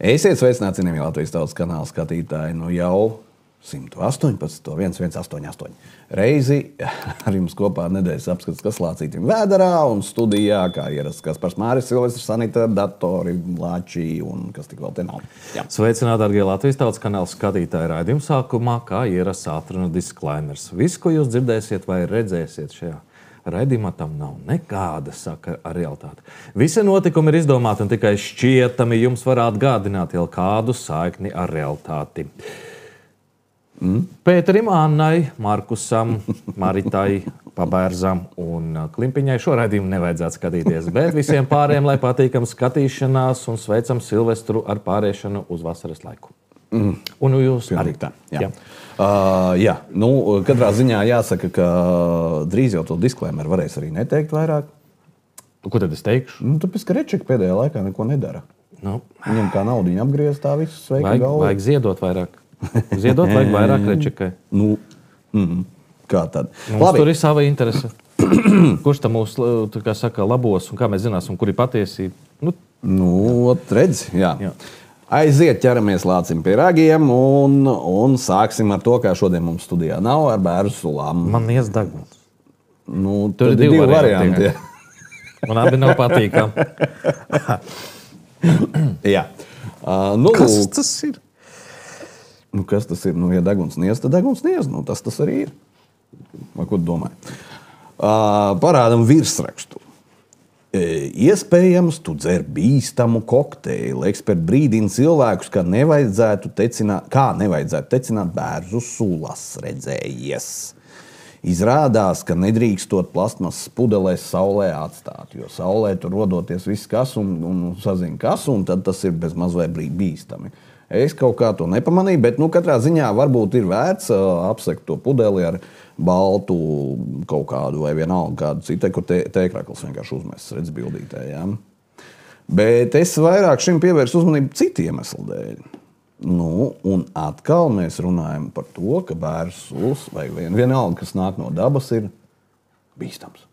Esiet sveicināti, cienījamie Latvijas Tautas kanāla skatītāji. Nu jau 118, 1188 reizi ar jums kopā nedēļas apskats, kas lācītim vēderā un studijā, kā ierasts Kaspars Māris, Silvestrs, Sanita, datori, lāči un kas tik vēl te nav. Jā. Sveicināti, dargie Latvijas Tautas kanāla skatītāji. Raidījuma sākumā, kā ierasts ātruna disklaimers. Viss, ko jūs dzirdēsiet vai redzēsiet šajā raidījumā, tam nav nekāda sakara ar realitāti. Visi notikumi ir izdomāti un tikai šķietami jums var atgādināt jau kādu saikni ar realitāti. Pēterim, Annai, Markusam, Maritai, Pabērzam un Klimpiņai šo raidījumu nevajadzētu skatīties, bet visiem pārējiem, lai patīkam skatīšanās un sveicam Silvestru ar pāriešanu uz vasaras laiku. Un jūs arī tā. Jā. Katrā ziņā jāsaka, ka drīz jau to disklaimeru varēs arī neteikt vairāk. Ko tad es teikšu? Tāpēc, ka Rečeka pēdējā laikā neko nedara. Viņam kā naudiņu apgriezt tā visu sveika galvu. Vajag ziedot vairāk. Ziedot vajag vairāk Rečekai. Kā tad? Mums tur ir sava interese. Kurš tam mūs, kā saka, labos un kā mēs zināsim, kur ir patiesība? Redz, jā. Aiziet, ķeramies lācim pie ragiem un sāksim ar to, kā šodien mums studijā nav ar bērnu sulām. Man ies deguns. Tur ir divi varianti. Un abi nav patīkami. Jā. Kas tas ir? Kas tas ir? Ja deguns niez, tad deguns niez. Tas arī ir. Vai ko tu domāji? Parādam virsrakstu. Iespējams, tu dzer bīstamu kokteili. Eksperti brīdina cilvēkus, kā nevajadzētu tecināt bērzu sulas, redzējies. Izrādās, ka nedrīkstot plastmasas pudelēs saulē atstāt, jo saulē tur rodoties viss kas un sazina kas, un tad tas ir bez maz vai bīstami. Es kaut kā to nepamanīju, bet katrā ziņā varbūt ir vērts apsekt to pudeli ar baltu kaut kādu vai vienalga kādu citai, kur tēkrakls vienkārši uzmests, redz bildītē. Ja? Bet es vairāk šim pievērstu uzmanību citu iemeslu dēļ. Un atkal mēs runājam par to, ka bērnu sulas vai vienalga, kas nāk no dabas, ir bīstams.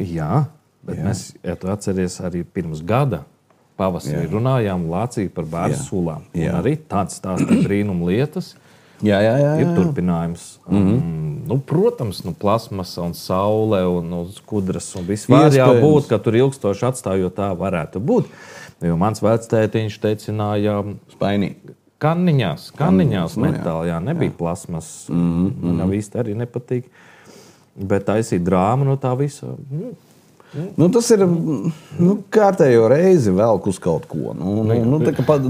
Jā, bet mēs, ja tu atceries, arī pirms gada pavasarī runājām Lāciju par bērnu sulām. Un arī tāds stāsta brīnum lietas. Ir turpinājums. Protams, plasmasa un saule un skudras un viss var jau būt, ka tur ilgstoši atstājot tā varētu būt. Jo mans vectētiņš tecināja kanniņās metāli, nebija plasmas. Man nav īsti arī nepatīk. Bet taisīt drāmu no tā visa. Tas ir kārtējo reizi velk uz kaut ko.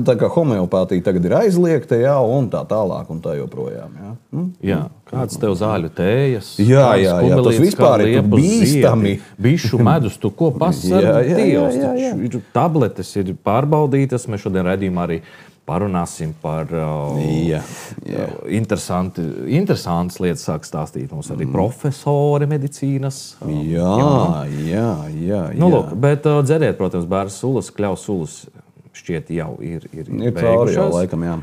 Tā kā homeopātija tagad ir aizliegta, un tā tālāk un tā joprojām. Kāds tev zāļu tējas? Jā, tas vispār ir bīstami. Bišu medus, tu ko pasar? Dievs, tabletes ir pārbaudītas. Mēs šodien raidījumā arī parunāsim par interesantas lietas, sāk stāstīt mums arī profesori medicīnas. Jā. Lūk, bet dzeriet, protams, bērnu sulas, kļaus sulas šķiet jau ir cauri jau laikam, jā.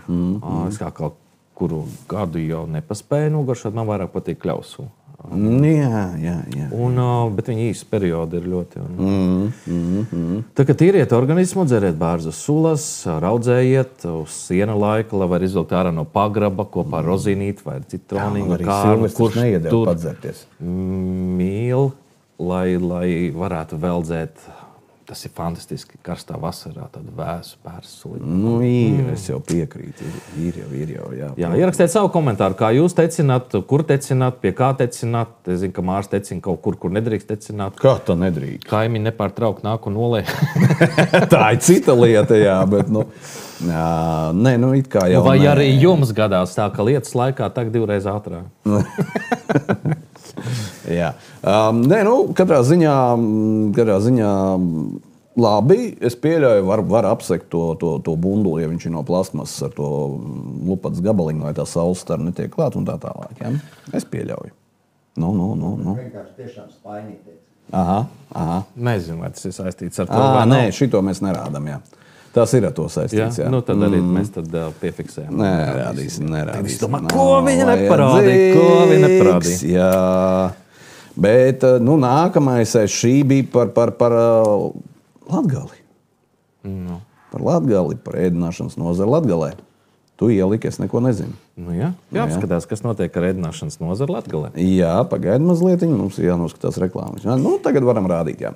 Es kā kaut kuru gadu jau nepaspēju nogaršot, man vairāk patīk kļaus sula. Jā. Bet viņa īsa perioda ir ļoti. Tā kā tīriet organismu, dzeriet bērnu sulas, raudzējiet uz siena laika, lai var izvilkt ārā no pagraba kopā ar rozīnīti vai citronīgu kārnu, kurš tur mīl, lai varētu veldzēt. Tas ir fantastiski karstā vasarā, tādu vēsu bērnu sulu. Es jau piekrītu. Ir jau. Jā, ierakstiet savu komentāru, kā jūs tecināt, kur tecināt, pie kā tecināt. Es zinu, ka Mārs tecina kaut kur nedrīkst tecināt. Kā tā nedrīkst? Kaimiņi nepārtraukt nāk un nolē. Tā ir cita lieta, bet it kā jau. Vai arī jums gadās tā, ka lietas laikā tak divreiz ātrāk? Jā. Katrā ziņā labi. Es pieļauju, var apsekt to bunduli, ja viņš ir no plasmasas ar to lupatas gabaliņu, vai tā saules stara netiek klāt un tā tālāk. Ja? Es pieļauju. Vienkārši tiešām spainīties. Aha. Nezinu, vai tas ir saistīts ar to. Nē, šito mēs nerādam, jā. Tas ir ar to saistīts, jā. Tad arī mēs tad piefiksējam. Nerādīsim. Es domāju, ko viņa neparādīja. Jā. Bet nākamais šī bija par Latgali. Nu. Par Latgali, par ēdināšanas nozari Latgalē. Tu ieliki, es neko nezinu. Nu, jā, jāapskatās, kas notiek ar ēdināšanas nozari Latgalē. Jā, pagaidi mazliet, mums ir jānoskatās reklāmas. Nu, tagad varam rādīt, jā.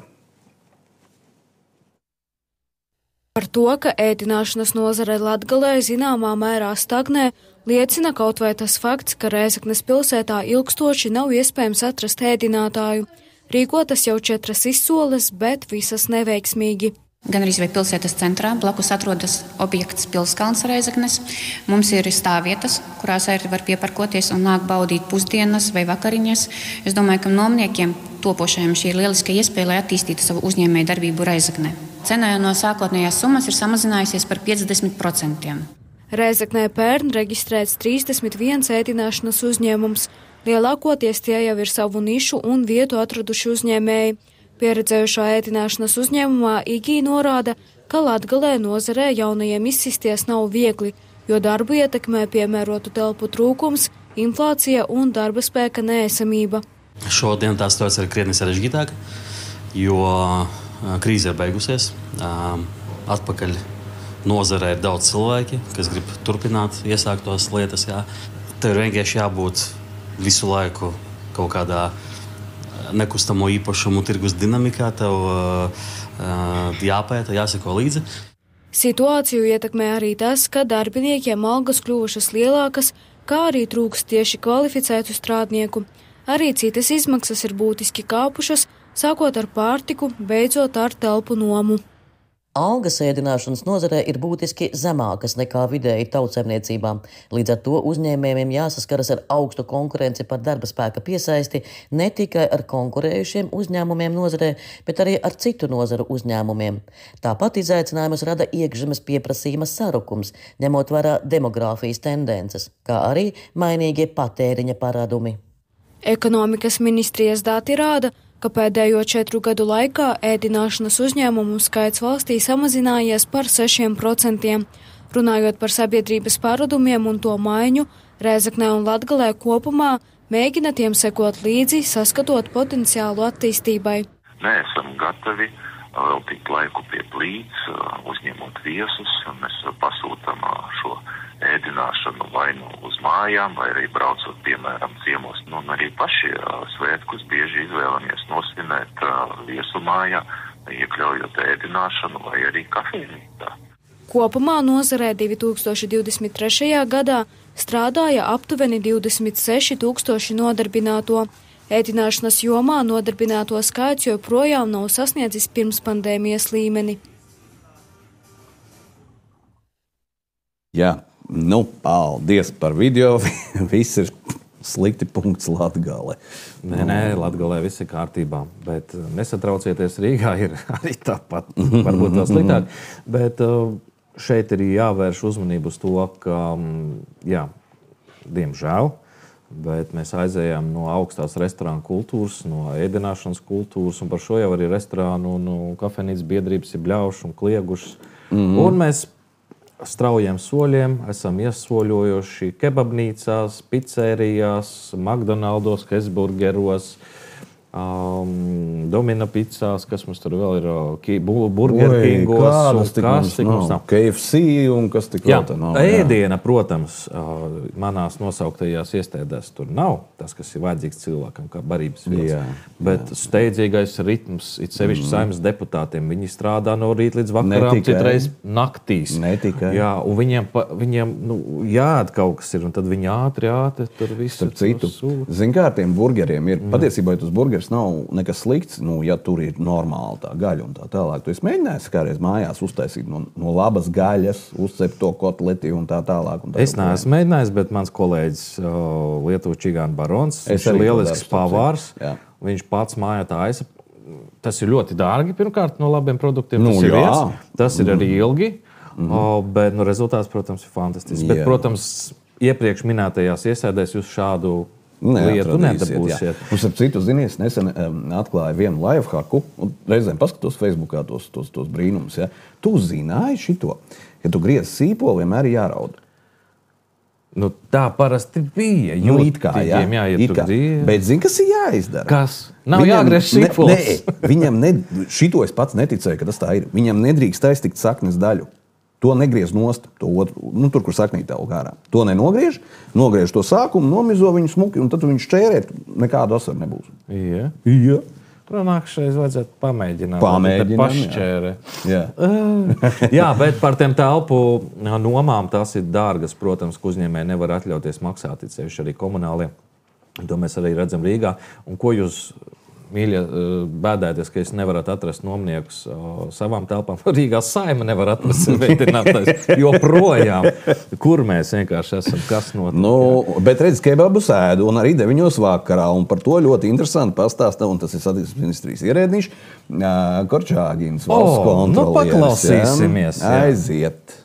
Par to, ka ēdināšanas nozare Latgalē zināmā mērā stagnē, liecina kaut vai tas fakts, ka Rēzeknes pilsētā ilgstoši nav iespējams atrast ēdinātāju. Rīkotas jau 4 izsoles, bet visas neveiksmīgi. Gan arī vai pilsētas centrā blakus atrodas objekts Pilskalns Rēzeknes. Mums ir stāvvietas, kurās arī var pieparkoties un nāk baudīt pusdienas vai vakariņas. Es domāju, ka nomniekiem topošajiem šī ir lieliska iespēja, lai attīstītu savu uzņēmēju darbību Rēzeknē. Cena no sākotnējās summas ir samazinājusies par 50%. Rēzeknē pērn reģistrēts 31 ēdināšanas uzņēmums. Lielākoties tie jau ir savu nišu un vietu atraduši uzņēmēji. Pieredzējušā ēdināšanas uzņēmumā Igī norāda, ka Latgalē nozarē jaunajiem izsisties nav viegli, jo darbu ietekmē piemērotu telpu trūkums, inflācija un darba spēka neesamība. Šodien tā situācija ir krietni sarežģītāka, jo krīze ir beigusies. Atpakaļ nozarē ir daudz cilvēki, kas grib turpināt iesāktos lietas. Jā. Tev ir vienkārši jābūt visu laiku kaut kādā nekustamo īpašumu tirgus dinamikā, tev jāpēta, jāseko līdzi. Situāciju ietekmē arī tas, ka darbiniekiem algas kļuvušas lielākas, kā arī trūkst tieši kvalificētu strādnieku. Arī citas izmaksas ir būtiski kāpušas, sākot ar pārtiku, beidzot ar telpu nomu. Algas ēdināšanas nozarē ir būtiski zemākas nekā vidēji tautsaimniecībā. Līdz ar to uzņēmējiem jāsaskaras ar augstu konkurenci par darba spēka piesaisti ne tikai ar konkurējušiem uzņēmumiem nozarē, bet arī ar citu nozaru uzņēmumiem. Tāpat izaicinājumus rada iekšzemes pieprasījuma sarukums, ņemot vērā demogrāfijas tendences, kā arī mainīgie patēriņa paradumi. Ekonomikas ministrijas dati rāda, ka pēdējo 4 gadu laikā ēdināšanas uzņēmumu skaits valstī samazinājies par 6%. Runājot par sabiedrības paradumiem un to maiņu, Rēzeknē un Latgalē kopumā mēģina tiem sekot līdzi, saskatot potenciālu attīstībai. Neesam gatavi veltīt laiku pie plīts, uzņemot viesus, un mēs pasūtam šo ēdināšanu vai nu uz mājām, vai arī braucot, piemēram, ciemos. Un arī paši svētkus bieži izvēlamies nosvinēt viesu mājā, iekļaujot ēdināšanu vai arī kafejnīcā. Kopumā nozarē 2023. gadā strādāja aptuveni 26 000 nodarbināto. Ēdināšanas jomā nodarbināto skaits joprojām nav sasniedzis pirms pandēmijas līmeni. Jā. Nu, paldies par video. Viss ir slikti punkts Latgalē. Nē, Latgalē viss ir kārtībā. Bet nesatraucieties, Rīgā ir arī tāpat. Varbūt vēl sliktāk. Bet šeit ir jāvērš uzmanību uz to, ka, jā, diemžēl, bet mēs aizējām no augstās restorānu kultūras, no ēdināšanas kultūras, un par šo jau arī restorānu un kafejnīcas biedrības ir bļauši un kliegušas. Un mēs straujiem soļiem esam iesoļojuši kebabnīcās, pizzērijās, McDonaldos, Hesburgeros, Domina pizzās, kas mums tur vēl ir, Burger Kingos, kas tik mums nav. KFC un kas tik vēl tā nav. Ēdiena, protams, manās nosauktajās iestādēs tur nav tas, kas ir vajadzīgs cilvēkam, kā barības vielas. Bet steidzīgais ritms, it sevišķi Saeimas deputātiem, viņi strādā no rīta līdz vakarām, citreiz naktīs. Jā, un viņiem jāēd kaut kas ir, un tad viņi ātri tur visu. Starp citu, zin kā ar tiem burgeriem ir, patiesībā tos burgers nav nekas slikts, ja tur ir normāli tā gaļa un tā tālāk. Tu esi mēģinājis kādreiz mājās uztaisīt no labas gaļas, uzcept to kotleti un tā tālāk. Es neesmu mēģinājis, bet mans kolēģis Lietuvu Čigāna Barons, viņš ir lielisks pavārs, viņš pats mājā taisa. Tas ir ļoti dārgi, pirmkārt, no labiem produktiem. Tas ir arī ilgi, bet rezultāts, protams, ir fantastisks. Bet, protams, iepriekš minētajās iesēdēs jūs šādu lietu nedabūsiet. Un starp citu, zinies, nesen atklāja vienu lifehacku, un reizēm paskatos Facebookā tos brīnumus. Ja? Tu zināji šito, ka tu griez sīpoli vienmēr jāraud. Nu, tā parasti bija. Nu, it kā, jā. Bet zini, kas ir jāizdara? Kas? Nav jāgriež sīkos. Viņam šito es pats neticēju, ka tas tā ir. Viņam nedrīkst aiztikt saknes daļu. To negriez nost, to otru, tur, kur saknīte aug ārā. To nenogriež, nogriež to sākumu, nomizo viņu smuki, un tad viņš šķērēt, nekādu asaru nebūs. Jā. Jā. Nākamreiz vajadzētu pamēģināt. Pašķērē. Jā. Jā, bet par tiem telpu nomām tās ir dārgas. Protams, ka uzņēmēji nevar atļauties maksāt, ceļš arī komunālie. To mēs arī redzam Rīgā. Un ko jūs, mīļie, bēdēties, ka jūs nevarat atrast nomniekus savām telpām? Rīgā Saima nevar atrast veitinātājs joprojām. Kur mēs vienkārši esam? Kas notiek? Bet redz, kebabu sēdu un arī 9 vakarā. Un par to ļoti interesanti pastāsta, un tas ir satiksmes ministrijas ierēdnis Korčāgins, valsts kontrolieris. Paklausīsimies. Aiziet.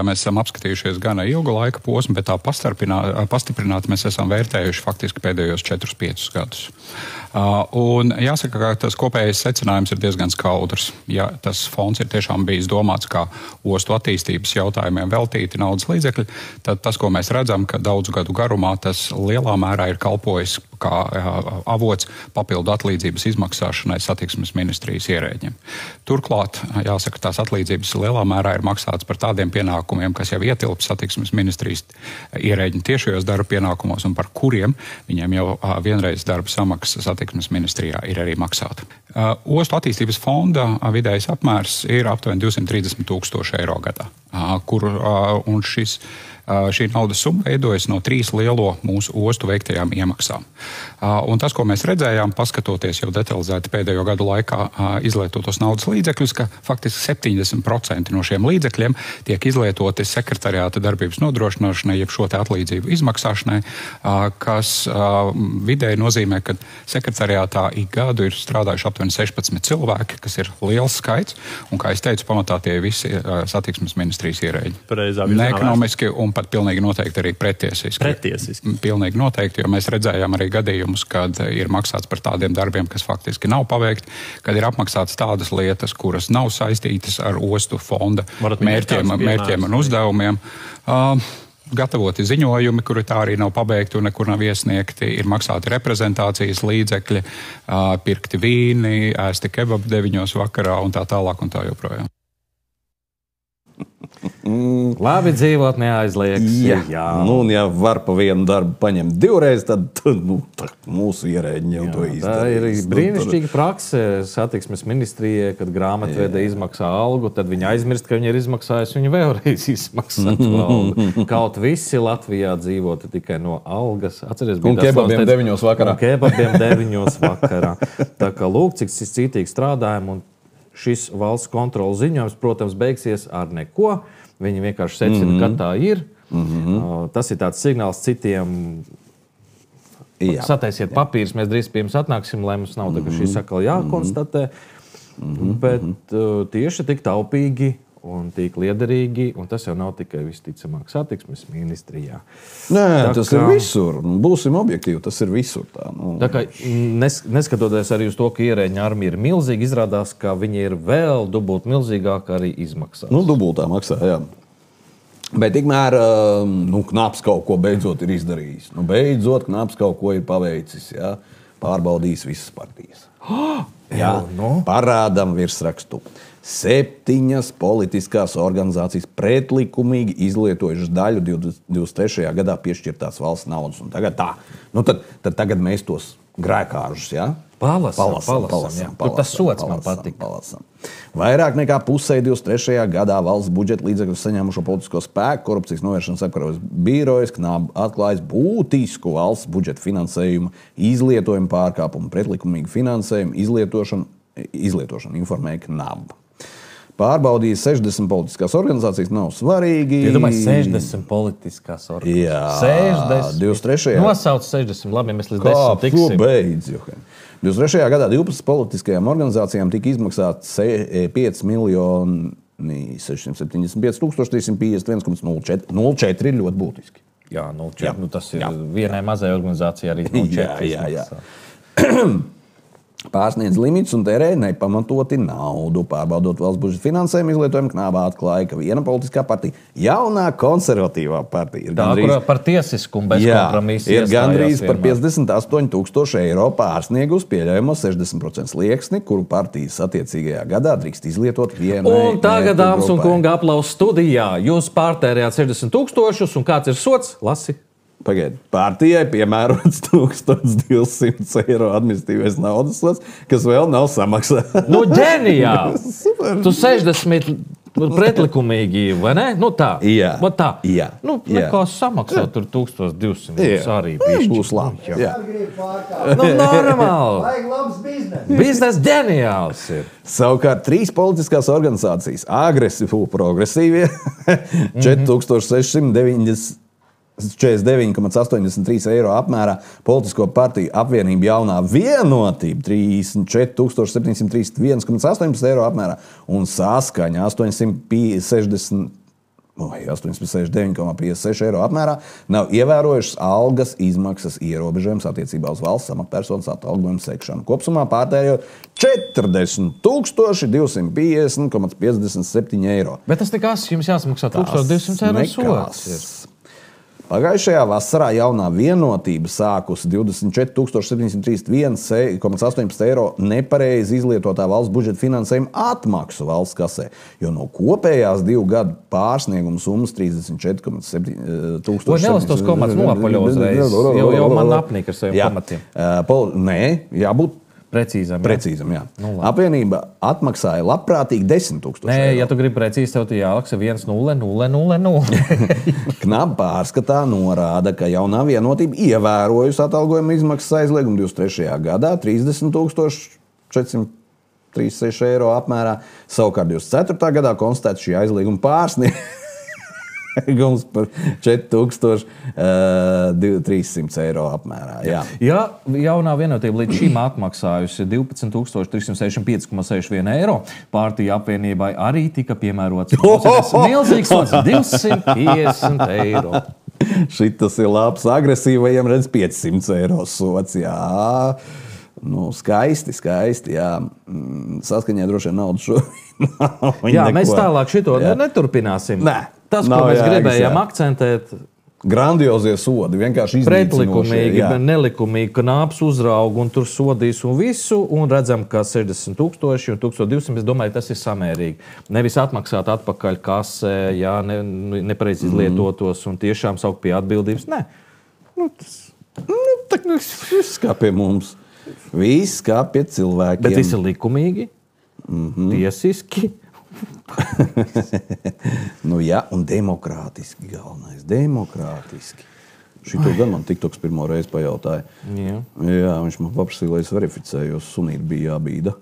Mēs esam apskatījušies gana ilgu laika posmu, bet tā pastiprināti mēs esam vērtējuši faktiski pēdējos 4-5 gadus. Un jāsaka, ka tas kopējais secinājums ir diezgan skaudrs. Ja tas fonds ir tiešām bijis domāts kā ostu attīstības jautājumiem veltīti naudas līdzekļi, tad tas, ko mēs redzam, ka daudzu gadu garumā tas lielā mērā ir kalpojis kā avots papildu atlīdzības izmaksāšanai satiksmes ministrijas ierēģiem. Turklāt, jāsaka, tās atlīdzības lielā mērā ir maksātas par tādiem pienākumiem, kas jau ietilp satiksmes ministrijas ierēģi tiešajos darba pienākumos un par kuriem viņiem jau vienreiz darba samaksa satiksmes ministrijā ir arī maksāta. Ostu attīstības fonda vidējais apmērs ir aptuveni 230 000 eiro gadā, un šī naudas summa veidojas no 3 lielo mūsu ostu veiktajām iemaksām. Un tas, ko mēs redzējām, paskatoties jau detalizēti pēdējo gadu laikā izlietotos naudas līdzekļus, ka faktiski 70% no šiem līdzekļiem tiek izlietoti sekretariāta darbības nodrošināšanai, jeb šo te atlīdzību izmaksāšanai, kas vidēji nozīmē, ka sekretariātā ik gadu ir strādājuši aptuveni 16 cilvēki, kas ir liels skaits, un, kā es teicu, pamatā tie visi satiksmes ministrijas ierēģi. Neekonomiski un pat pilnīgi noteikti arī pretiesiski. Pilnīgi noteikti, jo mēs redzējām arī gadījumus, kad ir maksāts par tādiem darbiem, kas faktiski nav paveikti, kad ir apmaksāts tādas lietas, kuras nav saistītas ar ostu fonda mērķiem un uzdevumiem. Gatavoti ziņojumi, kuri tā arī nav pabeigti un nekur nav iesniegti, ir maksāti reprezentācijas līdzekļi, pirkti vīni, ēsti kebabu 9 vakarā un tā tālāk un tā joprojām. Labi dzīvot neaizliekas. Jā. Un ja var pa vienu darbu paņemt 2 reizes, tad mūsu ierēģi jau to izdarīs. Tā ir brīnišķīga prakse satiksmes ministrijai, kad grāmatvede izmaksā algu, tad viņi aizmirst, ka viņi ir izmaksājusi, viņi vēlreiz izmaksā to algu. Kaut visi Latvijā dzīvot tikai no algas. Atceries, un kebabiem 9 vakarā. Un kebabiem 9 vakarā. Tā kā lūk, cik citīgi strādājam, un šis valsts kontrolas ziņojums, protams, beigsies ar neko. Viņi vienkārši secina, ka tā ir. Tas ir tāds signāls citiem. Sataisiet papīrus, mēs drīz pie jums atnāksim, lai mums nav tā, ka šī sakala jākonstatē. Bet tieši tik taupīgi un tik liederīgi, un tas jau nav tikai visticamāk satiksmes ministrijā. Nē, tas ir visur. Būsim objektīvi, tas ir visur. Tā kā neskatoties arī uz to, ka ierēģņa armija ir milzīga, izrādās, ka viņi ir vēl dubult milzīgāka arī izmaksās. Dubultā maksā, jā. Bet tikmēr Knaps kaut ko beidzot ir izdarījis. Beidzot, Knaps kaut ko ir paveicis, jā. Pārbaudījis visas partijas. Jā, parādam virsrakstu. 7 politiskās organizācijas pretlikumīgi izlietojušas daļu 23. gadā piešķirtās valsts naudas. Un tagad tā. Tagad mēs tos grēkāržus, jā? Palasam. Tas sots man patika. Palasam. Vairāk nekā pusē 23. gadā valsts budžeta līdzekļus saņēmušo politisko spēku korupcijas novēršanas apkarošanas birojas KNAB atklājis būtisku valsts budžeta finansējumu izlietojumu pārkāpumu, pretlikumīgu finansējumu izlietošanu informēja KNAB. Pārbaudīja 60 politiskās organizācijas, nav svarīgi. Ja domāju, 60 politiskās organizācijas. Jā, 23. Nosauc 60, labi, mēs līdz 10 tiksim. Ko beidz, Johan? 23. gadā 12 politiskajām organizācijām tika izmaksāts 5 675 351,04 ir ļoti būtiski. Jā, 0,4. Tas ir vienai mazai organizācijai arī 0,4. Jā. pārsniedz limits un tērē nepamatoti naudu. Pārbaudot valsts budžeta finansējumu izlietojumu, Knāba atklāja, ka viena politiskā partija, jaunā konservatīvā partija, kurā par tiesiskumu bez kompromisa ir gandrīz par 58,000 eiro pārsniegus pieļaujamo 60% slieksni, kuru partijas attiecīgajā gadā drīkst izlietot vienai. Un tagad, dāmas un kungi, aplausos studijā. Jūs pārtērējāt 60,000 un kāds ir sots? Lasi. Pagaid, partijai piemērots 1200 eiro administratīvais naudas sods, kas vēl nav samaksāts. Nu, ģeniāli! Tu 60 pretlikumīgi, vai ne? Nu tā. Jā. Tā. Jā. Nu, nekā samaksāt tur 1200. Arī būs labi. Jā. Nu, normāli. Vajag labs biznes. Biznes ģeniāls ir. Savukārt 3 politiskās organizācijas progresīvie 49,83 eiro apmērā, politisko partiju apvienība Jaunā Vienotība 34,731,18 eiro apmērā un Saskaņa 869,56 eiro apmērā nav ievērojušas algas izmaksas ierobežojums attiecībā uz valsts amatpersonas atalgojumu sekšanu. Kopsumā pārtērējot 40,250,57 eiro. Bet tas nekas, jums jāsamaksā 1200 eiro sots. Pagājušajā vasarā Jaunā Vienotība sākusi 24,731,18 eiro nepareizi izlietotā valsts budžeta finansējuma atmaksu valsts kasē, jo no kopējās 2 gadu pārsnieguma summas 34,7 tūkstoši. Ko nelas tos komats nopaļo uzreiz? Jau man apnīk ar saviem komatiem. Nē, jābūt Precīzam, jā. Nu, apvienība atmaksāja labprātīgi 10,000 eiro. Nē, ja tu gribi precīzi, tev jālaksa 1,000. Knaba pārskatā norāda, ka Jaunā Vienotība ievērojusi atalgojuma izmaksas aizliegumu 23. gadā 30,436 eiro apmērā. Savukārt 24. gadā konstatēts šī aizlieguma pārsniegums par 4,300 eiro apmērā. Jā. Ja Jaunā Vienotība līdz šim atmaksājusi 12,365,61 eiro, partija apvienībai arī tika piemērots milzīgs sots 250 eiro. Šitas ir labs, agresīvajiem redz 500 eiro sots. Jā. Nu, skaisti, jā. Saskaņā droši vien naudu šo. Jā, mēs tālāk šito neturpināsim. Nē. Tas, ko mēs gribējām akcentēt, grandiozie sodi, vienkārši pretlikumīgi, nelikumīgi, ka nāps uzrauga un tur sodīs un visu, un redzam, ka 60,000 un 1,200, es domāju, tas ir samērīgi. Nevis atmaksāt atpakaļ kasē, jā, nepareizi izlietotos un tiešām saukt pie atbildības. Nē. Viss kā pie mums. Viss kā pie cilvēkiem. Bet viss ir likumīgi, tiesiski. Nu jā, un demokrātiski galvenais. Demokrātiski. Šito gan man TikToks pirmo reizi pajautāja. Jā, viņš man paprasīja, lai es verificēju, jo sunīti bija jābīda.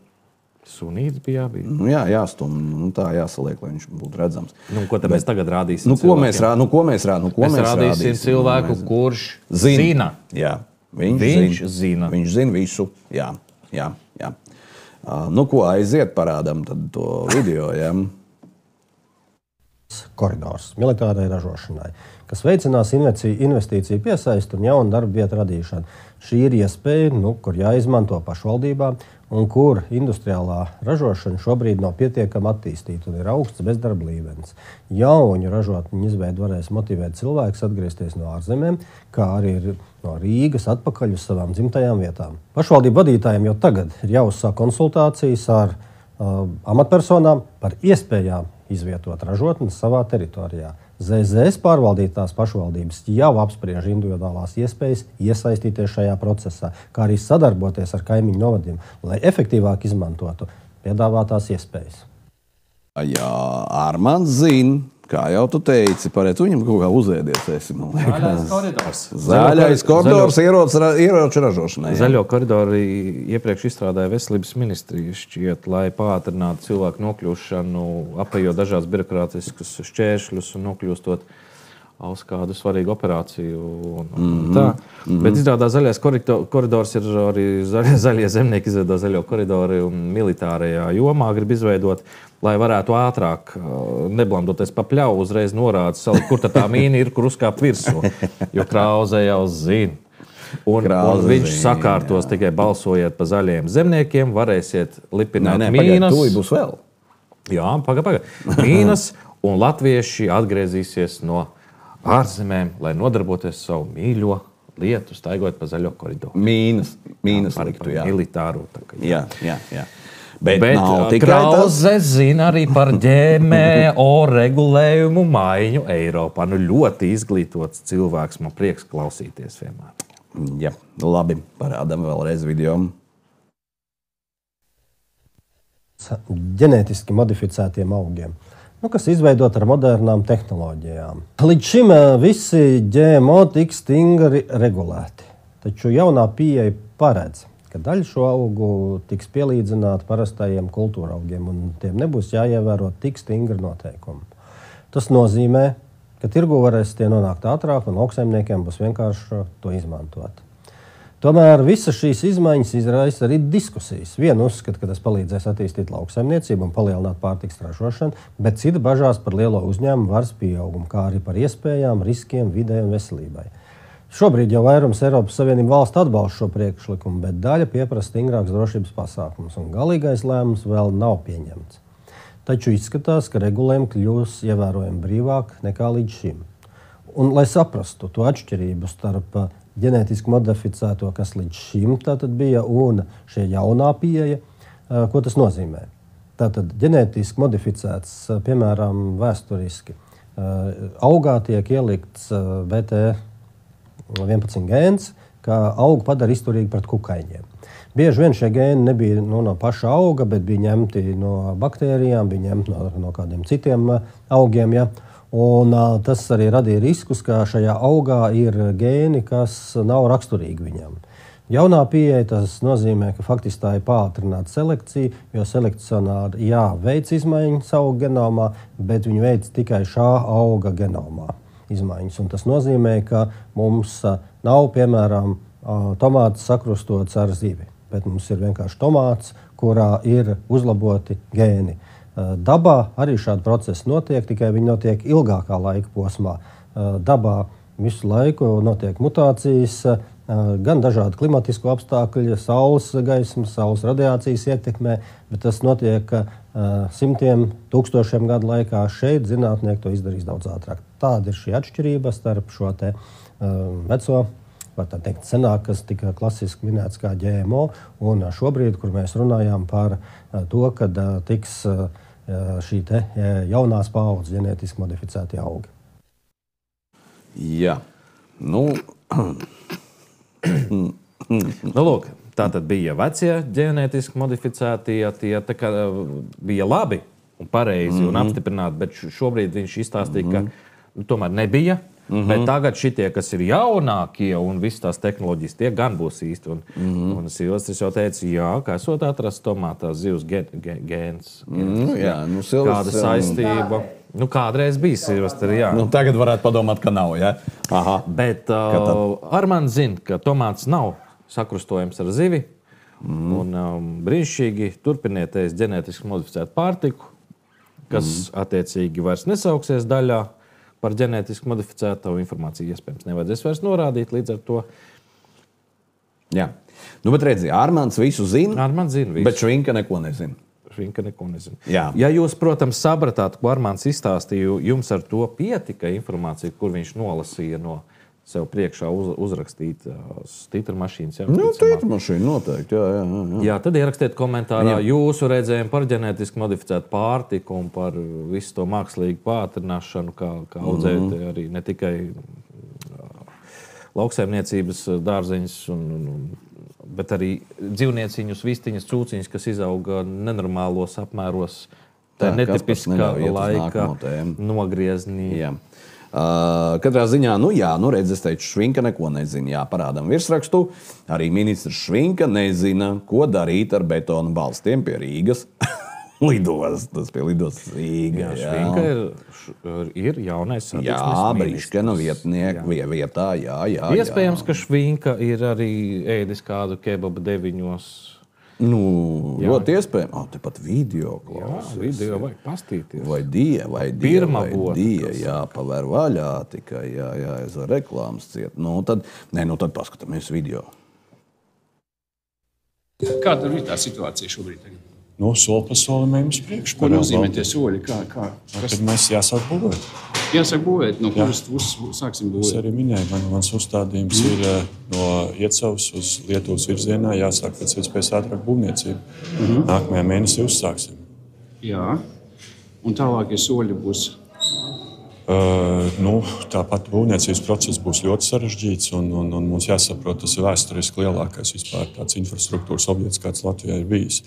Sunīts bija jābīda? Nu jā, jāstum, tā jāsaliek, lai viņš būtu redzams. Nu, ko tad mēs tagad rādīsim? Ko mēs rādīsim cilvēku, kurš zina. Jā, viņš zina. Viņš zina visu. Jā. Nu, ko aiziet parādam tad to video, jā? Koridors militārai ražošanai, kas veicinās investīciju piesaisti un jaunu darba vietu radīšanu. Šī ir iespēja, kur jāizmanto pašvaldībām un kur industriālā ražošana šobrīd nav pietiekami attīstīta un ir augsts bezdarba līmenis. Jaunu ražotņu izveidu varēs motivēt cilvēkus atgriezties no ārzemēm, kā arī no Rīgas atpakaļ uz savām dzimtajām vietām. Pašvaldību vadītājiem jau tagad ir jāuzsāk konsultācijas ar amatpersonām par iespējām izvietot ražotnes savā teritorijā. ZZS pārvaldītās pašvaldības jau apspriež individuālās iespējas iesaistīties šajā procesā, kā arī sadarboties ar kaimiņu novadiem, lai efektīvāk izmantotu piedāvātās iespējas. Jā, Armands zina, kā jau tu teici, tu viņam kaut kā uzēdies esi. Zaļais koridors ieroču ražošanai. Zaļo koridoru iepriekš izstrādāja veselības ministrija šķiet, lai pātrinātu cilvēku nokļūšanu, apējot dažādas birokrātiskus šķēršļus un nokļūstot uz kādu svarīgu operāciju. Bet izrādās zaļais koridors ir arī zaļie zemnieki izveido zaļo koridoru un militārajā jomā grib izveidot, lai varētu ātrāk, neblandoties pa pļauju, uzreiz norāda, kur tā mīna ir, kur uzkāpt virsū, jo Krauze jau zina. Un viņš sakārtos tikai balsojot pa zaļajiem zemniekiem, varēsiet lipināt mīnas. Tūlīt būs vēl. Jā, paga. Mīnas, un latvieši atgriezīsies no ārzemēm, lai nodarboties savu mīļo lietu, staigot pa zaļo koridoru. Mīnas liktu, jā. Militāru. Jā. Bet Krause zina arī par GMO regulējumu maiņu Eiropā. Ļoti izglītots cilvēks, man prieks klausīties vienmēr. Jā, labi, parādām vēlreiz video. Ģenētiski modificētiem augiem, kas izveidot ar modernām tehnoloģijām. Līdz šim visi GMO tiks stingri regulēti, taču jaunā pieeja paredz, ka daļa šo augu tiks pielīdzināta parastajiem kultūra augiem, un tiem nebūs jāievēro tik stingri noteikumi. Tas nozīmē, ka tirgu varēs tie nonākt ātrāk, un lauksaimniekiem būs vienkārši to izmantot. Tomēr visas šīs izmaiņas izraisa arī diskusijas. Viena uzskata, ka tas palīdzēs attīstīt lauksaimniecību un palielināt pārtikas ražošanu, bet cita bažās par lielo uzņēmumu varas pieaugumu, kā arī par iespējām, riskiem, videi un veselībai. Šobrīd jau vairums Eiropas Savienības valstu atbalsta šo priekšlikumu, bet daļa pieprasa stingrākus drošības pasākumus, un galīgais lēmums vēl nav pieņemts. Taču izskatās, ka regulējumi kļūs ievērojami brīvāk nekā līdz šim. Un, lai saprastu to atšķirību starp ģenētiski modificēto, kas līdz šim tātad bija, un šie jaunā pieeja, ko tas nozīmē? Tātad ģenētiski modificēts, piemēram, vēsturiski, augā tiek ielikts BT11 gēns, kā augu padara izturīgi pret kukaiņiem. Bieži vien šie gēni nebija no paša auga, bet bija ņemti no baktērijām, bija ņemti no kādiem citiem augiem. Ja? Un tas arī radīja riskus, ka šajā augā ir gēni, kas nav raksturīgi viņam. Jaunā pieeja tas nozīmē, ka faktiski tā ir pātrināta selekcija, jo selekcionāri veic izmaiņas auga genomā, bet viņi veic tikai šā auga genomā izmaiņas. Un tas nozīmē, ka mums nav, piemēram, tomāts sakrustots ar zivi, bet mums ir vienkārši tomāts, kurā ir uzlaboti gēni. Dabā arī šādi procesi notiek, tikai viņi notiek ilgākā laika posmā. Dabā visu laiku notiek mutācijas, gan dažādi klimatisku apstākļi, saules gaismas, saules radiācijas ietekmē, bet tas notiek simtiem, tūkstošiem gadu laikā. Šeit zinātnieki to izdarīs daudz ātrāk. Tāda ir šī atšķirība starp šo te veco, var tā teikt, senāk, kas tika klasiski minēts kā GMO, un šobrīd, kur mēs runājām par to, kad tiks šī te jaunās paaudzes ģenētiski modificētie augi. Jā. Lūk, tā tad bija vecie ģenētiski modificētie, tie tā kā bija labi un pareizi un apstiprināti, bet šobrīd viņš izstāstīja, ka tomēr nebija. Bet tagad šitie, kas ir jaunākie un visas tās tehnoloģijas, tie gan būs īsti. Un Silvestris jau teica, ka esot atrast tomātā zivs gēns. Kāda saistība? Kādreiz bija Silvestri, jā. Tagad varētu padomāt, ka nav, jā. Aha. Bet Armand zina, ka tomāts nav sakrustojams ar zivi. Un brīnišķīgi turpiniet ēst ģenētiski modificētu pārtiku, kas attiecīgi vairs nesauksies daļā par ģenētiski modificēto informāciju iespējams nevajadzēs vairs norādīt līdz ar to. Jā. Bet redzi, Armands visu zina, Armands zina visu. Bet Švinka neko nezina. Jā. Ja jūs, protams, sapratāt, ko Armands izstāstīja, jums ar to pietika informācija, kur viņš nolasīja no sev priekšā uzrakstītās titrmašīnas. Titrmašīna noteikti, jā, tad ierakstiet komentārā jūsu redzējumu par ģenētiski modificētu pārtiku un par visu to mākslīgu pātrināšanu, kā audzēt arī ne tikai lauksaimniecības dārzeņus, bet arī dzīvnieciņus, vistiņas, cūciņas, kas izauga nenormālos apmēros. Tā ir netipiska laika nogrieznī. Jā. Katrā ziņā, redz, es teicu, Švinka neko nezina. Jā, parādām virsrakstu. Arī ministrs Švinka nezina, ko darīt ar betona balstiem pie Rīgas lidostas. Pie lidostas Rīga. Švinka ir jaunais satiksmes ministrs. Jā, Brīškena vietā, jā. Iespējams, ka Švinka ir arī ēdis kādu kebabu 9. Ļoti iespējams. Tepat video klausās. Jā, video vajag pastīties. Vai die, pavēr vaļā tikai, es varu reklāmas ciet. Tad paskatāmies video. Kāda ir tā situācija šobrīd? Soli pa solim ejam uz priekšu. Ko nozīmē tie soļi? Tad mēs jāsāk būvēt. Jāsāk būvēt, no kuras sāksim būvēt? Es arī minēju, mans uzstādījums ir no Iecavas uz Lietuvas virzienā jāsāk pēc iespējas ātrāk būvniecība. Nākamajā mēnesī uzsāksim. Jā, un tālākie soļi būs? Tāpat būvniecības process būs ļoti sarežģīts, un mums jāsaprot, tas ir vēsturiski lielākais vispār tāds infrastruktūras objekts, kāds Latvijā ir bijis.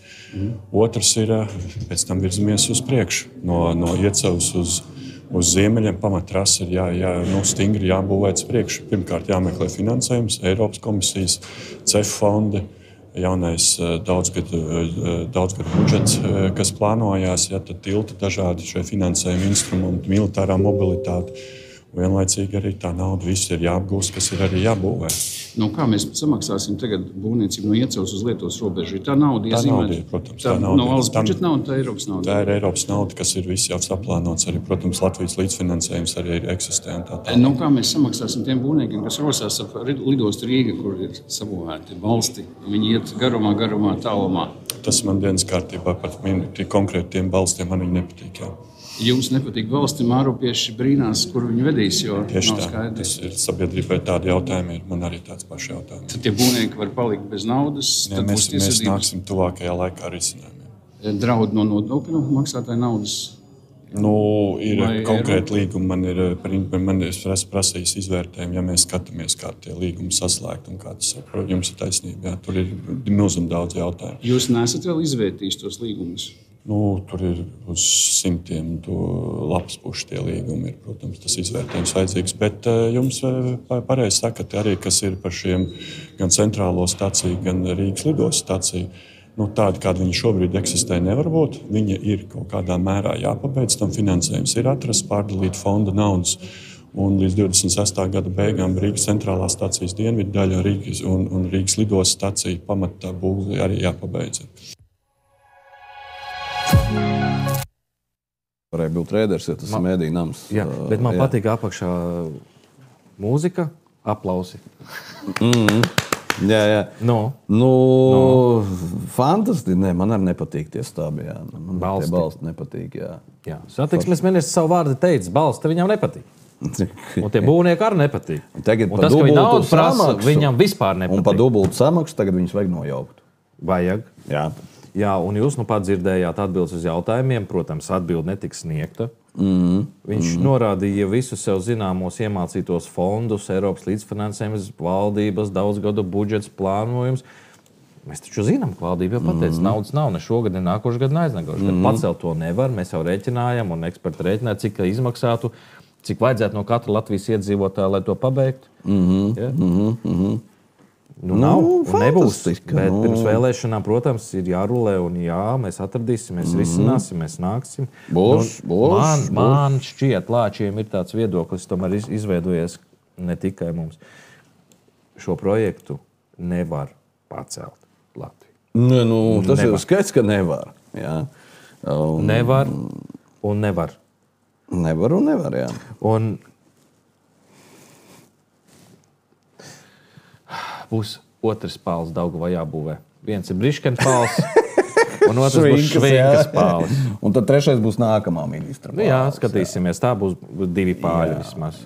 Otrs ir, pēc tam virzamies uz priekšu, no Iecavas uz ziemeļiem pamattrasa ir stingri jābūvēts priekšu. Pirmkārt jāmeklē finansējums, Eiropas komisijas, CEF fondi, jaunais daudzgadu budžets, kas plānojās, tad tilti dažādi šie finansējuma instrumenti, militārā mobilitāte. Vienlaicīgi arī tā nauda viss ir jāapgūst, kas ir arī jābūvē. Kā mēs samaksāsim tagad būvniecību no Iecavas uz Lietuvas robežu? Tā nauda iezīmēta? Protams, tā nauda. No valsts budžeta nauda, tā ir Eiropas nauda? Tā ir Eiropas nauda, kas ir viss jau saplānots. Arī, protams, Latvijas līdzfinansējums arī eksistē. Kā mēs samaksāsim tiem būvniekiem, kas rosās ap lidostu Rīga, kur ir sabūvēti valsti? Viņi iet garumā, tālumā. Tas man dienas kārtībā par konkrētiem balstiem man viņi nepatīk. Jā. Jums nepatīk valsti, māropieši brīnās, kur viņi vedīs, jo tieši nav skaidrs. Tas ir sabiedrībai tādi jautājumi, man arī tāds paši jautājumi. Tad tie būvnieki var palikt bez naudas? Mēs nāksim tuvākajā laikā risinājumiem. Draud no nodokļu maksātāju naudas? Ir konkrēti līgumi, man ir prasījis izvērtējumu, ja mēs skatāmies, kā tie līgumi saslēgt un kā tas saprot. Jums ir taisnība, jā, tur ir milzīgi daudz jautājumu. Jūs neesat vēl izvērtījis tos līgumus? Tur ir uz simtiem labs puši tie līgumi. Protams, tas izvērtējums vajadzīgs. Bet jums pareizi sakat arī, kas ir par šiem gan centrālo staciju, gan Rīgas lidostu staciju. Tāda, kāda viņa šobrīd eksistē, nevar būt. Viņa ir kaut kādā mērā jāpabeidz. Tam finansējums ir atrasts, pārdalīt fonda naudas. Un līdz 26. gada beigām Rīgas centrālā stacijas dienvidu daļa un Rīgas lidostu stacija pamatā būvē arī jāpabeidz. Varēja būt rēders, ja tas ir mēdī nams. Jā, bet man patīk apakšā mūzika, aplausi. Jā. Fantastiski. Man arī nepatīk tie stābi. Man tie balsti nepatīk. Jā. Satiksmes ministrs savu vārdu teica, balsti viņam nepatīk. Un tie būvnieki arī nepatīk. Un tas, ka viņi naudu prasa, viņam vispār nepatīk. Un pa dubultu samaksu tagad viņus vajag nojaukt. Vajag. Jā, un jūs pat dzirdējāt atbildes uz jautājumiem. Protams, atbilde netiks sniegta. Viņš norādīja visus sev zināmos iemācītos fondus, Eiropas līdzfinansējums, valdības, daudzgadu budžets, plānojums. Mēs taču zinām, ka valdība jau pateica, naudas nav ne šogad, ne nākošais gadu, ne aiznākošais gadu. Pacelt to nevar. Mēs jau rēķinājām, un eksperti rēķināja, cik izmaksātu, cik vajadzētu no katra Latvijas iedzīvotāja, lai to pabeigtu. Nav un nebūs. Bet pirms vēlēšanām, protams, ir jārulē un mēs atradīsim, mēs risināsim, mēs nāksim. Man šķiet, Lāčiem ir tāds viedoklis, tomēr izveidojies ne tikai mums. Šo projektu nevar pacelt Latviju. Tas ir skaidrs, ka nevar. Jā. Nevar un nevar. Nevar un nevar, jā. Un būs otrs pāls Daugavā jābūvē. Viens ir Briškena pāls, un otrs būs Šveikas pāls. Un tad trešais būs nākamā ministra pāls. Jā, skatīsimies. Tā būs 2 pāļi vismaz.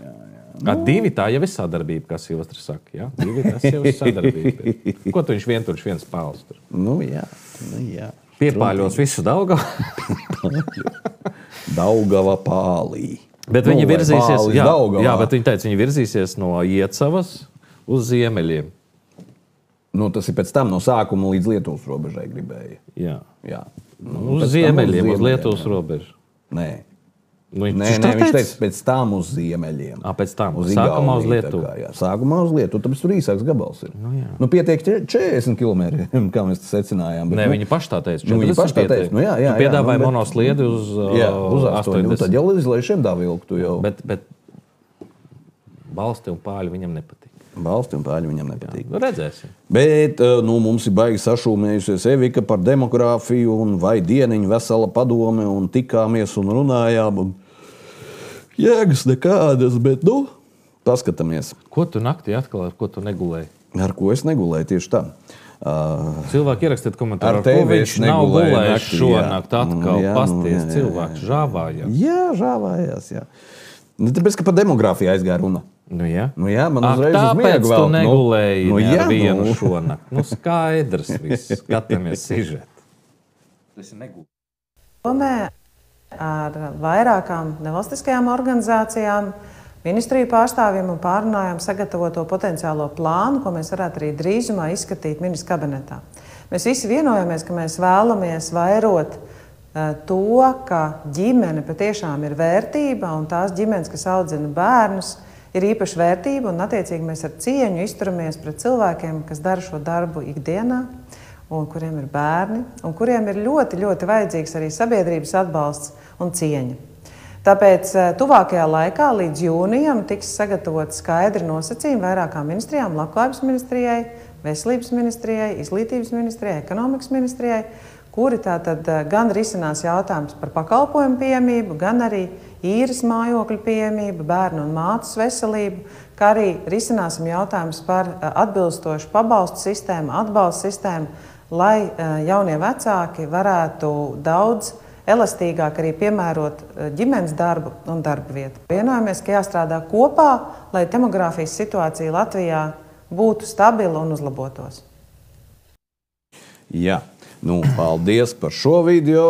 Divi tā jau ir sadarbība, kā Silvestris saka. Jā? 2 tas jau ir sadarbība. Ko tu viņš vienturši viens pāls tur? Jā. Piepāļos visu Daugavu. Daugava pālī. Bet viņi virzīsies, bet viņi teica, viņi virzīsies no Iecavas uz ziemeļiem. Tas ir pēc tam no sākuma līdz Lietuvas robežai gribēja. Jā. Uz ziemeļiem, uz Lietuvas robežu. Nē, viņš teica pēc tam uz ziemeļiem. Pēc tam, sākumā uz Lietuvu. Sākumā uz Lietuvu, tāpēc tur īsāks gabals ir. Pietiek 40 km, kā mēs secinājām. Nē, viņi paši tā teica. Viņi paši tā teica. Tu piedāvāji monosliedi uz 80. Tad jau līdz šiem dāvilktu jau. Bet balsti un pāļi viņam nepatīk. Balsti un pāļi viņam nepatīk. Jā, redzēsim. Bet mums ir baigi sašūmējusies Evika par demogrāfiju un vai dieniņu vesela padome un tikāmies un runājām. Un jēgas nekādas, bet paskatāmies. Ko tu naktī atkal, ar ko tu negulēji? Ar ko es negulēju tieši tā. Cilvēki ierakstiet komentāru, ar ko viņš nav gulējis šonakt atkal pasties. Cilvēks žāvājās. Jā, žāvājās, jā. Tāpēc, ka par demogrāfiju aizgāja runa. Jā, man uzreiz uz miegu tāpēc tu vēl. negulēji ar vienu šonakt. Skaidrs viss. Skatāmies sižetu. Tas ir negulējis. Domē ar vairākām nevalstiskajām organizācijām, ministriju pārstāvjiem un pārunājām sagatavoto potenciālo plānu, ko mēs varētu arī drīzumā izskatīt ministru kabinetā. Mēs visi vienojāmies, ka mēs vēlamies vairot to, ka ģimene patiešām ir vērtība un tās ģimenes, kas audzina bērnus, ir īpaša vērtība un attiecīgi mēs ar cieņu izturamies pret cilvēkiem, kas dara šo darbu ikdienā un kuriem ir bērni un kuriem ir ļoti, ļoti vajadzīgs arī sabiedrības atbalsts un cieņa. Tāpēc tuvākajā laikā līdz jūnijam tiks sagatavot skaidri nosacījumi vairākām ministrijām, Labklājības ministrijai, Veselības ministrijai, Izglītības ministrijai, Ekonomikas ministrijai, kuri tātad gan risinās jautājums par pakalpojumu pieejamību, gan arī īres mājokļu pieejamību, bērnu un mātes veselību, kā arī risināsim jautājums par atbilstošu pabalstu sistēmu, atbalstu sistēmu, lai jaunie vecāki varētu daudz elastīgāk arī piemērot ģimenes darbu un darba vietu. Vienojamies, ka jāstrādā kopā, lai demogrāfijas situācija Latvijā būtu stabila un uzlabotos. Jā, paldies par šo video,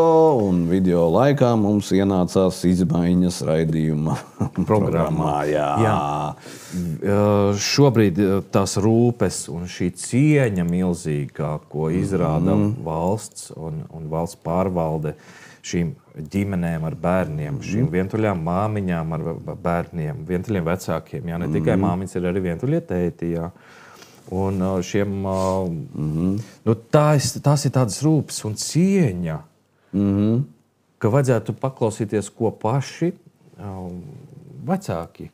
un video laikā mums ienācās izmaiņas raidījuma programmā. Jā. Šobrīd tās rūpes un šī cieņa milzīgā, ko izrāda valsts un valsts pārvalde šīm ģimenēm ar bērniem, šīm vientuļām māmiņām ar bērniem, vientuļiem vecākiem. Jā, ne tikai māmiņas, ir arī vientuļie tēti. Jā. Un šiem, tās ir tādas rūpes un cieņa, ka vajadzētu paklausīties, ko paši vecāki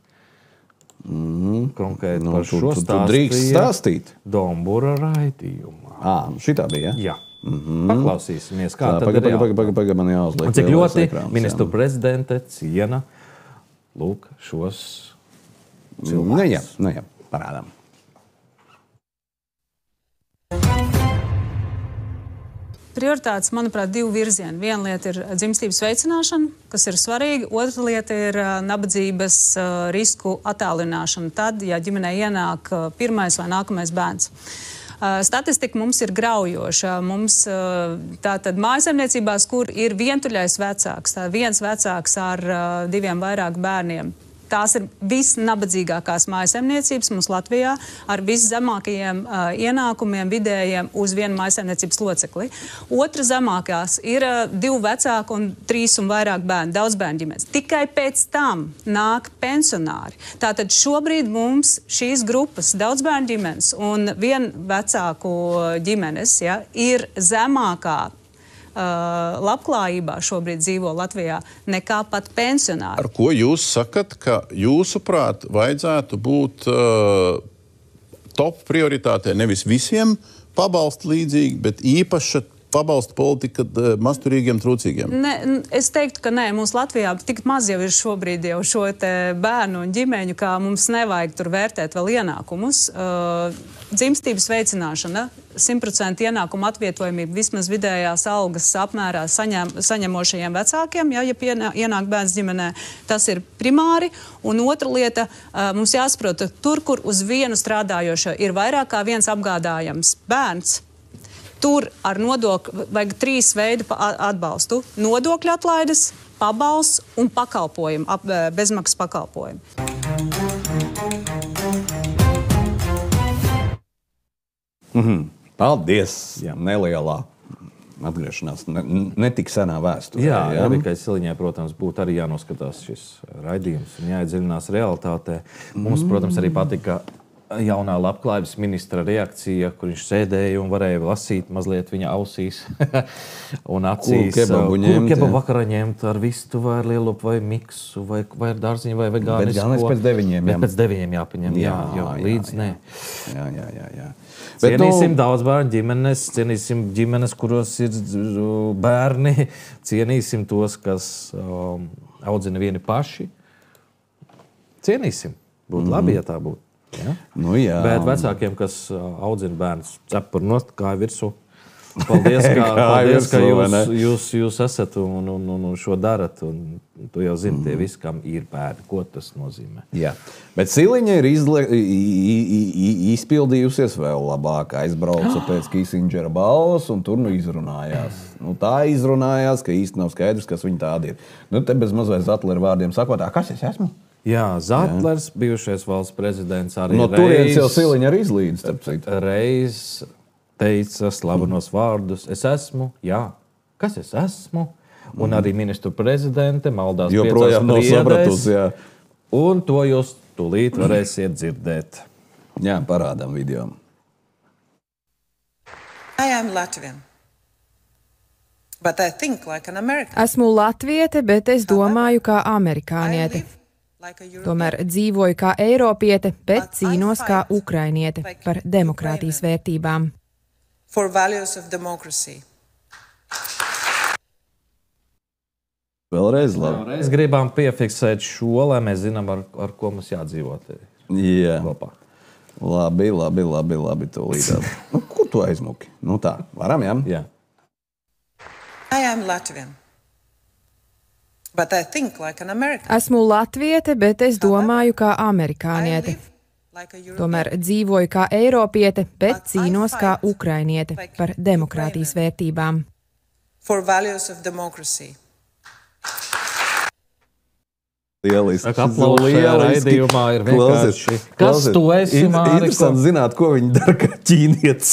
konkrēti par šo stāstīt. Dombura raidījumā. Šitā bija, jā? Jā. Paklausīsimies, kā tad ir jāuzliek. Man jāuzliek. Cik ļoti ministru prezidente ciena šos cilvēkus. Jā, parādām. Prioritātes, manuprāt, divu virzienu. Viena lieta ir dzimstības veicināšana, kas ir svarīga. Otra lieta ir nabadzības risku attālināšana. Tad, ja ģimenē ienāk pirmais vai nākamais bērns. Statistika mums ir graujoša. Mums tātad mājasemniecībās, kur ir vientuļais vecāks, viens vecāks ar diviem vairāk bērniem. Tās ir visnabadzīgākās mājasemniecības mums Latvijā ar viszemākajiem ienākumiem vidējiem uz vienu mājasemniecības locekli. Otra zemākās ir 2 vecāku un 3 un vairāk bērnu, daudz bērnu ģimenes. Tikai pēc tam nāk pensionāri. Tātad šobrīd mums šīs grupas, daudz bērnu ģimenes un vienu vecāku ģimenes, ir zemākā labklājībā šobrīd dzīvo Latvijā nekā pat pensionāri. Ar ko jūs sakat, ka jūsuprāt vajadzētu būt top prioritātei nevis visiem pabalstu līdzīgi, bet īpaša pabalsta politika masturīgiem, trūcīgiem? Es teiktu, ka nē. Mums Latvijā tik maz jau ir šobrīd jau šo te bērnu un ģimeņu, kā mums nevajag tur vērtēt vēl ienākumus. Dzimstības veicināšana, 100% ienākumu atvietojamība vismaz vidējās algas apmērā saņemošajiem vecākiem, ja ienāk bērns ģimenē, tas ir primāri. Un otra lieta, mums jāsaprot, tur, kur uz vienu strādājošo ir vairāk kā viens apgādājams bērns, tur ar nodokļu vajag 3 veidu atbalstu. Nodokļu atlaides, pabalsts un pakalpojumu, bezmaksas pakalpojumu. Paldies! Nelielā atgriešanās, ne tik senā vēsturē. Jā, Evikai Siliņai, protams, būtu arī jānoskatās šis raidījums un jāiedziļinās realitātē. Mums, protams, arī patika jaunā labklājības ministra reakcija, kur viņš sēdēja un varēja lasīt mazliet viņa ausīs un acīs. Kur kebabu vakarā ņemt ar vistu vai ar lielopu vai miksu vai ar dārziņu vai vegānisko. Bet galvenais pēc 9. Bet pēc 9 jāpaņem, jā, līdz nē. Jā. Cienīsim daudz bērnu ģimenes, cienīsim ģimenes, kuros ir bērni, cienīsim tos, kas audzina vieni paši. Cienīsim. Būtu labi, ja tā būtu. Ja? Nu, jā. Bet vecākiem, kas audzina bērnus, cepur nost, kāja virsū. Paldies, ka jūs esat un šo darat. Un tu jau zini, tie visi, kam ir bērni, ko tas nozīmē. Jā. Bet Siliņa ir izpildījusies vēl labāk. Aizbrauca pēc Kisingera balvas un tur izrunājās. Tā izrunājās, ka īsti nav skaidrs, kas viņa tāda ir. Te bez mazliet Zatlera vārdiem sakot, kas es esmu? Jā, Zatlers, bijušais valsts prezidents, arī no turienes jau Siliņa arī izlīdz, starp citu. Reiz teica slavenos vārdus, es esmu, jā, kas es esmu, un arī ministru prezidente maldās joprojām nav sapratusi, jā. Un to jūs tūlīt varēsiet dzirdēt. Jā, parādām video. I am Latvian. But I think like an American. Esmu latviete, bet es domāju kā amerikāniete. Tomēr dzīvoju kā eiropiete, bet cīnos kā ukrainiete par demokrātijas vērtībām. Vēlreiz labi. Vēlreiz gribam piefiksēt šo, lai mēs zinām, ar ko mums jādzīvot. Jā. Kopā. Labi, tūlīt. Kur tu aizmuki? Tā, varam, jā? Jā. I am Latvian. But I think like an American. Esmu latviete, bet es domāju kā amerikāniete. Tomēr dzīvoju kā eiropiete, bet cīnos kā ukrainiete par demokrātijas vērtībām. Lieliski. Aplaušajā raidījumā ir vienkārši. Kas tu esi, Māriko? Interesanti zināt, ko viņi dara kā ķīnietis.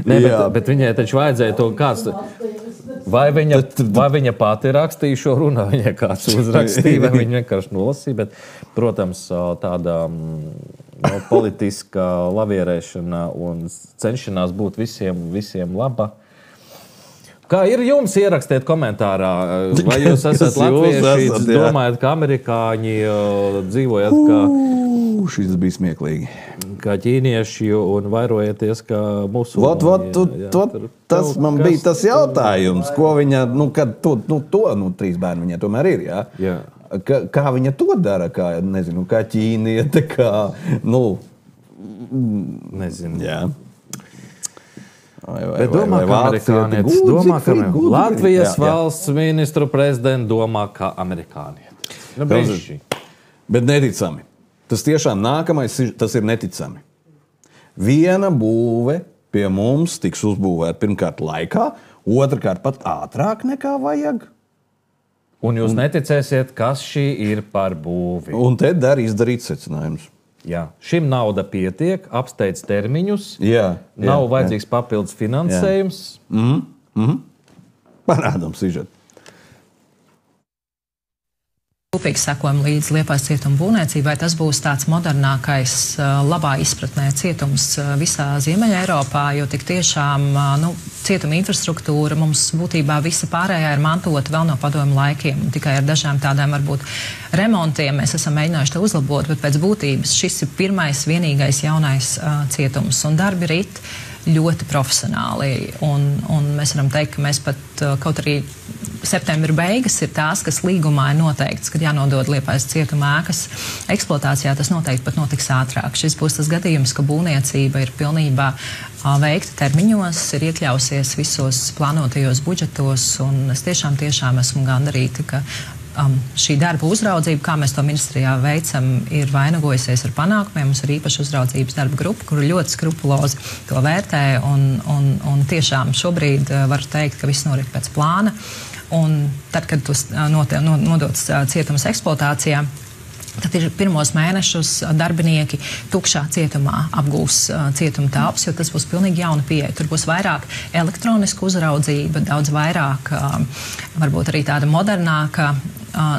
Nē, bet viņai taču vajadzēja to kāds. Vai viņa pati rakstīja šo runā, viņai kāds uzrakstīja, vai viņa vienkārši nolasīja, bet, protams, tāda politiska lavierēšana un cenšanās būt visiem laba. Kā ir jums? Ierakstiet komentārā, vai jūs esat latvieši, domājat, ka amerikāņi dzīvojat kā... Šis bija smieklīgi. Kā ķīnieši un vairojieties kā musulmaņi. Tas man bija tas jautājums, ko viņa, kad to 3 bērni viņai tomēr ir, jā? Jā. Kā viņa to dara, kā ķīniete, kā, nezinu. Jā. Bet domā, ka amerikānietis domā, ka Latvijas valsts ministru prezidents domā, kā amerikānietis. Bet neticami. Tas tiešām nākamais, tas ir neticami. Viena būve pie mums tiks uzbūvēta pirmkārt laikā, otrkārt pat ātrāk nekā vajag. Un jūs neticēsiet, kas šī ir par būvi. Un te izdarīt secinājumus. Jā, šim nauda pietiek, apsteidz termiņus, nav vajadzīgs papildus finansējums. Parādam sižetu. Rūpīgi sekojam līdz Liepājas cietuma būvniecībai. Tas būs tāds modernākais, labā izpratnē cietums visā Ziemeļa Eiropā, jo tik tiešām cietuma infrastruktūra mums būtībā visa pārējā ir mantota vēl no padomju laikiem. Tikai ar dažām tādām varbūt remontiem mēs esam mēģinājuši to uzlabot, bet pēc būtības šis ir pirmais, vienīgais jaunais cietums. Un darbi rit ļoti profesionāli. Un mēs varam teikt, ka mēs pat kaut arī septembra beigas ir tās, kas līgumā ir noteikts, kad jānodod Liepājas cietuma ēkas eksploatācijā, tas noteikti pat notiks ātrāk. Šis būs tas gadījums, ka būvniecība ir pilnībā veikta termiņos, ir iekļausies visos plānotajos budžetos, un es tiešām esmu gandarīta, ka šī darba uzraudzība, kā mēs to ministrijā veicam, ir vainagojusies ar panākumiem. Mums ir īpaša uzraudzības darba grupa, kuru ļoti skrupulozi to vērtē, un tiešām šobrīd var teikt, ka viss norit pēc plāna. Un tad, kad tas nodots cietums eksploatācijā, Tad ir pirmos mēnešus darbinieki tukšā cietumā apgūs cietuma telpas, jo tas būs pilnīgi jauna pieeja. Tur būs vairāk elektronisku uzraudzība, daudz vairāk, varbūt arī tāda modernāka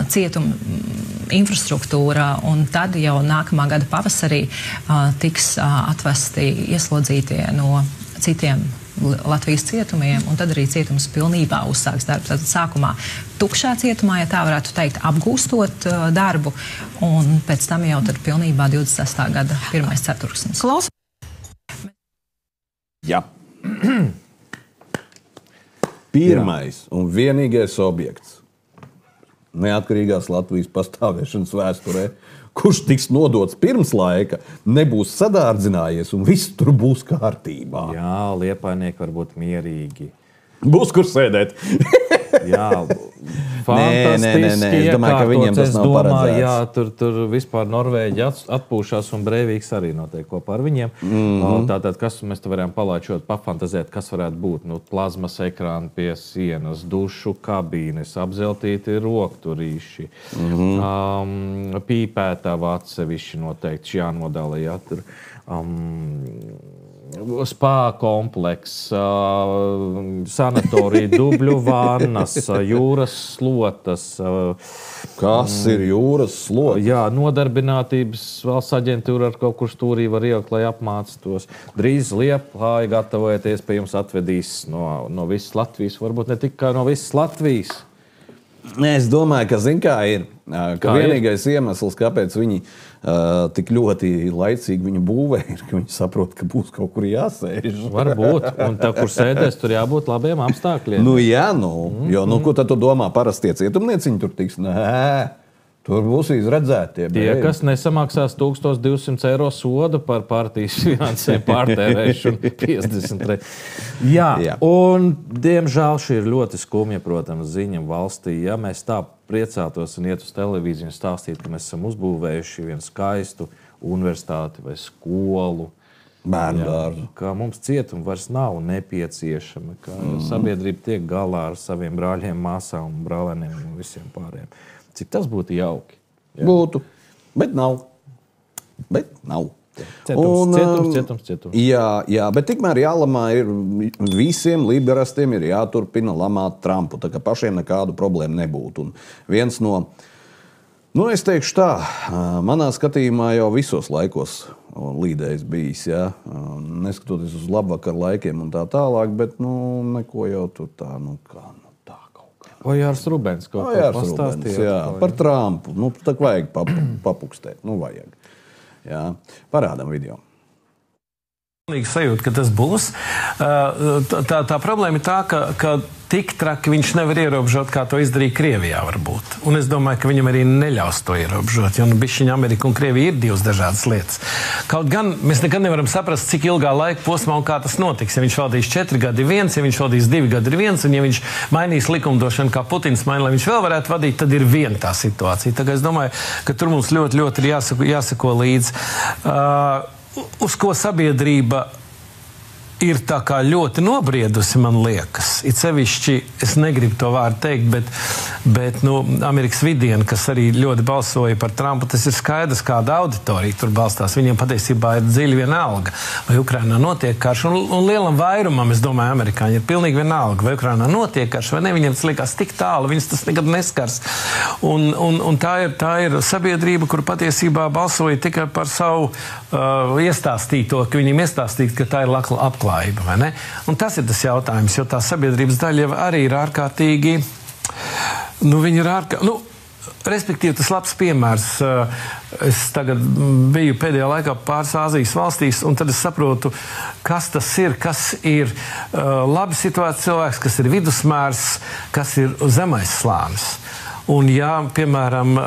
cietuma infrastruktūra, un tad jau nākamā gada pavasarī tiks atvesti ieslodzītie no citiem Latvijas cietumiem, un tad arī cietums pilnībā uzsāks darbu. Tātad sākumā tukšā cietumā, ja tā varētu teikt, apgūstot darbu, un pēc tam jau tad pilnībā 26. gada 1. ceturksnis. Jā. Pirmais un vienīgais objekts neatkarīgās Latvijas pastāvēšanas vēsturē, kurš tiks nodots pirms laika, nebūs sadārdzinājies un viss tur būs kārtībā. Jā, liepainieki var būt mierīgi. Būs kur sēdēt. Jā, fantastiski. Es domāju, ka viņiem tas nav paredzēts. Jā, tur vispār Norvēģi atpūšās un Breivīks arī notiek kopā ar viņiem. Tātad, kas mēs te varējām palaičot, pafantazēt, kas varētu būt? Plazmas ekrāni pie sienas, dušu kabīnes, apzeltīti rokturīši, pīpētava atsevišķi noteikti jānodala, jā, tur. Spā kompleks, sanatorija, dubļu vannas, jūras slotas. Kas ir jūras slotas? Jā, nodarbinātības valsts aģentūra ar kaut kur stūrī var ielikt, lai apmācītos. Drīz Liepāja gatavojoties pie jums atvedīs no visas Latvijas, varbūt ne tikai no visas Latvijas. Es domāju, ka ir, ka vienīgais iemesls, kāpēc viņi tik ļoti laicīgi viņu būvē, ir, ka viņi saprot, ka būs kaut kur jāsēž. Varbūt, un tā, kur sēdēs, tur jābūt labiem apstākļiem. Jo, ko tad tu domā, parastie cietumnieciņi tur tiks? Nē, tur būs izredzētie. Tie, kas nesamaksās 1200 eiro sodu par partijas finansēm pārtērēšanu 53. Jā, un diemžēl šī ir ļoti skumja, protams, ziņa valstī. Ja mēs tā priecātos un iet uz televīziju un stāstīt, ka mēs esam uzbūvējuši vienu skaistu universitāti vai skolu, bērndārzu, ka mums cietumi vairs nav nepieciešami, ka sabiedrība tiek galā ar saviem brāļiem, māsām un brālēniem un visiem pārējiem. Cik tas būtu jauki? Jā. Būtu, bet nav. Cietums. Jā, bet tikmēr jālamā ir visiem liberāstiem ir jāturpina lamāt Trumpu, tā kā pašiem nekādu problēmu nebūtu. Un viens no, es teikšu tā, manā skatījumā jau visos laikos līdējs bijis, jā, neskatoties uz labvakar laikiem un tā tālāk, bet, neko jau tur tā, Ojārs Rubens kaut ko pastāstīja. Jā, par Trumpu. Tā vajag papukstēt. Vajag. Jā, parādam video. Sajūta, ka tas būs. Tā problēma ir tā, ka tik traki viņš nevar ierobežot, kā to izdarīja Krievijā varbūt. Un es domāju, ka viņam arī neļaus to ierobežot, jo bišķiņa Amerika un Krievija ir divas dažādas lietas. Kaut gan mēs nekad nevaram saprast, cik ilgā laika posmā un kā tas notiks. Ja viņš valdīs 4 gadi ir viens, ja viņš valdīs 2 gadi ir viens, un ja viņš mainīs likumdošanu, kā Putins maina, lai viņš vēl varētu vadīt, tad ir viena tā situācija. Tā kā es domāju, ka tur mums ļoti, ļoti ir jāsako līdzi. Uz ko sabiedrība ir tā kā ļoti nobriedusi, man liekas. It sevišķi, es negribu to vārdu teikt, bet Amerikas vidiena, kas arī ļoti balsoja par Trumpu, tas ir skaidrs, kāda auditorija tur balstās. Viņiem patiesībā ir dziļi vienalga, vai Ukrainā notiek karš. Un lielam vairumam, es domāju, amerikāņi ir pilnīgi vienalga, vai Ukrainā notiek karš, vai ne. Viņiem tas liekas tik tālu, viņus tas nekad neskars. Un tā ir sabiedrība, kur patiesībā balsoja tikai par savu iestāstīto, ka viņiem iestāstīt, ka tā ir apklājība. Vai ne? Un tas ir tas jautājums, jo tā sabiedrības daļa arī ir ārkārtīgi, viņi ir respektīvi tas labs piemērs. Es tagad biju pēdējā laikā pāris Āzijas valstīs, un tad es saprotu, kas tas ir, kas ir labi situēts cilvēks, kas ir vidusmērs, kas ir zemais slānis. Un ja, piemēram,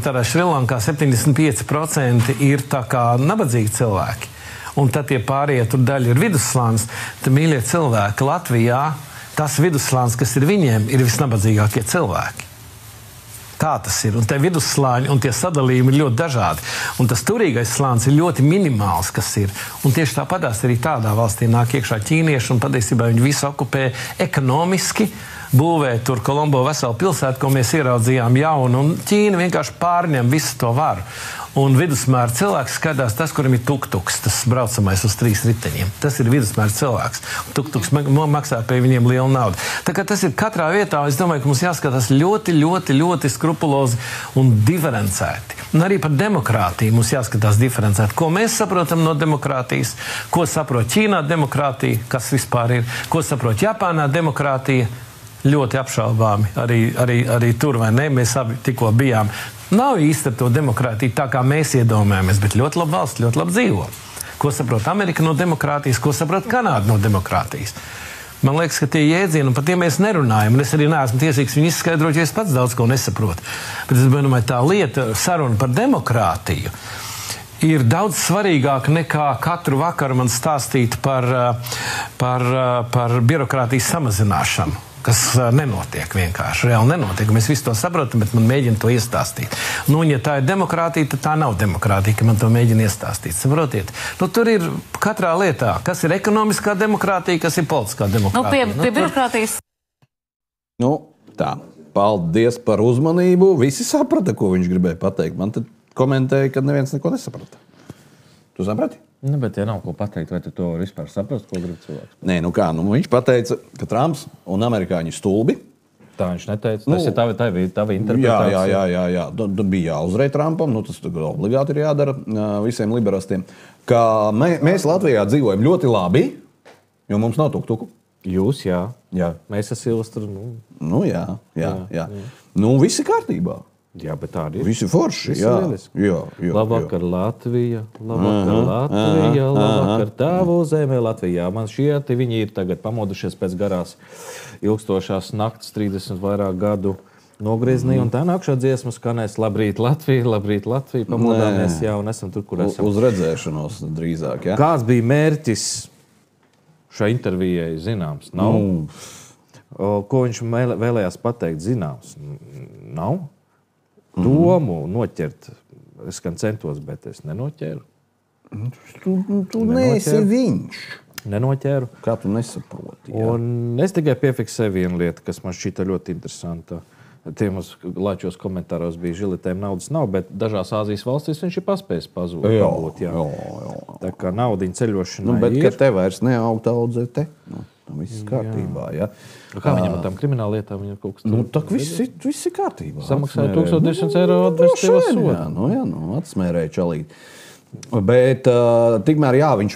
tādā Šrilankā 75% ir tā kā nabadzīgi cilvēki, un tad tie pārējie tur daļa ir vidusslānis, tad, mīļie cilvēki, Latvijā tas vidusslānis, kas ir viņiem, ir visnabadzīgākie cilvēki. Tā tas ir. Un tie vidusslāņi un tie sadalījumi ir ļoti dažādi. Un tas turīgais slānis ir ļoti minimāls, kas ir. Un tieši tāpatās arī tādā valstī nāk iekšā ķīnieši, un patiesībā viņi visu okupē ekonomiski, būvē tur Kolombo veselu pilsētu, ko mēs ieraudzījām jaunu, un Ķīna vienkārši pārņem visu to varu. Un vidusmēra cilvēks skatās tas, kuram ir tuktuks, tas braucamais uz 3 riteņiem. Tas ir vidusmēra cilvēks. Tuktuks maksā pie viņiem lielu naudu. Tā kā tas ir katrā vietā, es domāju, ka mums jāskatās ļoti, ļoti, ļoti skrupulozi un diferencēti. Un arī par demokrātiju mums jāskatās diferencēti. Ko mēs saprotam no demokrātijas, ko saprot Ķīnā demokrātija, kas vispār ir, ko saprot Japānā demokrātija, ļoti apšaubāmi. Arī tur, vai ne, mēs abi tikko bijām. Nav īsti to demokrātiju tā, kā mēs iedomājamies, bet ļoti labi valsts, ļoti labi dzīvo. Ko saprot Amerika no demokrātijas, ko saprot Kanāda no demokrātijas. Man liekas, ka tie jēdzieni, un par tiem mēs nerunājam, un es arī neesmu tiesīgs viņu izskaidrot, jo es pats daudz ko nesaprotu. Bet es domāju, tā lieta, saruna par demokrātiju, ir daudz svarīgāka nekā katru vakaru man stāstīt par birokrātijas samazināšanu. Kas nenotiek vienkārši, reāli nenotiek. Mēs visi to saprotam, bet man mēģina to iestāstīt. Nu, un ja tā ir demokrātija, tad tā nav demokrātija, ka man to mēģina iestāstīt. Saprotiet? Nu, tur ir katrā lietā, kas ir ekonomiskā demokrātija, kas ir politiskā demokrātija. Nu, pie birokrātijas. Nu, tā. Paldies par uzmanību. Visi saprata, ko viņš gribēja pateikt. Man tad komentēja, ka neviens neko nesaprata. Tu saprati? Nu, bet ja nav ko pateikt, vai tu to vispār saprast, ko grib cilvēks? Nē, nu kā, viņš pateica, ka Trumps un amerikāņi stulbi. Tā viņš neteica. Tas ir tava interpretācija. Jā. Tur bija jāuzrej Trumpam, tas obligāti ir jādara visiem liberālistiem. Ka mēs Latvijā dzīvojam ļoti labi, jo mums nav tuktuku. Jūs, jā. Mēs ar Silvestru. Jā. Nu, visi kārtībā. Jā, bet tā arī ir. Visi forši, jā. Labvakar, Latvija, labvakar tavu zemē, Latvijā. Man šieti viņi ir tagad pamodušies pēc garās ilgstošās nakts, 30 vairāk gadu nogrieznī, un tā nākšā dziesma skanēs Labrīt, Latvija, pamodāmies, jā, un esam tur, kur esam. Uz redzēšanos drīzāk, jā. Kāds bija mērķis šai intervijai, zināms? Nav. Ko viņš vēlējās pateikt, zināms? Nav. Domu noķert. Es gan centos, bet es nenoķēru. Tu neesi viņš. Nenoķēru. Kā tu nesaproti? Jā. Un es tikai piefiksēju vienu lietu, kas man šķita ļoti interesanta. Tiem lāčos komentāros bija žilitēm naudas nav, bet dažās Āzijas valstīs viņš ir paspējis pabūt. Jā. Tā kā naudiņa ceļošanai bet, ir. Bet, ka te vairs neaug audzē te. Viss kārtībā, jā. Kā viņam ar tām krimināla lietām? Viņam kaut kas tur? Tak viss ir kārtībā. Samaksāja 1200 eiro administratīvā soda. Jā, atsmērēja čalīt. Bet tikmēr, jā, viņš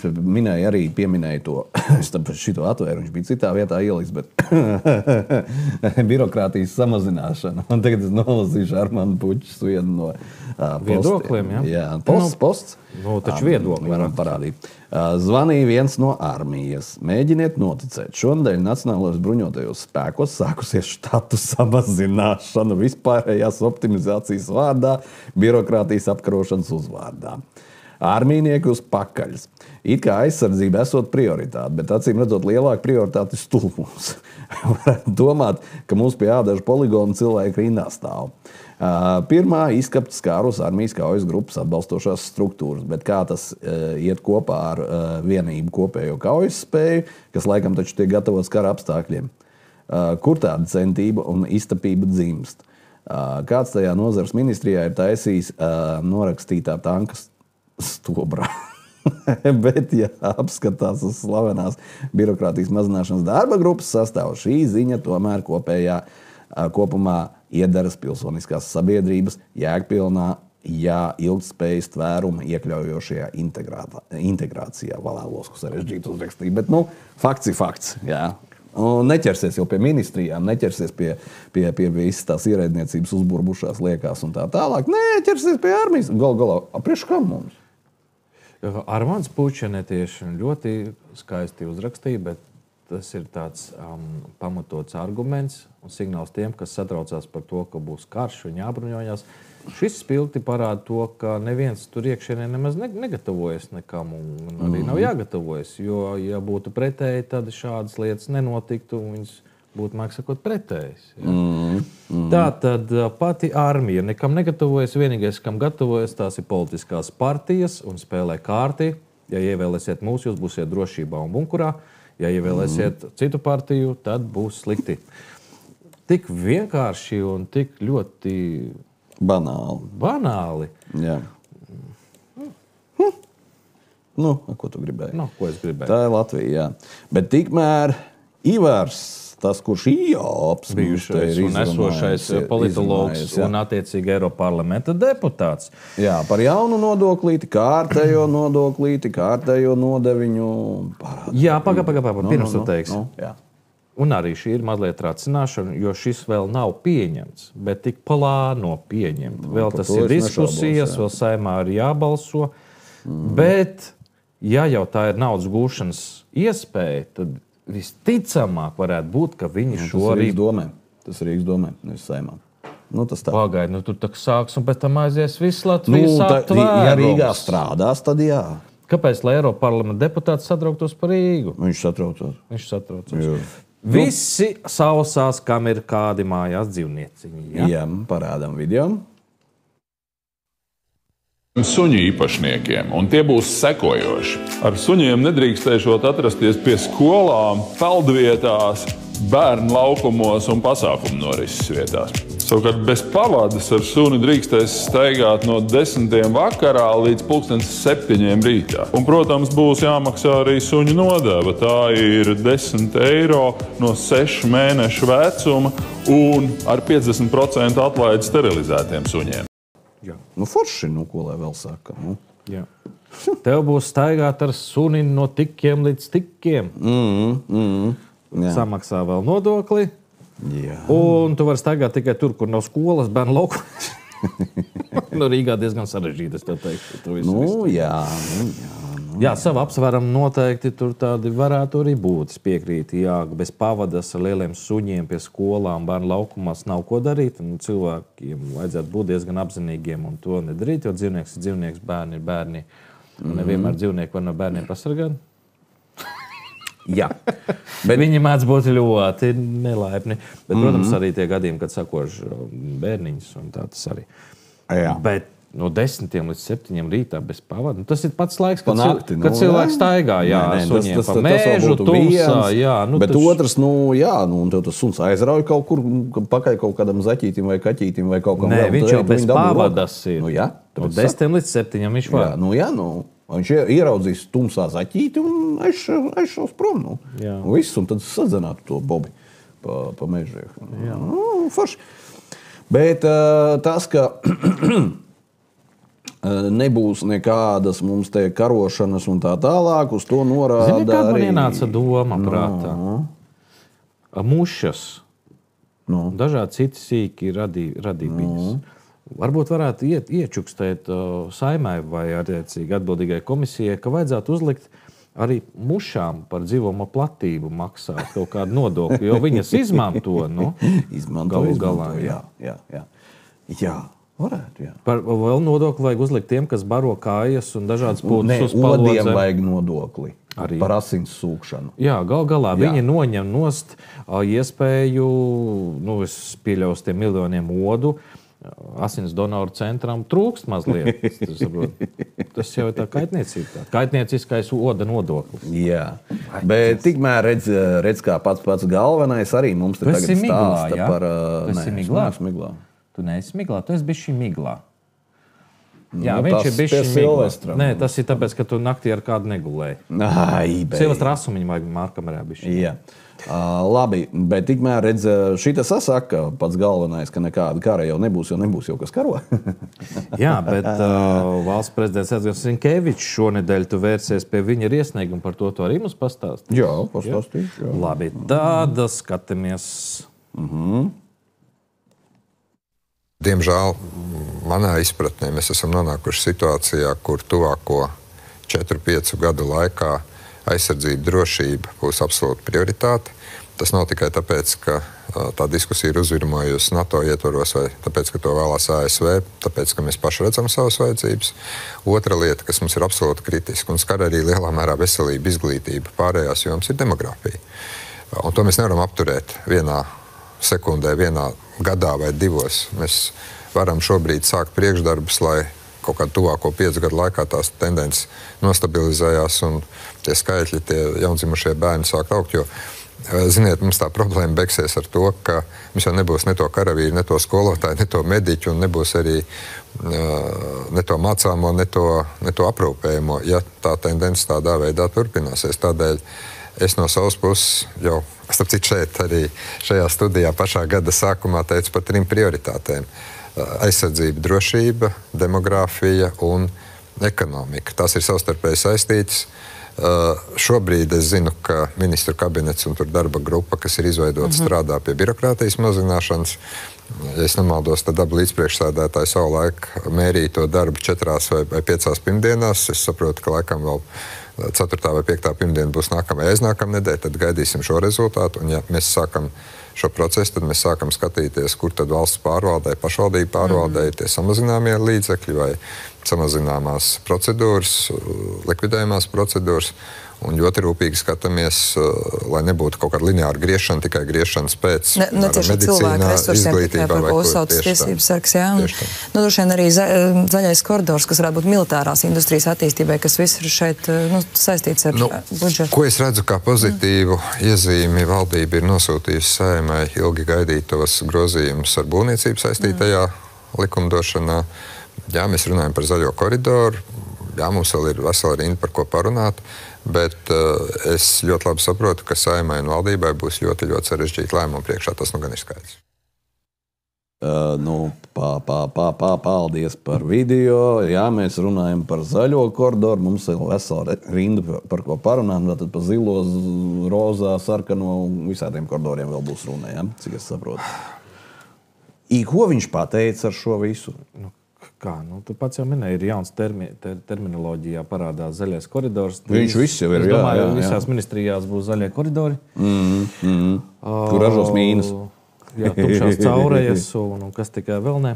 pieminēja to, es šito atvēru, viņš bija citā vietā ieliks, bet birokrātijas samazināšana. Un tagad es nolasīšu Armandu Puķis vienu no viedokļiem, jā? Jā, posts. Nu, taču viedokļi. Varam parādīt. Zvanīja viens no armijas. Mēģiniet noticēt. Šonadēļ Nacionālajos bruņotajos spēkos sākusies štatu samazināšana vispārējās optimizācijas vārdā, birokrātijas apkarošanas uzvārdā. Armijnieki uz pakaļas. It kā aizsardzība esot prioritāte, bet acīm redzot lielāka prioritāte stulbums. Varētu domāt, ka mums pie ādažu poligonu cilvēki rindā stāv. Pirmā izkapta skārus armijas kaujas grupas atbalstošās struktūras, bet kā tas iet kopā ar vienību kopējo kaujas spēju, kas laikam taču tiek gatavots kara apstākļiem. Kur tāda centība un iztapība dzimst? Kāds tajā nozares ministrijā ir taisījis norakstītā tankas stobrā? Bet, ja apskatās uz slavenās birokrātijas mazināšanas darba grupas sastāvu, šī ziņa tomēr kopumā iedaras pilsoniskās sabiedrības jēgpilnā, ilgtspējas tvēruma iekļaujošajā integrācijā. Valēlos, ko sarežģīt uzrakstīt, bet, fakts ir fakts, jā. Un neķersies jau pie ministrijām, neķersies pie visas tās ierēdniecības uzburbušās liekās un tā tālāk. Neķersies pie armijas. Galā, priekš kam mums? Armands Puķis ļoti skaisti uzrakstīja, bet tas ir tāds pamatots arguments un signāls tiem, kas satraucās par to, ka būs karš un jābruņojās. Šis spilgti parāda to, ka neviens tur iekšienē nemaz negatavojas nekam un arī nav jāgatavojas, jo, ja būtu pretēji, tad šādas lietas nenotiktu un viņas būtu, māk sakot, pretējas. Tā tad pati armija nekam negatavojas, vienīgais, kam gatavojas, tās ir politiskās partijas un spēlē kārti. Ja ievēlēsiet mūs, jūs būsiet drošībā un bunkurā. Ja ievēlēsiet citu partiju, tad būs slikti. tik vienkārši un tik ļoti banāli. Jā. Nu, ko tu gribēji? Ko es gribēju? Tā ir Latvija, jā. Bet tikmēr Ivars, tas, kurš Ijāps bijušais un esošais politologs un attiecīgi Eiroparlamenta deputāts. Jā, par jaunu nodoklīti, kārtējo nodeviņu parādu. Jā, pirms tu teiksi. Jā. Un arī šī ir mazliet racināšana, jo šis vēl nav pieņemts, bet tik plāno pieņemt. Vēl tas ir diskusijas, vēl Saeimā ir jābalso, bet ja jau tā ir naudas gūšanas iespēja, tad visticamāk varētu būt, ka viņi šorīt... Tas ir Rīgas domē, nevis Saeimā. Pagaid, tur tak sāks un pēc tam aizies viss Latvijas aptvērums. Ja Rīgā strādās, tad jā. Kāpēc, lai Eiroparlamenta deputāts satrauktos par Rīgu? Viņš satraucās. Jā. Visi sausās, kam ir kādi mājās dzīvnieciņi. Jā, parādām video. Suņu īpašniekiem, un tie būs sekojoši. Ar suņiem nedrīkstēšot atrasties pie skolām, peldvietās, bērnu laukumos un pasākumu norises vietās. Savukārt bez pavadas ar suni drīkstēs staigāt no 10. vakarā līdz 7. rītā. Un, protams, būs jāmaksā arī suņu nodeva. Tā ir 10 eiro no 6 mēnešu vecuma un ar 50% atlaidi sterilizētiem suņiem. Forši, ko lai vēl saka. Jā. Tev būs staigāt ar suni no tikiem līdz tikiem. Samaksā vēl nodokli. Jā. Un tu vari staigāt tikai tur, kur nav skolas, bērnu lauku. Rīgā diezgan sarežģīti, es tev teiktu. Jā, savu apsvērumu noteikti tur tādi varētu arī būt. Es piekrītu, jā, bez pavadas ar lieliem suņiem pie skolām, bērnu laukumās nav ko darīt. Cilvēkiem vajadzētu būt diezgan apzinīgiem un to nedarīt, jo dzīvnieks ir dzīvnieks, bērni ir bērni. Un nevienmēr dzīvnieki var no bērniem pasargāt. Jā. Bet viņi mēdz būt ļoti nelaipni. Bet, protams, arī tie gadījumi, kad sakož bērniņus un tā tas arī. Jā. Bet no 10 līdz 7 rītā bez pavada. Tas ir pats laiks, kad cilvēks staigā. Jā, suņiem pa mēžu, tumsā. Bet otrs, un tev tas suns aizrauj kaut kur pakaļ kaut kādam zaķītim vai kaķītim vai kaut kam vēl. Nē, viņš jau bez pavadas ir. No 10 līdz 7 viņš var. Viņš ieraudzīs tumsā zaķīti un aizšaus prom. Viss, un tad sadzinātu to bobi pa mežiem. Forši. Bet tas, ka nebūs nekādas mums te karošanas un tā tālāk, uz to norāda arī... Kad man ienāca doma prātā? Mušas. Dažādi citi sīki radībības. Varbūt varētu iečukstēt Saeimai vai attiecīgi atbildīgai komisijai, ka vajadzētu uzlikt arī mušām par dzīvomo platību maksāt kaut kādu nodokli, jo viņas izmanto, galu galā. Jā. Varētu, jā. Vēl nodokli vajag uzlikt tiem, kas baro kājas un dažādas pūtas uz palodzēm. Odiem vajag nodokli arī par asins sūkšanu. Jā, gal galā viņi noņem nost iespēju, es pieļaus tiem miljoniem odu, asins donoru centram trūkst mazliet. Tas jau ir tā kaitniecība. Kaitnieciskais oda nodoklis. Jā, bet tikmēr redz kā pats galvenais arī mums te tagad stāsta par... Tu esi miglā? Tu neesi miglā, tu esi bišķi miglā. Jā, viņš ir bišķi miglā. Nē, tas ir tāpēc, ka tu naktī ar kādu negulēji. Silvestra asumiņu vajag mārkamerā bišķi. Jā. Labi, bet tikmēr redz, šita sasaka pats galvenais, ka nekāda kara jau nebūs jau kas karo. Jā, bet valsts prezidents Edgars Rinkevičs šonedēļ tu vērsies pie viņa ar iesniegumu, par to tu arī mums pastāstīji. Jā, pastāstīju. Labi, tāda skatāmies. Diemžēl manā izpratnē mēs esam nonākuši situācijā, kur tuvāko 4-5 gadu laikā aizsardzība, drošība būs absolūta prioritāte. Tas nav tikai tāpēc, ka tā diskusija ir uzvirmojusi NATO ietvaros vai tāpēc, ka to vēlās ASV, tāpēc, ka mēs paši redzam savas vajadzības. Otra lieta, kas mums ir absolūti kritiska un skar arī lielā mērā veselība, izglītība, pārējās jomas ir demogrāfija. Un to mēs nevaram apturēt vienā sekundē, vienā gadā vai 2. Mēs varam šobrīd sākt priekšdarbus, lai kaut kādu tuvāko 5 gadu laikā tās tendences nostabilizējās un tie skaitļi, tie jaundzimušie bērni sāk augt, jo Ziniet, mums tā problēma beigsies ar to, ka mums jau nebūs ne to karavīru, ne to skolotāju, ne to mediķu, un nebūs arī ne to mācāmo, ne to aprūpējumu, ja tā tendence tādā veidā turpināsies. Tādēļ es no savas puses jau, starp citu šeit arī šajā studijā pašā gada sākumā teicu par 3 prioritātēm. Aizsardzība, drošība, demogrāfija un ekonomika. Tās ir savstarpēji saistītas. Šobrīd es zinu, ka ministru kabinets un tur darba grupa, kas ir izveidota, strādā pie birokrātijas mazināšanas. Ja es nemaldos, tad abi līdzpriekšsēdētāji savu laiku mērīja to darbu 4 vai 5 pirmdienās. Es saprotu, ka laikam vēl 4. vai 5. pirmdiena būs aiznākamā nedēļa, tad gaidīsim šo rezultātu. Un ja mēs sākam šo procesu, tad mēs sākam skatīties, kur tad valsts pārvaldē, pašvaldību pārvaldē ir tie samazināmie līdzekļi vai samazināmās procedūras, likvidējumās procedūras. Un ļoti rūpīgi skatāmies, lai nebūtu kaut kāda lineāra griešana, tikai griešanas pēc cilvēku resursiem, tikai par ko uzsaucas tiesības sargs. Droši vien arī zaļais koridors, kas varētu būt militārās industrijas attīstībai, kas viss ir šeit saistīts ar budžetu. Ko es redzu kā pozitīvu iezīmi, valdība ir nosūtījusi Saeimai ilgi gaidītos grozījumus ar būvniecību saistītajā likumdošanā. Jā, mēs runājam par zaļo koridoru. Jā, mums vēl ir vesela rinda par ko parunāt. Bet es ļoti labi saprotu, ka Saeimai un valdībai būs ļoti, ļoti sarežģīti lēmumi priekšā. Tas gan ir skaidrs. Paldies par video. Jā, mēs runājam par zaļo koridoru. Mums ir vesela rinda par ko parunāt. Tad par zilo, rozā, sarkano un visādiem koridoriem vēl būs runa, ja? Cik es saprotu. Ko viņš pateica ar šo visu? Kā? Tu pats jau minēji, ir jauns terminoloģijā parādās zaļais koridors. Viņš viss jau ir, es domāju, visās ministrijās būs zaļie koridori. Kur ražos mīnas. Jā, tukšās caurejas un kas tikai vēl ne.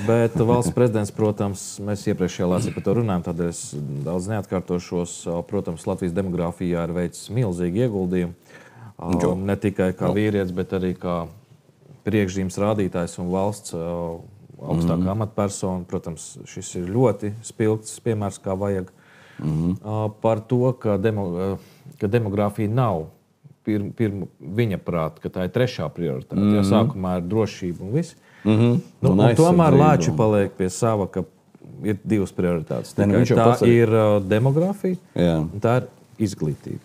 Bet valsts prezidents, protams, mēs iepriekšējā lācī par to runājam, tādēļ es daudz neatkārtošos. Protams, Latvijas demogrāfijā ir veicis milzīgi ieguldījumi. Ne tikai kā vīrietis, bet arī kā priekšzīmes rādītājs un valsts augstākā amatpersona. Protams, šis ir ļoti spilgts piemērs, kā vajag. Par to, ka demogrāfija nav viņa prāt, ka tā ir 3. prioritāte. Ja sākumā ir drošība un viss. Tomēr lāči paliek pie sava, ka ir 2 prioritātes. Tā ir demogrāfija un tā ir izglītība.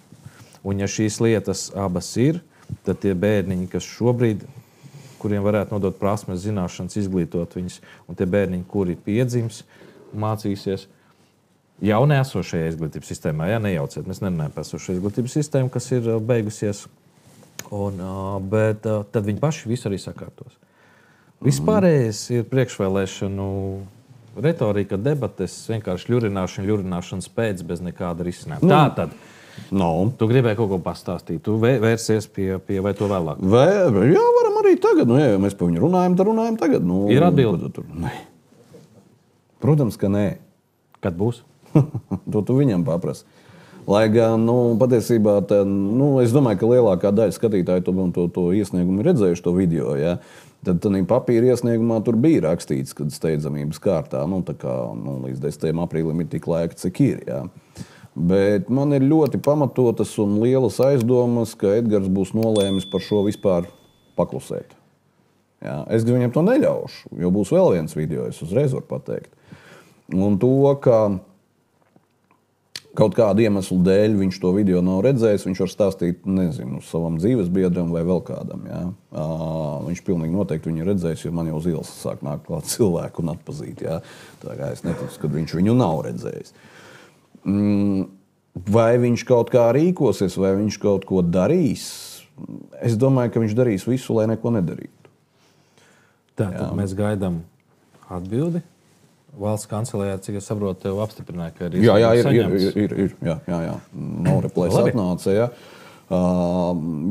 Un ja šīs lietas abas ir, tad tie bērniņi, kas šobrīd kuriem varētu nodot prasmes, zināšanas, izglītot viņus, un tie bērniņi, kuri piedzims, mācīsies jau neesošajā izglītības sistēmā. Jā, nejauciet, mēs nerunājam par esošo izglītības sistēmu, kas ir beigusies, bet tad viņi paši visu arī sakārtos. Vispārējais ir priekšvēlēšanu retorika, debates, vienkārši ļurināšanas pēc bez nekāda risinājuma. Tātad, tu gribēji kaut ko pastāstīt, tu vērsies pie vai to vēlāk? Jā, varam arī tagad. Ja mēs par viņu runājam, tad runājam tagad. Ir atbilde? Protams, ka nē. Kad būs? To tu viņam paprasi. Lai gan, patiesībā, es domāju, ka lielākā daļa skatītāju to iesniegumu ir redzējuši to video, ja? Tad papīra iesniegumā tur bija rakstīts, kad steidzamības kārtā, līdz 10. aprīlim ir tik laika, cik ir, ja? Bet man ir ļoti pamatotas un lielas aizdomas, ka Edgars būs nolēmis par šo vispār paklusēt. Jā, es viņam to neļaušu, jo būs vēl viens video, es uzreiz varu pateikt. Un to, ka kaut kādu iemeslu dēļ viņš to video nav redzējis, viņš var stāstīt, nezinu, savam dzīvesbiedram vai vēl kādam. Jā. Viņš pilnīgi noteikti viņu redzējis, jo man jau uz ielas sāk nākt klāt cilvēku un atpazīt. Jā. Tā kā es neticu, ka viņš viņu nav redzējis. Vai viņš kaut kā rīkosies, vai viņš kaut ko darīs? Es domāju, ka viņš darīs visu, lai neko nedarītu. Tad mēs gaidām atbildi. Valsts kancelējā, cik es saprotu, tev apstiprināja, ka ir saņemts. Jā. No replēs atnāca, jā.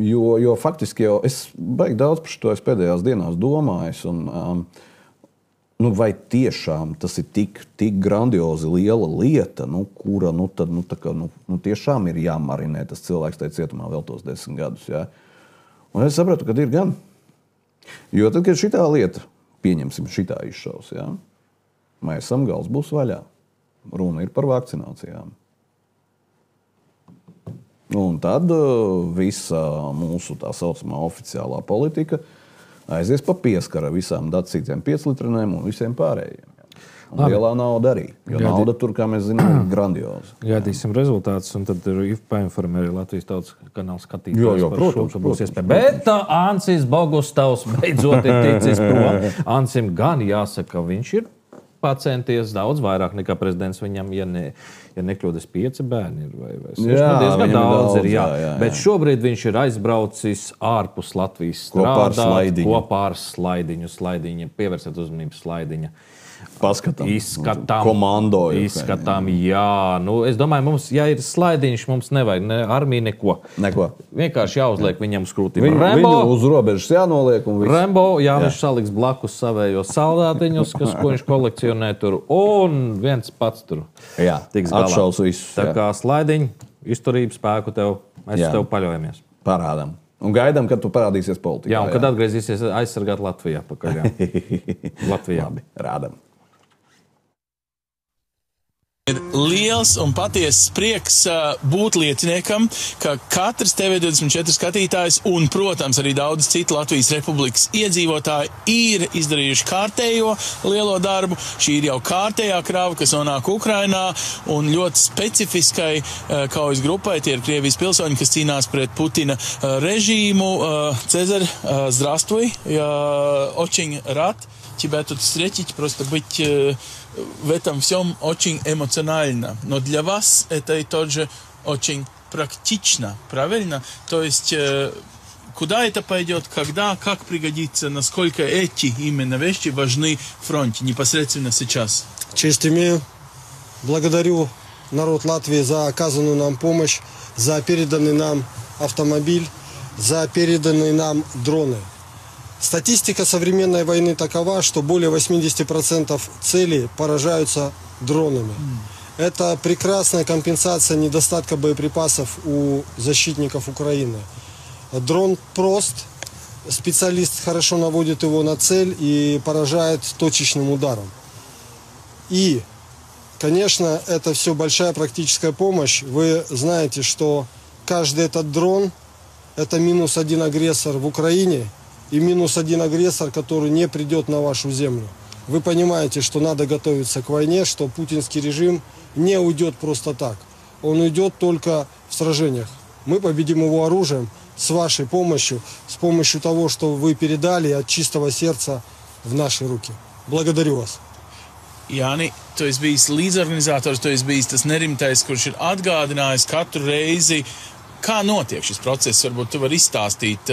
Jo faktiski jau es baigi daudz par šo pēdējās dienās domājis un vai tiešām tas ir tik grandiozi liela lieta, kura tiešām ir jāmarinē tas cilvēks tajā cietumā vēl tos 10 gadus. Ja? Un es sapratu, ka ir gan. Jo tad, kad šitā lieta, pieņemsim, šitā izšaus, ja? Maisam gals būs vaļā. Runa ir par vakcinācijām. Un tad visa mūsu tā saucamā oficiālā politika aizies pa pieskaru visām dacītiem 5-litrinēm un visiem pārējiem. Un lielā nauda arī. Jo nauda tur, kā mēs zinām, ir grandioza. Gaidīsim rezultātus, un tad ir painformē arī Latvijas Tautas kanāla skatītājs par protams, šo, ka būs iespēja. Bet Ancis Bogustavs beidzot ir ticis prom. Ancim gan jāsaka, viņš ir pacenties daudz vairāk nekā prezidents. Viņam, ja nekļūdas 5 bērni ir vai 6, diezgan daudz ir. Jā. Bet šobrīd viņš ir aizbraucis ārpus Latvijas strādāt kopā ar slaidiņu. Pievērsiet uzmanību slaidiņa. Paskatām, komandoju. Jā. Nu, es domāju, mums, ja ir slaidiņš, mums nevajag ne armija, neko. Vienkārši jāuzliek viņam uz krūtīm. Viņu uz robežas jānoliek. Rembo, viņš saliks blakus savējos saldātiņus, ko viņš kolekcionē tur. Un viens pats tur tiks galā. Atšaus visus. Tā kā slaidiņi, izturību, spēku tev, mēs tev paļaujamies. Parādām. Un gaidām, kad tu parādīsies politikā. Jā, un kad atgriezīsies aizsargāt Latvijā pakaļ. Latvijā. Labi, rādam. Ir liels un patiesas prieks būt lieciniekam, ka katrs TV24 skatītājs un, protams, arī daudz citu Latvijas Republikas iedzīvotāji ir izdarījuši kārtējo lielo darbu. Šī ir jau kārtējā krava, kas nonāk Ukrainā, un ļoti specifiskai kaujas grupai tie ir Krievijas pilsoņi, kas cīnās pret Putina režīmu. Cezar, здравствуй. Я очень рад тебя тут встретить, просто быть в этом всем очень эмоционально. Но для вас это и тоже очень практично, правильно? То есть куда это пойдет, когда, как пригодится, насколько эти именно вещи важны в фронте непосредственно сейчас? Честь имею. Благодарю народ Латвии за оказанную нам помощь, за переданный нам автомобиль, за переданные нам дроны. Статистика современной войны такова, что более 80% целей поражаются дронами. Это прекрасная компенсация недостатка боеприпасов у защитников Украины. Дрон прост, специалист хорошо наводит его на цель и поражает точечным ударом. И, конечно, это все большая практическая помощь. Вы знаете, что каждый этот дрон – это минус один агрессор в Украине и минус один агрессор, который не придет на вашу землю. Вы понимаете, что надо готовиться к войне, что путинский режим не уйдет просто так. Он уйдет только в сражениях. Мы победим его оружием, с вашей помощью, с помощью того, что вы передали от чистого сердца в наши руки. Благодарю вас. Jāni, tu esi bijis līdzorganizators, tu esi bijis tas nerimtais, kurš ir atgādinājis katru reizi, kā notiek šis process. Varbūt tu vari izstāstīt,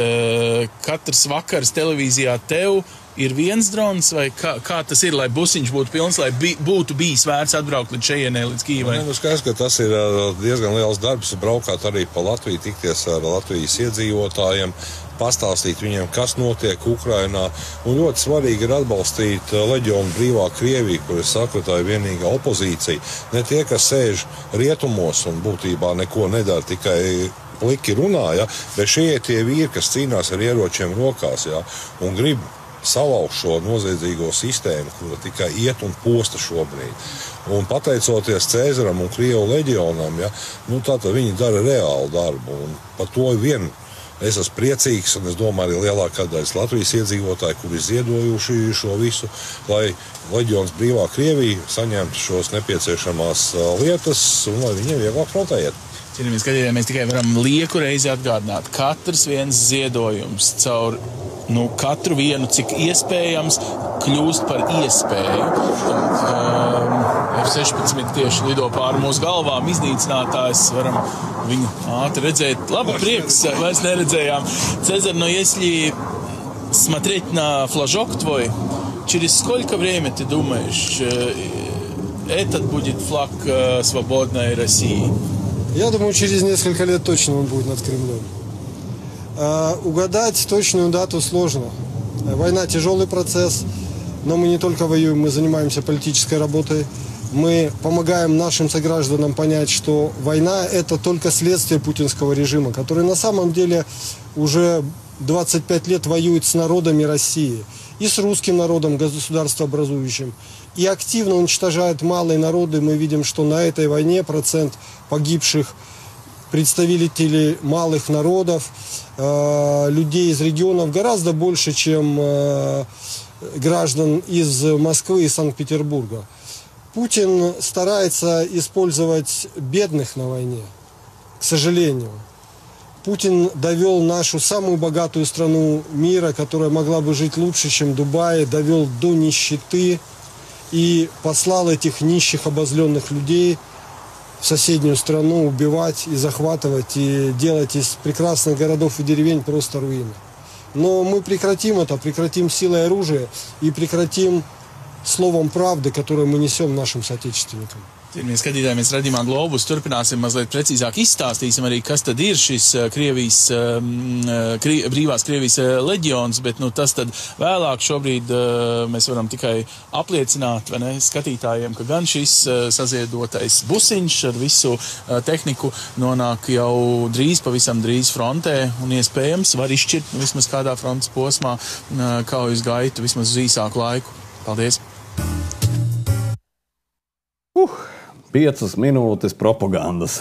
katrs vakars televīzijā tev ir viens drons, vai kā tas ir, lai busiņš būtu pilns, lai būtu bijis vērts atbraukt līdz šejienē, līdz Kīvai? Skaidrs, ka tas ir diezgan liels darbs, braukāt arī pa Latviju, tikties ar Latvijas iedzīvotājiem, pastāstīt viņiem, kas notiek Ukrainā. Un ļoti svarīgi ir atbalstīt leģionu Brīvā Krievija, kur es saku, tā ir vienīgā opozīcija. Ne tie, kas sēž rietumos un būtībā neko nedara, tikai pliki runā, ja? Bet šie tie vīri, kas cīnās ar ieročiem rokās, ja? Un grib salauzt šo noziedzīgo sistēmu, kura tikai iet un posta šobrīd. Un pateicoties Cēzaram un Krievu leģionam, ja, tātad viņi dara reālu darbu. Un par to vien es esmu priecīgs, un es domāju arī lielākā daļa Latvijas iedzīvotāji, kuri ziedojuši šo visu, lai leģions Brīvā Krievija saņemtu šos nepieciešamās lietas un lai viņiem vieglāk frontējiet. Cienījamie skatītāji, mēs tikai varam lieku reizi atgādināt. Katrs viens ziedojums caur katru vienu, cik iespējams, kļūst par iespēju. F-16 tieši lido pāri mūsu galvām, iznīcinātājs, varam viņu ātri redzēt. Labi, prieks, vairs neredzējām. Цезарь, но если смотреть на флажок твой, через сколько время, ты думаешь, этот будет флаг свободной России? Я думаю, через несколько лет точно он будет над Кремлем. Угадать точную дату сложно. Война – тяжелый процесс, но мы не только воюем, мы занимаемся политической работой. Мы помогаем нашим согражданам понять, что война – это только следствие путинского режима, который на самом деле уже 25 лет воюет с народами России и с русским народом, государствообразующим, и активно уничтожает малые народы. Мы видим, что на этой войне процент погибших представителей малых народов, людей из регионов гораздо больше, чем граждан из Москвы и Санкт-Петербурга. Путин старается использовать бедных на войне, к сожалению. Путин довел нашу самую богатую страну мира, которая могла бы жить лучше, чем Дубай, довел до нищеты и послал этих нищих, обозленных людей в соседнюю страну убивать и захватывать, и делать из прекрасных городов и деревень просто руины. Но мы прекратим это, прекратим силой оружия и прекратим словом правды, которое мы несем нашим соотечественникам. Mēs skatītāmies radījumā Globus, turpināsim mazliet precīzāk izstāstīsim arī, kas tad ir šis brīvās Krievijas leģions, bet tas tad vēlāk šobrīd mēs varam tikai apliecināt, vai ne, skatītājiem, ka gan šis saziedotais busiņš ar visu tehniku nonāk jau pavisam drīz frontē un iespējams var izšķirt vismaz kādā frontes posmā kaujas gaitu vismaz uz īsāku laiku. Paldies! 5 minūtes propagandas.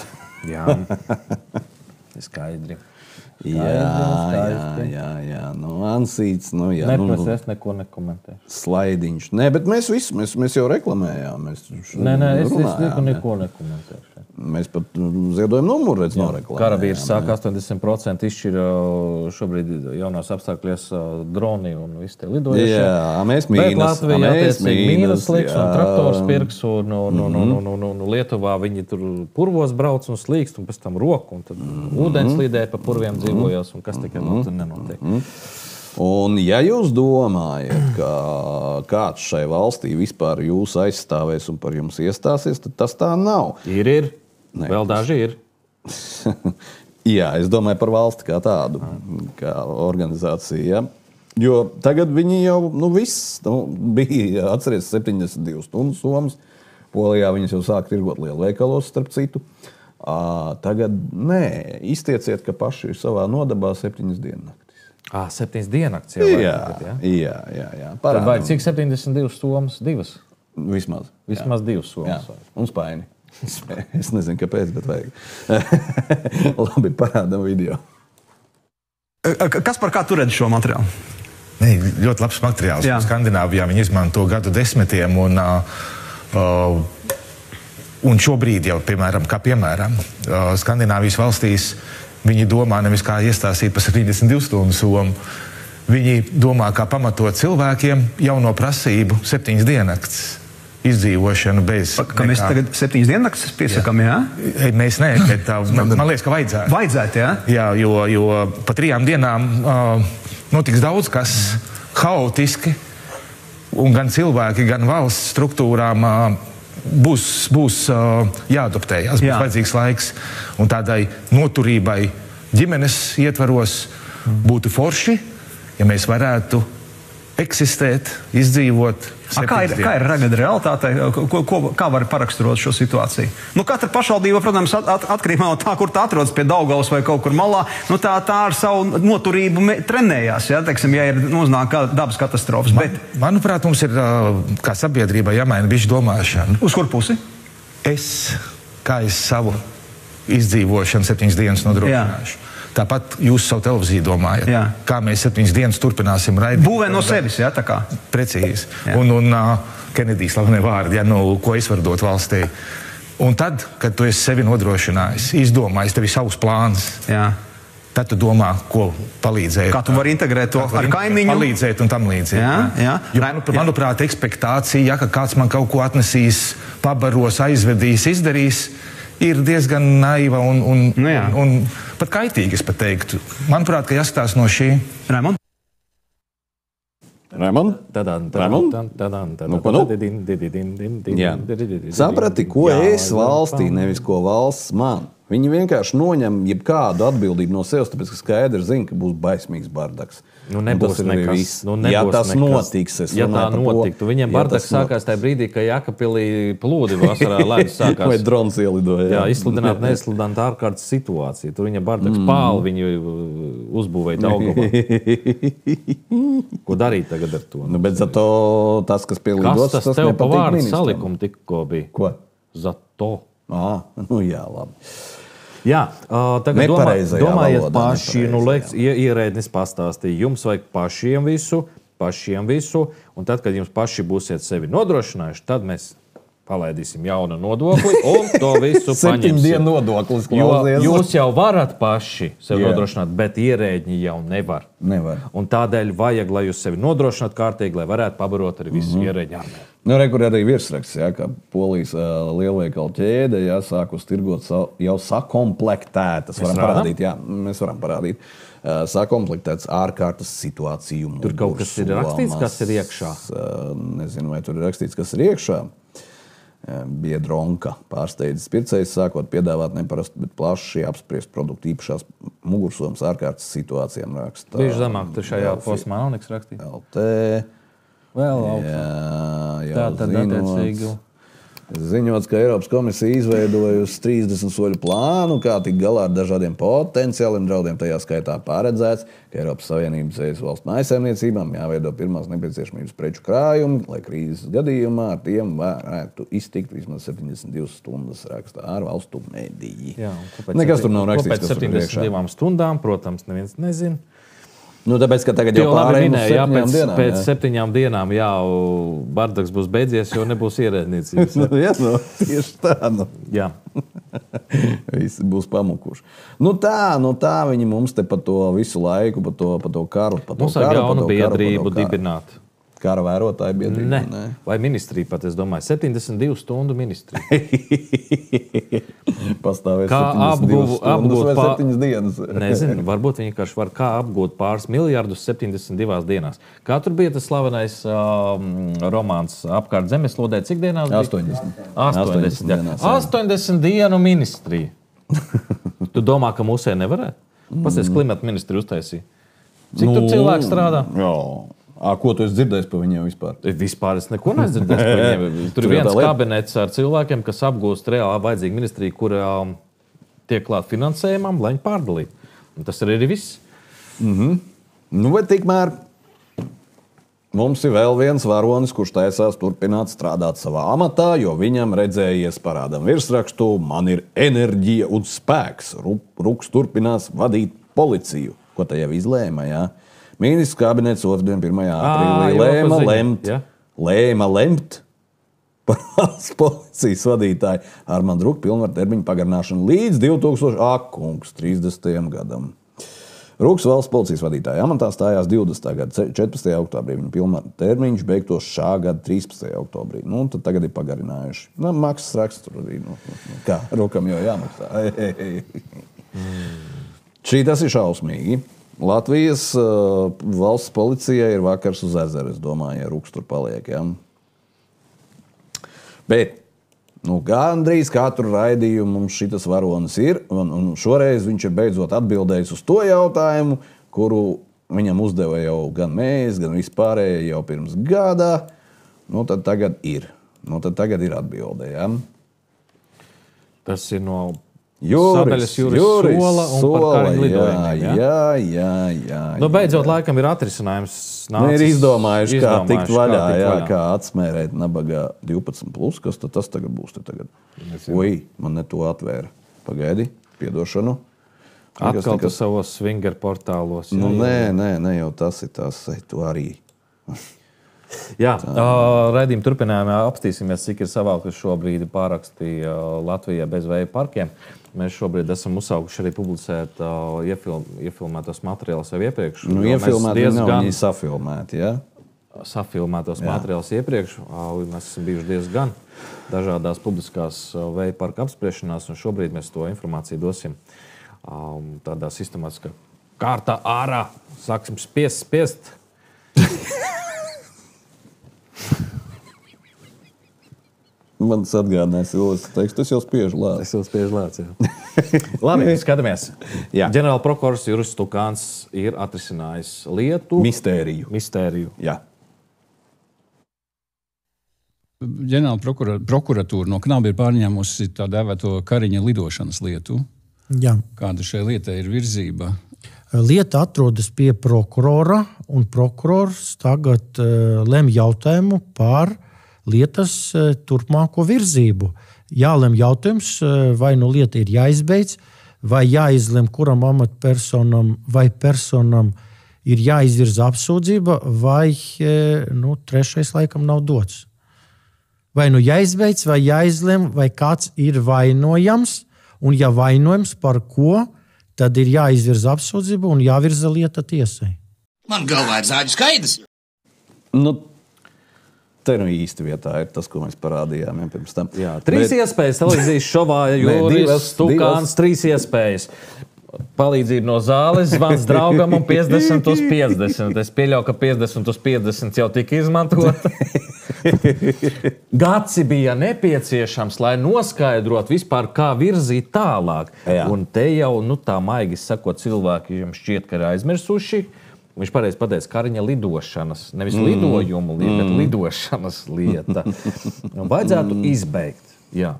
Jā, skaidri. Jā. Ansīts, jā. Es neko nekomentēšu. Slaidiņš. Nē, bet mēs visu, mēs jau reklamējām. Es neko nekomentēšu. Mēs pat ziedojumu numuru noreklamējām. Karavīrs saka 80% izšķira šobrīd jaunās apstākļos droni un visi tie lidojušie. Jā, mēs mīnas. Bet Latvijā attiecīgi mīnas liks un traktors pirks un Lietuvā viņi tur purvos brauc un slīkst un pēc tam roku un tad ūdens lidē pa purviem dzīvojās un kas tikai tur nenotiek. Un ja jūs domājat, ka kāds šai valstī vispār jūs aizstāvēs un par jums iestāsies, tad tas tā nav. Ir. Nē, vēl daži ir. Jā, es domāju par valsti kā tādu, kā organizāciju. Ja? Jo tagad viņi jau, viss bija, atceries, 72 stundu somas. Polijā viņas jau sāk tirgot lielveikalos, starp citu. Tagad nē, iztieciet, ka paši ir savā nodabā 7 diennaktis. 7 diennaktis jau vajag. Jā. Tad vajag cik 72 somas? 2? Vismaz. Vismaz 2 somas. Jā. Un spaini. Es nezinu, kāpēc, bet vajag. Labi, parādam video. Kas par kā tu redzi šo materiālu? Ļoti labs materiāls. Skandināvijā viņi izmanto gadu desmitiem un šobrīd jau, piemēram, Skandināvijas valstīs viņi domā nevis kā iestāstīt par 72 stundu somu. Viņi domā, kā pamatot cilvēkiem jauno prasību 7 diennakts. Izdzīvošanu bez... Ka mēs tagad 7 diennaktis piesakam, jā? Mēs ne, bet man liekas, ka vajadzētu. Vajadzētu, jā? Jā, jo pa 3 dienām notiks daudz kas haotiski, un gan cilvēki, gan valsts struktūrām būs jāadoptējas, būs vajadzīgs laiks, un tādai noturībai ģimenes ietvaros būtu forši, ja mēs varētu eksistēt, izdzīvot. Kā ir tagad realitāte? Kā var paraksturot šo situāciju? Katra pašvaldība, protams, atkarībā no tā, kur tā atrodas pie Daugavas vai kaut kur malā, tā ar savu noturību trenējās, ja ir uznāk dabas katastrofas. Manuprāt, mums ir kā sabiedrībai jāmaina bišķi domāšana. Uz kur pusi? Kā es savu izdzīvošanu 7 dienas nodrošināšu. Tāpat jūs savu televīziju domājat. Jā. Kā mēs 7 dienas turpināsim raidīt. Būvē no sevis, jā, tā kā? Precīzi. Un Kenedijs slavenie vārdi, ko es varu dot valstī. Un tad, kad tu esi sevi nodrošinājis, izdomājis tevi savus plānus, tad tu domā, ko palīdzēt. Kā tu vari integrēt to ar kaimiņu? Palīdzēt un tam līdzīgi. Jā. Manuprāt, ekspektācija, ka kāds man kaut ko atnesīs, pabaros, aizvedīs, izdarīs, ir diezgan naiva un pat kaitīga, es pat teiktu. Manuprāt, ka jāskatās no šī. Raimond? Saprati, ko es valstī, nevis ko valsts man. Viņi vienkārši noņem jebkādu atbildību no sevis, tāpēc, ka skaidri zina, ka būs baismīgs bardaks. Nebūs nekas. Ja tas notiks, ja tā notiktu. Viņiem bardaks sākās tajā brīdī, ka Jākapilī plūdi vasarā ledus sākās. Vai drons ielidoja. Jā, izsludināt, neizsludināt ārkārtas situāciju. Tur viņiem bardaks pāli, viņu uzbūvēja Daugavā. Ko darīt tagad ar to? Bet zato tas, kas pielidos, tas tev pa vārdu salikumu tikko bija? Ko? Zato. Jā, labi. Jā, tagad domājiet paši, ierēdnis pastāstīja, jums vajag pašiem visu, un tad, kad jums paši būsiet sevi nodrošinājuši, tad mēs palaidīsim jaunu nodokli un to visu paņemsim. 7 dienu nodoklis. Jo jūs jau varat paši sevi nodrošināt, bet ierēģi jau nevar. Un tādēļ vajag, lai jūs sevi nodrošināt kārtīgi, lai varētu pabarot arī visu ierēģi armiju. Nu, re, kur arī virsraksts, ka Polijas lielveikalu ķēde sākus tirgot jau sakomplektētas. Mēs varam parādīt. Sakomplektēts ārkārtas situāciju. Tur kaut kas ir rakstīts, kas ir iekšā? Nezinu, vai tur ir rakstīts, kas ir iekšā. Biedronka pārsteidzis pircējs sākot piedāvāt neparastu, bet plaši apspriest produktu īpašās mugursomas ārkārtas situācijām rakstā. Bieži zemāk, tur šajā posmā nav nekas rakstīts. LT. Vēl augstāk. Tā tad attiecīgi. Ziņots, ka Eiropas komisija izveidojusi 30 soļu plānu, kā tikt galā ar dažādiem potenciāliem draudiem. Tajā skaitā paredzēts, ka Eiropas Savienības ES valstu mājsaimniecībām jāveido pirmās nepieciešamības preču krājumi, lai krīzes gadījumā ar tiem varētu iztikt vismaz 72 stundas rakstā ar valstu mediji. Nekas tur nav rakstīts, kas tur priekšā. Pēc 72 stundām, protams, neviens nezin. Nu, tāpēc, ka tagad jau pārējiem uz 7 dienām. Pēc 7 dienām jau bardaks būs beidzies, jo nebūs ierēdniecības. Tieši tā. Jā. Visi būs pamukuši. Nu tā viņi mums te pa to visu laiku, pa to karu. Mums vajag jaunu biedrību dibināt. Kara vērotāju biedrību? Nē. Vai ministrija pat, es domāju, 72 stundu ministrija. Pastāvēs 72 stundas vai 7 dienas. Nezinu, varbūt viņi vienkārši var kā apgūt pāris miljardus 72 dienās. Kā tur bija tas slavenais romāns Apkārt zemeslodē, cik dienās bija? 80. 80 dienu ministrija. Tu domā, ka mūsē nevarētu? Pasties, klimata ministri uztaisīja. Cik tur cilvēki strādā? Jā. Ko tu esi dzirdējis par viņiem vispār? Vispār es neko neesmu dzirdējis par viņiem. Tur ir viens kabinets ar cilvēkiem, kas apgūst reāli vajadzīgu ministriju, kur tiek klāt finansējumam, lai viņi pārdalītu. Un tas arī viss. Nu, vai tikmēr mums ir vēl viens varonis, kurš taisās turpināt strādāt savā amatā, jo viņam redzējies parādam virsrakstu, man ir enerģija un spēks. Ruks turpinās vadīt policiju. Ko tā jau izlēma, jā? Ministrs kabinets otrdien 1. aprīlī lēma lemt par policijas vadītāju Armandu Ruku pilnvaru termiņu pagarināšanu līdz 2030. gadam. Ruks valsts policijas vadītāja amatā stājās 20. gada 14. oktobrī. Viņa pilnvaru termiņš beigtos šā gada 13. oktobrī. Nu, tad tagad ir pagarinājuši. Maksas raksts tur arī. Kā? Rukam jau jāmaksā. Šī tas ir šausmīgi. Latvijas valsts policijai ir vakars uz ezera, es domāju, ja Ruks tur paliek. Ja? Bet gandrīz katru raidījumu mums šitas varonis ir, un šoreiz viņš ir beidzot atbildējis uz to jautājumu, kuru viņam uzdeva jau gan mēs, gan vispārējie jau pirms gadā. Tad tagad ir. Tagad ir atbilde. Ja? Tas ir no Sadaļas Juris Sola un par Kariņu lidojumiem. Jā. Nu, beidzot, laikam ir atrisinājums. Ir izdomājuši, kā tikt vaļā, kā atsmērēt nabagā 12+. Kas tad tas tagad būs? Oi, man ne to atvēra. Pagaidi, piedošanu. Atkal tu savos swinger portālos. Nē, jau tas ir tas, tu arī. Jā, raidījuma turpinājumā apstīsimies, cik ir savākuši šobrīd pāraksti Latvijā bez vēja parkiem. Mēs šobrīd esam uzsaukuši arī publicēt iefilmētos materiālus jau iepriekš. Iefilmēti nav, viņi safilmēti, ja? Safilmētos materiālus iepriekš. Mēs esam bijuši diezgan dažādās publiskās vēja parka apspriešanās, un šobrīd mēs to informāciju dosim tādā sistemātiskā kārtā ārā. Sāksim spiest. Man tas atgādinās Ilves tekstu. Es jau spiežu lēts. Labi, skatāmies. Ģenerāla prokurors Juris Stukāns ir atrisinājis lietu. Mistēriju. Jā. Ģenerāla prokuratūra no Knaba ir pārņēmusi tā dēvēto Kariņa lidošanas lietu. Jā. Kāda šai lietai ir virzība? Lieta atrodas pie prokurora, un prokurors tagad lemj jautājumu par lietas turpmāko virzību. Jālem jautājums, vai lieta ir jāizbeidz, vai jāizlem, kuram amatpersonam vai personam ir jāizvirza apsūdzība, vai trešais laikam nav dots. Vai nu jāizbeidz, vai jāizlem, vai kāds ir vainojams, un ja vainojams par ko, tad ir jāizvirza apsūdzība un jāvirza lieta tiesai. Man galvā ir zāģu skaidrs. Te īsti vietā ir tas, ko mēs parādījām pirms tam. Jā, 3 iespējas televīzijas šovā, Juris Stukāns, 3 iespējas. Palīdzība no zāles, zvans draugam un 50 uz 50. Es pieļauju, ka 50 uz 50 jau tika izmantot. Gads bija nepieciešams, lai noskaidrot vispār, kā virzīt tālāk. Jā. Un te jau, tā maigi sakot, cilvēki jums šķiet, ka ir aizmirsuši. Viņš pareizi pateica, Kariņa lidošanas, nevis lidojumu lieta, bet lidošanas lieta. Vajadzētu izbeigt. Jā.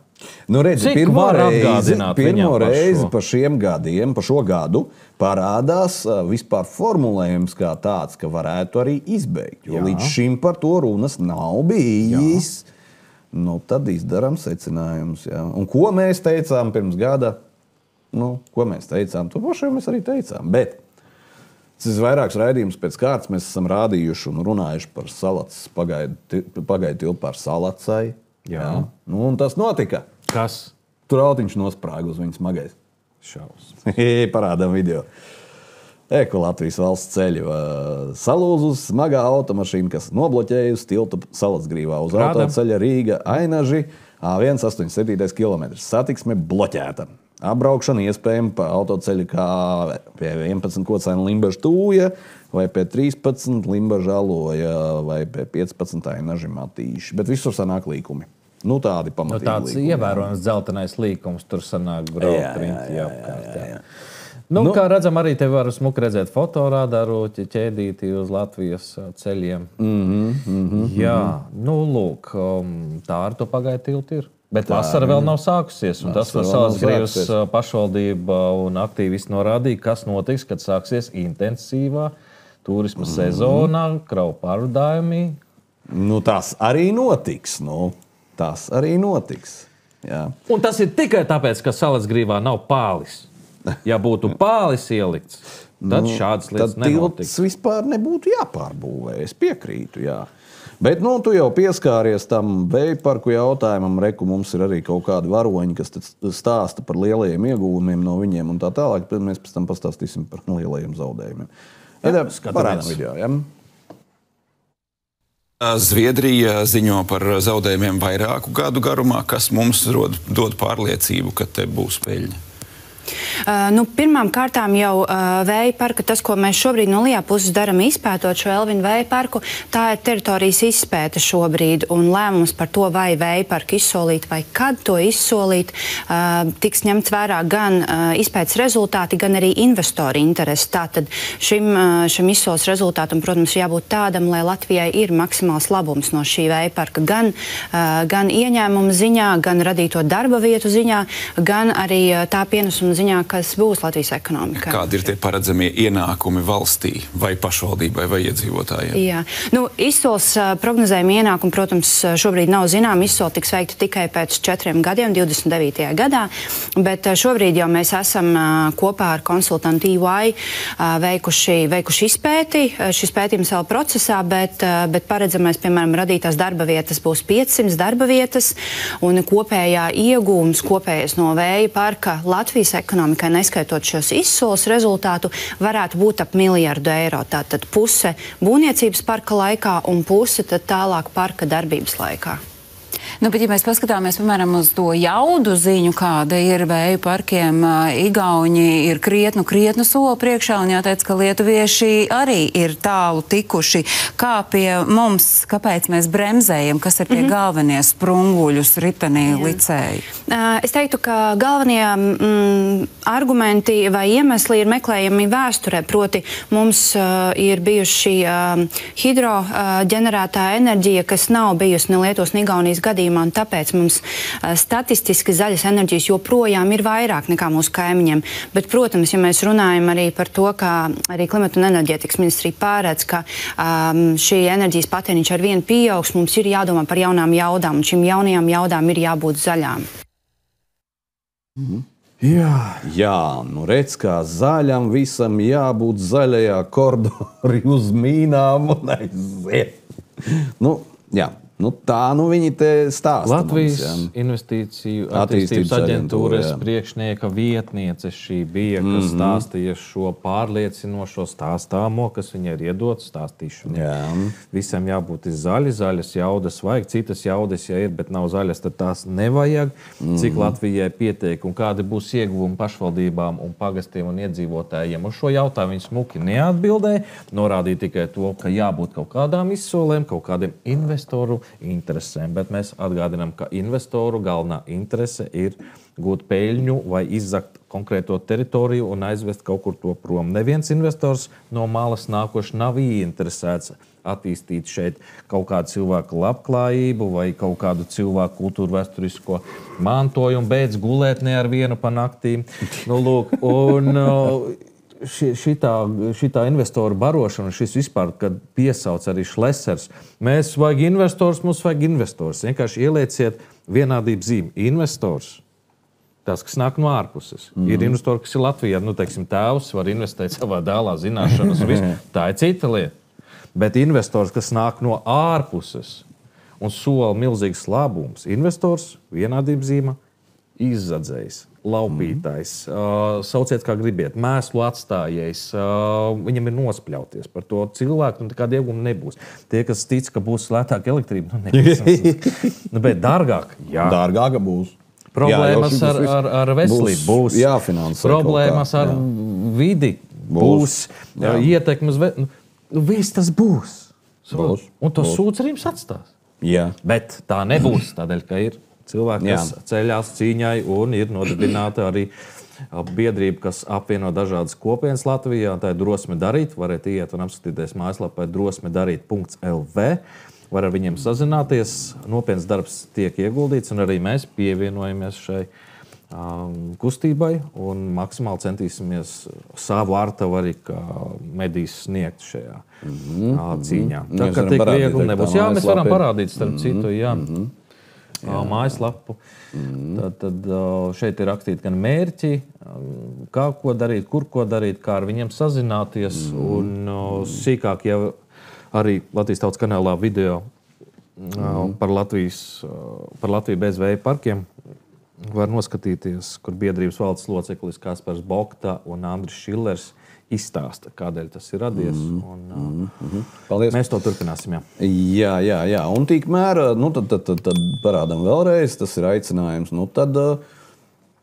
Redzi, pirmo reizi pa šiem gadiem, pa šo gadu parādās vispār formulējums kā tāds, ka varētu arī izbeigt. Jo līdz šim par to runas nav bijis. Tad izdaram secinājumus. Jā. Un ko mēs teicām pirms gada? Ko mēs teicām? To pašu mēs arī teicām. Bet tas ir vairāks raidījums pēc kārtas. Mēs esam rādījuši un runājuši par salats, pagaidu tilpu par salacai. Jā. Un tas notika. Kas? Tur autiņš nosprāga uz viņas smagais. Šaus. Parādām video. Latvijas valsts ceļi salūz uz smagā automašīna, kas nobloķējusi tiltu Salacgrīvā uz autoceļa Rīga Ainaži A187 km. Satiksme bloķēta. Apbraukšana iespējama pa autoceļu kā pie 11 Kocēna Limbaža Tūja, vai pie 13 Limbaža Aloja, vai pie 15 Ainaži Matīši. Bet visur sanāk līkumi. Tādi pamatīgi tāds līkumi. Ievērojams dzeltenais līkums, tur sanāk braukt riņķi apkārt. Kā redzam, arī te var smuki redzēt fotorādaru ķēdīti uz Latvijas ceļiem. Jā, lūk, tā ar to pagaidu tiltu ir. Bet vasara vēl nav sākusies, un tas, ko Salacgrīvas pašvaldība un aktīvisti norādīja, kas notiks, kad sāksies intensīvā turisma sezonā, kravu pārvadājumi. Tas arī notiks, Tas arī notiks. Jā. Un tas ir tikai tāpēc, ka Salacgrīvā nav pālis. Ja būtu pālis ielikts, tad šādas lietas nenotiks. Tad tilts vispār nebūtu jāpārbūvē. Es piekrītu, jā. Bet tu jau pieskāries tam vēja parku jautājumam. Reku mums ir arī kaut kādi varoņi, kas stāsta par lielajiem ieguvumiem no viņiem un tā tālāk. Mēs pēc tam pastāstīsim par lielajiem zaudējumiem. Parādām video, jā. Zviedrija ziņo par zaudējumiem vairāku gadu garumā, kas mums dod pārliecību, ka te būs peļņa. Pirmām kārtām jau vēja parka, tas, ko mēs šobrīd no LIA puses darām izpētot šo Elvinu vēja parku, tā ir teritorijas izpēte šobrīd, un lēmums par to, vai vēja parku izsolīt vai kad to izsolīt, tiks ņemts vērā gan izpētes rezultāti, gan arī investori interesi. Tātad šim izsoles rezultātam, protams, jābūt tādam, lai Latvijai ir maksimāls labums no šī vēja parka, gan ieņēmuma ziņā, gan radīto darba vietu ziņā, gan arī tā pienesuma ziņā, kas būs Latvijas ekonomikā. Kādi ir tie paredzamie ienākumi valstī vai pašvaldībai vai iedzīvotājiem? Jā. Izsoles prognozējumi ienākumi, protams, šobrīd nav zinām. Izsole tiks veikta tikai pēc 4 gadiem, 29. gadā, bet šobrīd jau mēs esam kopā ar konsultantu EY veikuši izpēti. Šis pētījums vēl procesā, bet paredzamais, piemēram, radītās darba vietas būs 500 darba vietas, un kopējā iegūms, kopējais no vēja parka Latvijas ekonomikai, neskaitot šos izsoles rezultātu, varētu būt ap 1 miljardu eiro. Tātad puse būvniecības parka laikā un puse tad tālāk parka darbības laikā. Bet, ja mēs paskatāmies, piemēram, uz to jaudu ziņu, kāda ir vēju parkiem, Igauņi ir krietnu soli priekšā, un jāteic, ka lietuvieši arī ir tālu tikuši. Kā pie mums, kāpēc mēs bremzējam, kas ir tie galvenie sprunguļus ritenī licēji? Es teiktu, ka galvenie argumenti vai iemesli ir meklējami vēsturē. Proti, mums ir bijuši hidroģenerētā enerģija, kas nav bijusi ne Lietuvas, ne Igaunijas gadījumā, un tāpēc mums statistiski zaļas enerģijas joprojām ir vairāk nekā mūsu kaimiņiem. Bet, protams, ja mēs runājam arī par to, ka arī klimata un enerģētikas ministrija pārēdz, ka šī enerģijas patēriņš ar vienu pieaugs, mums ir jādomā par jaunām jaudām, un šīm jaunajām jaudām ir jābūt zaļām. Jā, nu redz, kā zaļam visam jābūt zaļajā koridorī uz mīnām un aiziet. Nu, jā. Nu, tā viņi te stāsta. Latvijas mums, investīciju attīstības aģentūras priekšnieka vietniece šī bija, kas stāstīja šo pārliecinošo stāstāmo, kas viņai ir iedots stāstīšanu. Visam jābūt zaļas jaudas vajag, citas jaudas, ja ir, bet nav zaļas, tad tās nevajag. Cik Latvijai pietiek un kādi būs ieguvumi pašvaldībām un pagastiem un iedzīvotājiem. Uz šo jautājumu viņi smuki neatbildēja, norādīja tikai to, ka jābūt kaut kādām izsolēm, kaut kādiem investoru interesēm, bet mēs atgādinām, ka investoru galvenā interese ir gūt peļņu vai izzakt konkrēto teritoriju un aizvest kaut kur to prom. Neviens investors no malas nākoši nav ieinteresēts attīstīt šeit kaut kādu cilvēku labklājību vai kaut kādu cilvēku kultūru vēsturisko mantojumu, beidz gulēt ne ar vienu pa naktīm. Nu, lūk, un šitā investoru barošana, šis vispār, kad piesauc arī Šlesers, mēs vajag investors, mums vajag investors. Vienkārši ielieciet vienādību zīmi. Investors, tas, kas nāk no ārpuses. Ir investori, kas ir Latvijā, nu, teiksim, tēvs var investēt savā dēlā zināšanas un visu. Tā ir cita lieta. Bet investors, kas nāk no ārpuses un sola milzīgs labums, investors, vienādību zīma, izzadzējs, laupītājs, sauciet kā gribiet, mēslu atstājējs, viņam ir nospļauties par to cilvēku, un nekāda ieguma nebūs. Tie, kas tic, ka būs lētāka elektrība, nu nebūs. Bet dārgāk, jā. Dārgāka būs. Problēmas ar veselību būs. Jāfinansē. Problēmas ar vidi būs. Ietekmes, viss tas būs. Un to sūds arī jums atstās. Jā. Bet tā nebūs, tādēļ, ka ir cilvēki, kas ceļās cīņai un ir nodibināta arī biedrība, kas apvieno dažādas kopienas Latvijā. Tā ir Drosme darīt. Varat iet un apskatīties mājaslapā drosmedarīt.lv. Var ar viņiem sazināties. Nopietns darbs tiek ieguldīts un arī mēs pievienojamies šai kustībai un maksimāli centīsimies savu artavu arī kā medijas sniegt šajā cīņā. Tā kā tik viegli nebūs. Jā, mēs varam parādīt starp citu, jā. Mājaslapu. Tad šeit ir rakstīti gan mērķi, kā ko darīt, kur ko darīt, kā ar viņiem sazināties. Un sīkāk jau arī Latvijas Tautas kanālā video par Latviju bez vēja parkiem var noskatīties, kur biedrības valdes loceklis Kaspars Bokta un Andris Šillers izstāsta, kādēļ tas ir radies. Mēs to turpināsim, jā. Jā. Un tikmēr, tad parādam vēlreiz, tas ir aicinājums. Tad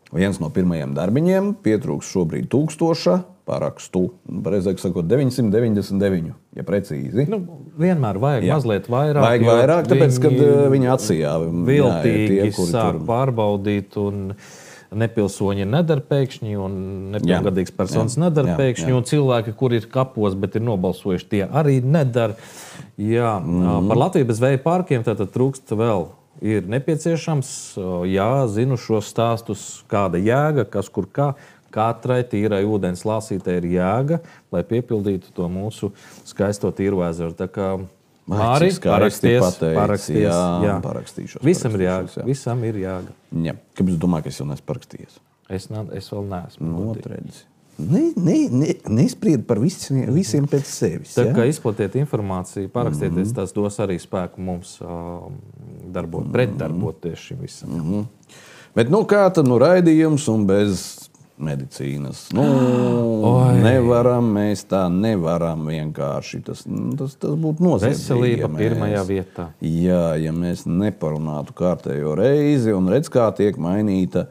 viens no pirmajiem darbiņiem pietrūks šobrīd 1000 parakstu. Pareizāk sakot, 999, ja precīzi. Vienmēr vajag mazliet vairāk. Vajag vairāk, tāpēc, kad viņi atsījā. Viltīgi sāk pārbaudīt un nepilsoņi nedara pēkšņi un nepilngadīgs personas nedara pēkšņi un cilvēki, kur ir kapos, bet ir nobalsojuši, tie arī nedara. Jā, par Latviju bez vēja parkiem tātad trūkst vēl. Ir nepieciešams, jā, zinu šos stāstus, kāda jēga, kas kur kā. Katrai tīrai ūdens lāsītei ir jēga, lai piepildītu to mūsu skaisto tīru ezeru. Tā kā Māri, paraksties. Jā, parakstīšos. Visam ir jāga. Visam ir jāga. Jā. Kāpēc tu domā, ka es jau neesmu parakstījies? Es vēl neesmu. Notredzi. Nespried par visiem pēc sevis. Tā kā izplatiet informāciju, parakstieties, tas dos arī spēku mums pretdarboties šim visam. Bet kā tad raidījums un bez medicīnas? Mēs tā nevaram vienkārši. Tas būtu noziedzīgi. Veselība pirmajā vietā. Jā, ja mēs neparunātu kārtējo reizi un redz, kā tiek mainīta.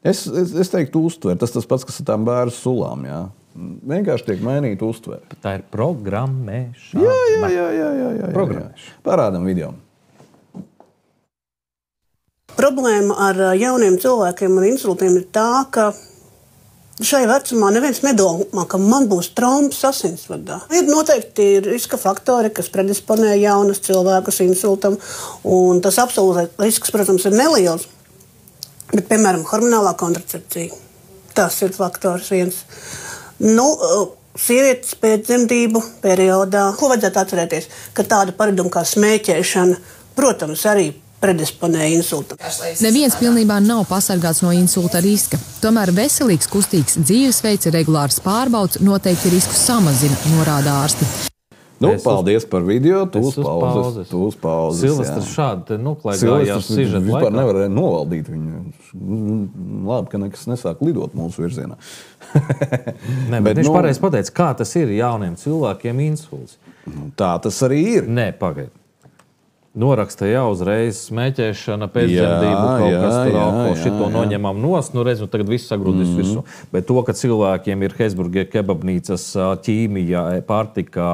Es teiktu uztver. Tas pats, kas ar tām bērnu sulām, jā. Vienkārši tiek mainīta uztver. Tā ir programmēšana. Jā. Parādam video. Problēma ar jauniem cilvēkiem ar insultiem ir tā, ka šai vecumā neviens nedomā, ka man būs traumas asinsvadā. Ir noteikti riska faktori, kas predisponē jaunus cilvēkus insultam, un tas absolūtais risks, protams, ir neliels. Bet, piemēram, hormonālā kontracepcija. Tas ir faktors viens. Sievietes pēcdzemdību periodā. Ko vajadzētu atcerēties? Ka tāda paraduma kā smēķēšana, protams, arī predisponē insultam. Neviens pilnībā nav pasargāts no insulta riska. Tomēr veselīgs, kustīgs dzīvesveids, regulārs pārbauds noteikti risku samazina, norāda ārsti. Paldies par video. Tūs pauzes. Silvestrs šādi noklaigājās sižeta laikā. Vispār nevarēja novaldīt viņu. Labi, ka nekas nesāk lidot mūsu virzienā. Bet viņš pareizi pateica, kā tas ir jauniem cilvēkiem insults. Tā tas arī ir. Nē, pagaid. Noraksta jau uzreiz smēķēšana, pēcdzemdību, kaut kas tur alkohol, šito noņemam nost, redz, tagad viss sagrūdīs visu. Bet to, ka cilvēkiem ir Hesburgie kebabnīcas, ķīmija, pārtika,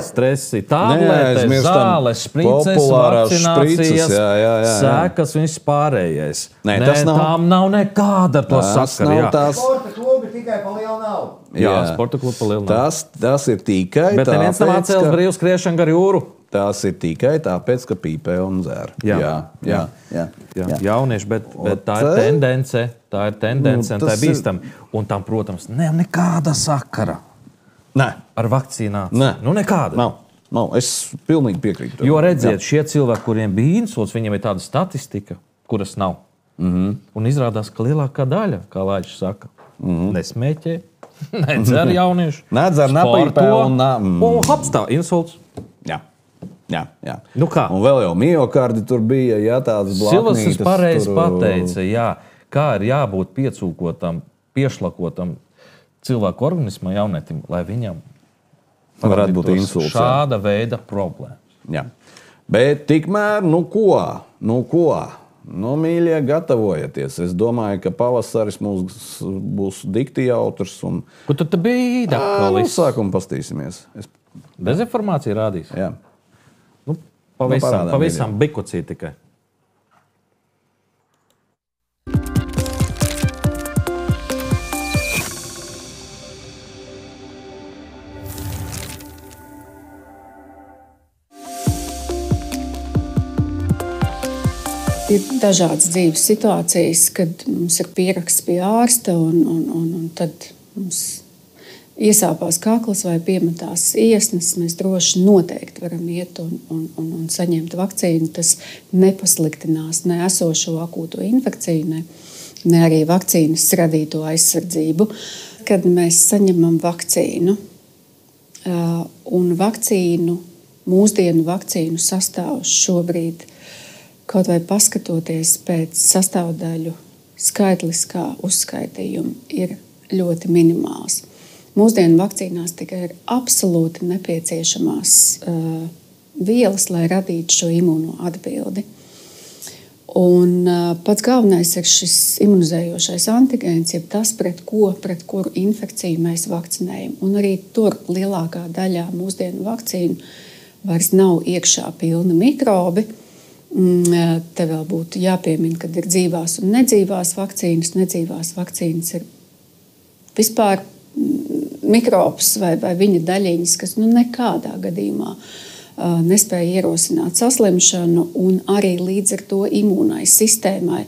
stresi, tablete, zāles, šprices, vakcinācijas, sēkas, viss pārējais. Tām nav nekāda ar to sakara. Sporta klubi tikai pa lielu naudu. Jā, sporta klubi pa lielu naudu. Tas ir tikai tāpēc, ka... Bet neviens nav atcēlis brīvu skriešanu gar jūru. Tās ir tikai tāpēc, ka pīpē un dzēr. Jā. Jaunieši, bet tā ir tendence. Tā ir tendence, un tā ir bīstama. Un tam, protams, nekāda sakara ar vakcīnāciju. Nekāda. Nav. Es pilnīgi piekrītu. Jo redziet, šie cilvēki, kuriem bija insults, viņiem ir tāda statistika, kuras nav. Un izrādās, ka lielākā daļa, kā Laičs saka, nesmēķē, nedzer jaunieši. Nedzer, nepīpē un hapstā insults. Jā. Nu kā? Un vēl jau miokardi tur bija, tādas blaknītes. Silvestrs pareizi pateica, kā ir jābūt piecūkotam, piešlakotam cilvēku organismam jaunietim, lai viņam varētu būt insults. Šāda veida problēma. Jā. Bet tikmēr, ko? Mīļie, gatavojieties. Es domāju, ka pavasaris mums būs dikti jautrs. Kur tad bija īdakalis? Sākumu pastīsimies. Dezinformācija rādīs? Jā. Pavisam bikocī tikai. Ir dažādas dzīves situācijas, kad mums ir pieraksts pie ārsta un tad mums iesāpās kakls vai piemetās iesnas, mēs droši noteikti varam iet un saņemt vakcīnu. Tas nepasliktinās ne esošo akūto infekciju, ne arī vakcīnas radīto aizsardzību. Kad mēs saņemam vakcīnu, un mūsdienu vakcīnu sastāvs šobrīd, kaut vai paskatoties pēc sastāvdaļu skaitliskā uzskaitījuma, ir ļoti minimāls. Mūsdienu vakcīnās tikai ir absolūti nepieciešamās vielas, lai radītu šo imūno atbildi. Un pats galvenais ir šis imunizējošais antigēns, jeb tas, pret kuru infekciju mēs vakcinējam. Un arī tur lielākā daļā mūsdienu vakcīnu vairs nav iekšā pilna mikrobi. Te vēl būtu jāpiemina, kad ir dzīvās un nedzīvās vakcīnas. Nedzīvās vakcīnas ir vispār mikrobs vai viņa daļiņas, kas nekādā gadījumā nespēja ierosināt saslimšanu, un arī līdz ar to imūnai sistēmai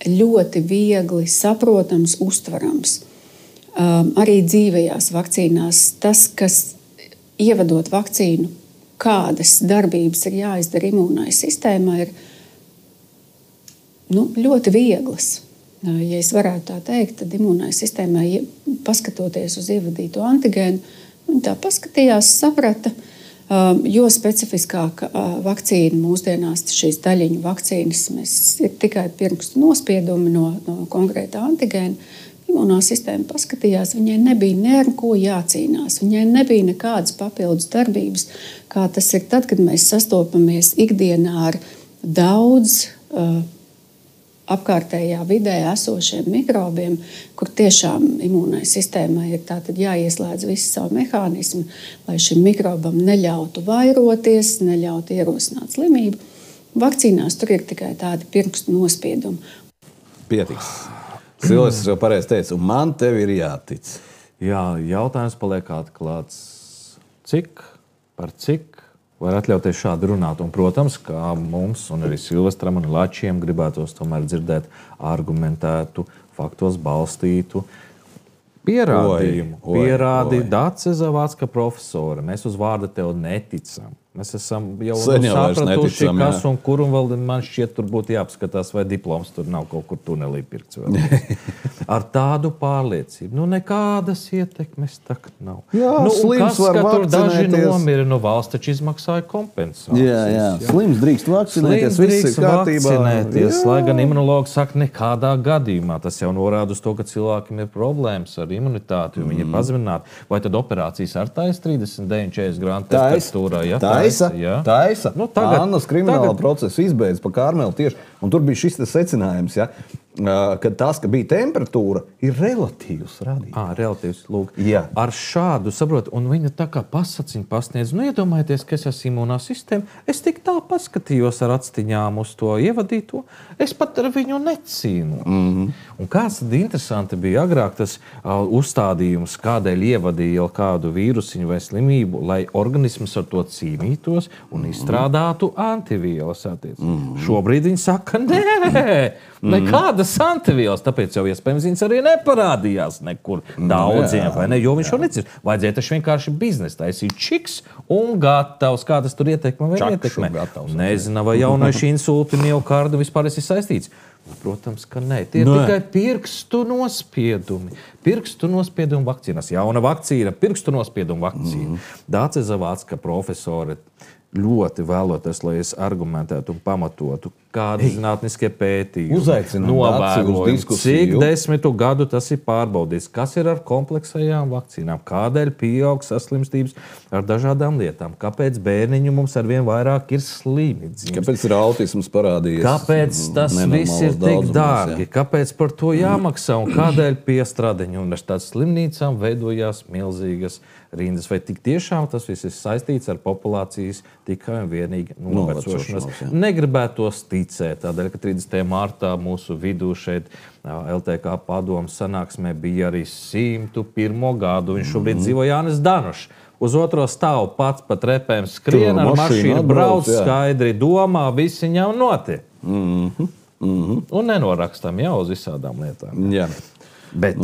ļoti viegli saprotams, uztverams. Arī dzīvajās vakcīnās tas, kas ievedot vakcīnu, kādas darbības ir jāizdara imūnai sistēmai, ir ļoti vieglas. Ja es varētu tā teikt, tad imūnai sistēmai, paskatoties uz ievadīto antigēnu, viņi tā paskatījās, saprata, jo specifiskāka vakcīna mūsdienās, šīs daļiņu vakcīnas, ir tikai pirkstu nospiedumi no konkrētā antigēna. Imūnā sistēma paskatījās, viņai nebija neko jācīnās, viņai nebija nekādas papildus darbības, kā tas ir tad, kad mēs sastopamies ikdienā ar daudz apkārtējā vidē esošiem mikrobiem, kur tiešām imūnai sistēmai ir tātad jāieslēdz visi savu mehānismu, lai šim mikrobam neļautu vairoties, neļautu ierosināt slimību. Vakcīnās tur ir tikai tādi pirkstu nospiedumi. Pietiks. Silvestrs jau pareizi teica, un man tev ir jātic. Jā, jautājums paliek atklāts. Cik var atļauties šādi runāt? Un, protams, kā mums un arī Silvestram un Lačiem gribētos tomēr dzirdēt argumentētu, faktos balstītu pierādījumu. Pierādi Dace Zavacka profesora. Mēs uz vārda tev neticam. Mēs esam jau sapratuši, kas un kur, un vēl man šķiet, tur būtu jāapskatās, vai diploms tur nav kaut kur tunelī pirkts. Ar tādu pārliecību. Nu, nekādas ietekmes tak nav. Jā, slims var vakcinēties. Tur daži nomira, valsts taču izmaksāja kompensācijas. Jā, slims drīkst vakcinēties, viss ir kārtībā. Lai gan imunologi saka, nekādā gadījumā. Tas jau norāda uz to, ka cilvēkiem ir problēmas ar imunitāti, un viņi ir pazemināti. Vai tad operācijas ar taisa 39-40 grādu temperatūrā? Taisa. Annas krimināla procesa izbeidz pa Kārmeli tieši. Un tur bija šis secinājums, ka tas, ka bija temperatūra, ir relatīvs radījums. Relatīvs, lūk. Ar šādu, saprot, un viņa tā kā pasaciņu pasniedz. Nu, iedomājieties, ka es esmu imunā sistēma. Es tik tā paskatījos ar atstiņām uz to ievadīto. Es pat ar viņu necīnu. Un kāds tad interesanti bija agrāk tas uzstādījums, kādēļ ievadīja kādu vīrusiņu vai slimību, lai organisms ar to cīnītos un izstrādātu antivielas attiecības. Šobrīd viņi saka, nekādas antivielas, tāpēc jau iespējams viņas arī neparādījās nekur daudziem, vai ne, jo viņš jau necir. Vajadzēja taču vienkārši biznes taisīt čiks un gatavs, kā tas tur ietekmē vai ietekmē. Nezinu, vai jaunais insulti miokardu vispār ir saistīts. Protams, ka nē. Tie ir tikai pirkstu nospiedumi. Pirkstu nospiedumu vakcīnas. Jauna vakcīna, pirkstu nospiedumu vakcīna. Dāce Zavācka profesore ļoti vēloties, lai es argumentētu un pamatotu, kādi zinātniskie pētījumi, novērojumi, cik 10 gadu tas ir pārbaudīts, kas ir ar kompleksajām vakcīnām, kādēļ pieaug saslimstības ar dažādām lietām, kāpēc bērniņu mums arvien vairāk ir slimi. Kāpēc ir autisms parādījies? Kāpēc tas viss ir tik dārgi? Kāpēc par to jāmaksā un kādēļ pie Stradiņu universitātes slimnīcām veidojās milzīgas rindas? Vai tik tiešām tas viss ir saistīts ar populācijas tikai un vienīgi novecošanos? Negribētos ticēt, tādēļ, ka 30. martā mūsu vidū šeit LTK padomas sanāksmē bija arī 101. gadu. Viņš šobrīd dzīvo Jānis Danušs. Uz otro stāvu pats pa trepēm skrien ar mašīnu, brauc skaidri, domā, visi viņam notiek. Un nenorakstam jau uz visādām lietām. Bet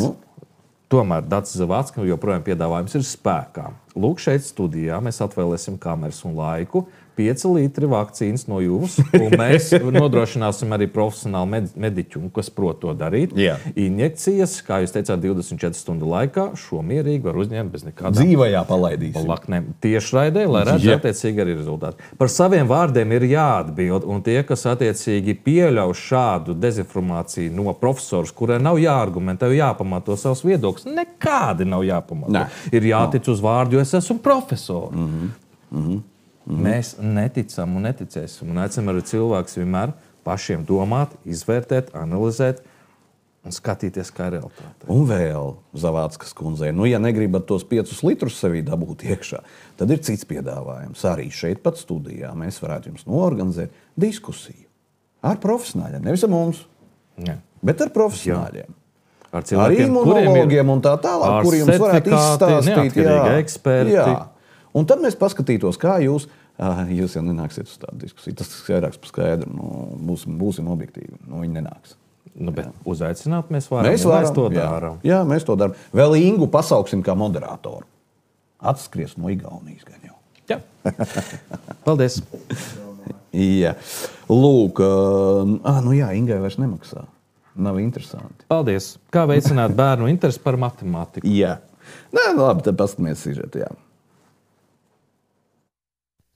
tomēr Dācis Zavācka joprojām piedāvājums ir spēkā. Lūk, šeit studijā mēs atvēlēsim kameras un laiku, 5 litri vakcīnas no jums, un mēs nodrošināsim arī profesionālu mediķu, kas prot to darīt. Injekcijas, kā jūs teicāt, 24 stundu laikā šo mierīgi var uzņemt bez nekādām dzīvajā palaidīsim. Tiešraidē, lai redz attiecīgi arī rezultāti. Par saviem vārdiem ir jāatbild, un tie, kas attiecīgi pieļauj šādu dezinformāciju no profesors, kurai nav jāargumentē, jāpamato savus viedokļus, nekādi nav jāpamato. Ir jātic uz vārdu, jo es esmu profesori. Mēs neticam un neticēsim. Un aicinām arī cilvēkus vienmēr pašiem domāt, izvērtēt, analizēt un skatīties, kā ir realitāte. Un vēl Zavāckas kundzei, ja negribat tos 5 litrus sevī dabūt iekšā, tad ir cits piedāvājums. Arī šeit pat studijā mēs varētu jums noorganizēt diskusiju ar profesionāļiem. Nevis ar mums, bet ar profesionāļiem. Ar imunologiem un tā tālāk, kuri jums varētu izstāstīt. Eksperti. Un tad mēs paskatītos, kā jūs jau nenāksiet uz tādu diskusiju. Tas skaidrāks par skaidru. Būsim objektīvi. Viņi nenāks. Bet uzaicināt mēs varam. Mēs to darām. Jā, mēs to darām. Vēl Ingu pasauksim kā moderātoru. Atskries no Igaunijas gan jau. Jā. Paldies. Jā. Lūk, Ingai vairs nemaksā. Nav interesanti. Paldies. Kā veicināt bērnu interesi par matemātiku? Jā. Labi, tad paskatāmies sižetu, jā.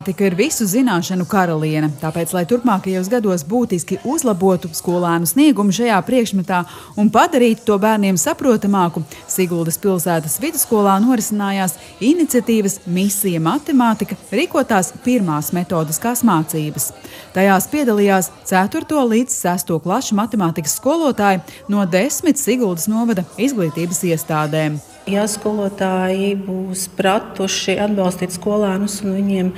Tika ir visu zināšanu karaliene, tāpēc, lai turpmākajos gados būtiski uzlabotu skolēnu sniegumu šajā priekšmetā un padarītu to bērniem saprotamāku, Siguldas pilsētas vidusskolā norisinājās iniciatīvas Misija matemātika, rīkotās pirmās metodiskās mācības. Tajās piedalījās 4. līdz 6. klašu matemātikas skolotāji no 10 Siguldas novada izglītības iestādēm. Ja skolotāji būs pratuši atbalstīt skolēnus un viņiem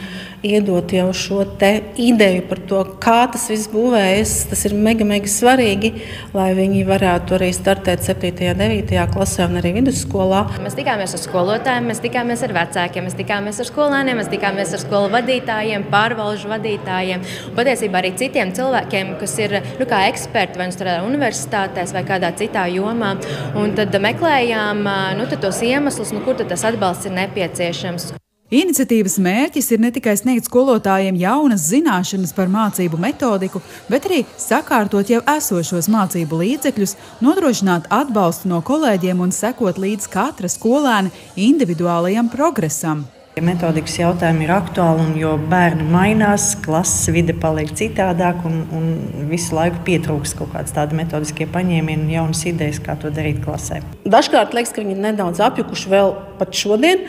iedot jau šo te ideju par to, kā tas viss būvējas, tas ir mega svarīgi, lai viņi varētu arī startēt 7., 9. klasē un arī vidusskolā. Mēs tikāmies ar skolotājiem, mēs tikāmies ar vecākiem, mēs tikāmies ar skolēniem, mēs tikāmies ar skolu vadītājiem, pārvalžu vadītājiem un patiesībā arī citiem cilvēkiem, kas ir kā eksperti vai strādā universitātēs vai kādā citā jomā. Un tad meklējām tos iemeslus, kur tad tas atbalsts ir nepieciešams. Iniciatīvas mērķis ir ne tikai sniegt skolotājiem jaunas zināšanas par mācību metodiku, bet arī sakārtot jau esošos mācību līdzekļus, nodrošināt atbalstu no kolēģiem un sekot līdz katra skolēna individuālajam progresam. Metodikas jautājumi ir aktuāli, un jo bērni mainās, klases vide paliek citādāk, un visu laiku pietrūks kaut kāds tādi metodiskie paņēmieni un jaunas idejas, kā to darīt klasē. Dažkārt liekas, ka viņi ir nedaudz apjukuši vēl pat šodien,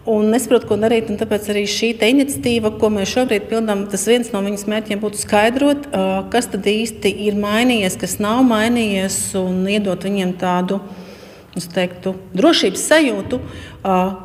un nesaprotu, ko darīt, un tāpēc arī šī iniciatīva, ko mēs šobrīd pildām, tas viens no viņas mērķiem būtu skaidrot, kas tad īsti ir mainījies, kas nav mainījies, un iedot viņiem tādu, es teiktu, drošības sajūtu,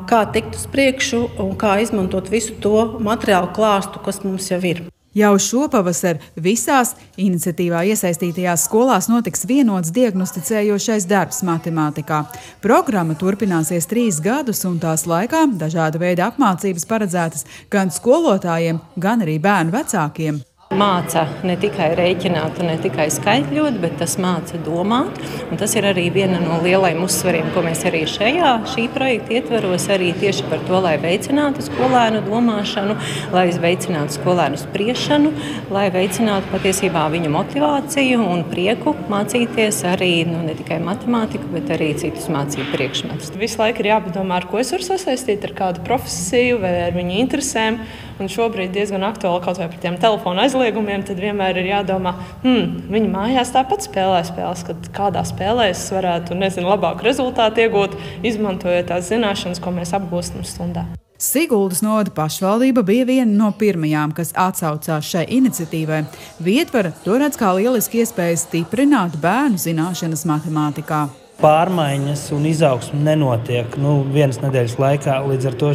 kā tikt uz priekšu un kā izmantot visu to materiālu klāstu, kas mums jau ir. Jau šopavasar visās iniciatīvā iesaistītajās skolās notiks vienots diagnosticējošais darbs matemātikā. Programma turpināsies 3 gadus, un tās laikā dažāda veida apmācības paredzētas gan skolotājiem, gan arī bērnu vecākiem. Māca ne tikai rēķināt un ne tikai skaitļot, bet tas māca domāt. Un tas ir arī viena no lielajiem uzsvariem, ko mēs arī šī projekta ietveros, arī tieši par to, lai veicinātu skolēnu domāšanu, lai veicinātu skolēnu spriešanu, lai veicinātu patiesībā viņu motivāciju un prieku mācīties arī ne tikai matemātiku, bet arī citus mācību priekšmetus. Visu laiku ir jāpadomā, ar ko es varu sasaistīt, ar kādu profesiju vai ar viņu interesēm. Un šobrīd diezgan aktuāli kaut vai par tiem telefonu aizliegumiem, tad vienmēr ir jādomā, viņi mājās tāpat spēlē spēles, kad kādā spēlē es varētu, labāku rezultātu iegūt, izmantojot tās zināšanas, ko mēs apgūstam stundā. Siguldas novada pašvaldība bija viena no pirmajām, kas atsaucās šai iniciatīvai. Vietvara to redz kā lieliski iespēju stiprināt bērnu zināšanas matemātikā. Pārmaiņas un izaugsme nenotiek vienas nedēļas laikā, līdz ar to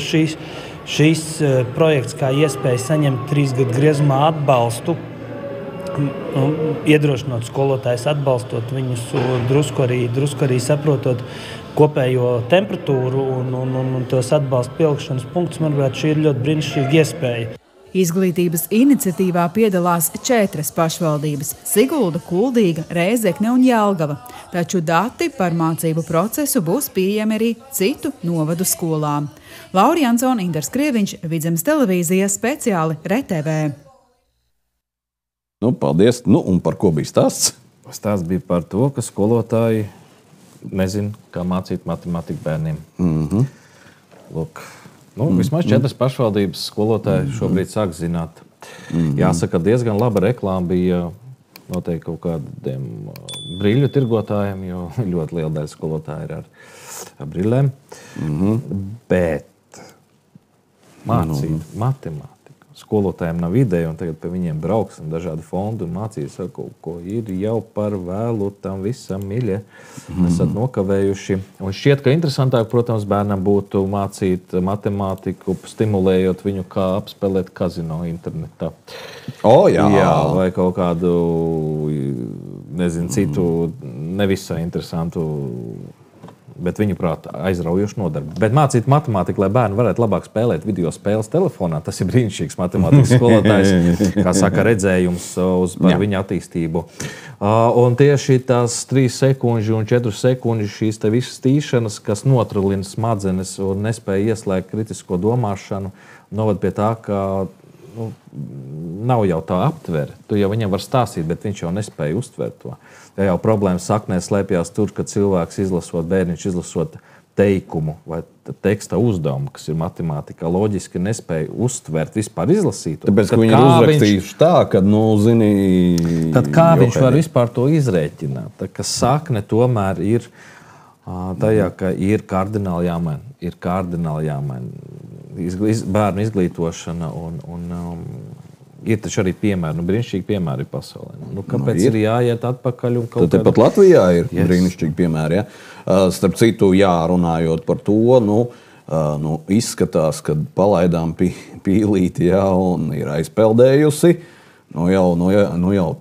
šīs projekts kā iespēja saņemt 3 gadu griezumā atbalstu, iedrošinot skolotājus, atbalstot viņus, drusku arī saprotot kopējo temperatūru un tos atbalstu pielikšanas punktus, manuprāt, šī ir ļoti brīnišķīga iespēja. Izglītības iniciatīvā piedalās 4 pašvaldības – Sigulda, Kuldīga, Rēzekne un Jelgava. Taču dati par mācību procesu būs pieejami arī citu novadu skolām. Laura Jansone, Indars Krieviņš, Vidzemes televīzija, speciāli RTV. Paldies. Un par ko bija stāsts? Stāsts bija par to, ka skolotāji nezin, kā mācīt matemātiku bērniem. Lūk. Vismaz 4 pašvaldības skolotāji šobrīd sāk zināt. Jāsaka, diezgan laba reklāma bija noteikti kaut kādiem brīļu tirgotājiem, jo ļoti liela daļa skolotāji ir ar brillēm. Bet mācīt matemātiku. Skolotājiem nav ideja, un tagad pie viņiem brauksim dažādi fondi un mācīs ar kaut ko. Ir jau par vēlu tam visam, miļie. Esat nokavējuši. Un šķiet, ka interesantāk, protams, bērnam būtu mācīt matemātiku, stimulējot viņu, kā apspēlēt kazino internetā. Jā, vai kaut kādu, citu nevisai interesantu, bet viņu prāt aizraujoši nodarbi. Bet mācīt matemātiku, lai bērni varētu labāk spēlēt video spēles telefonā, tas ir brīnišķīgs matemātikas skolotājs, kā saka, redzējums par viņa attīstību. Un tieši tās 3 sekundžu un 4 sekundžu šīs te visas tīšanas, kas notrulina smadzenes un nespēja ieslēgt kritisko domāšanu, novad pie tā, ka nav jau tā aptvere. Tu jau viņam var stāstīt, bet viņš jau nespēja uztvert to. Ja jau problēmas saknē slēpjās tur, ka cilvēks bērniņš izlasot teikumu vai teksta uzdevumu, kas ir matemātikā, loģiski nespēja uztvert, vispār izlasīt to. Tāpēc, ka viņi ir uzrakstījuši tā, ka, Tad kā viņš var vispār to izrēķināt? Tā, ka sakne tomēr ir tajā, ka ir kardināli jāmaina. Bērnu izglītošana un ir taču arī piemēri, brīnišķīgi piemēri pasaulē. Kāpēc ir jāiet atpakaļ? Tad pat Latvijā ir brīnišķīgi piemēri. Starp citu, runājot par to, izskatās, kad palaidām pīlīti un ir aizpeldējusi. Jau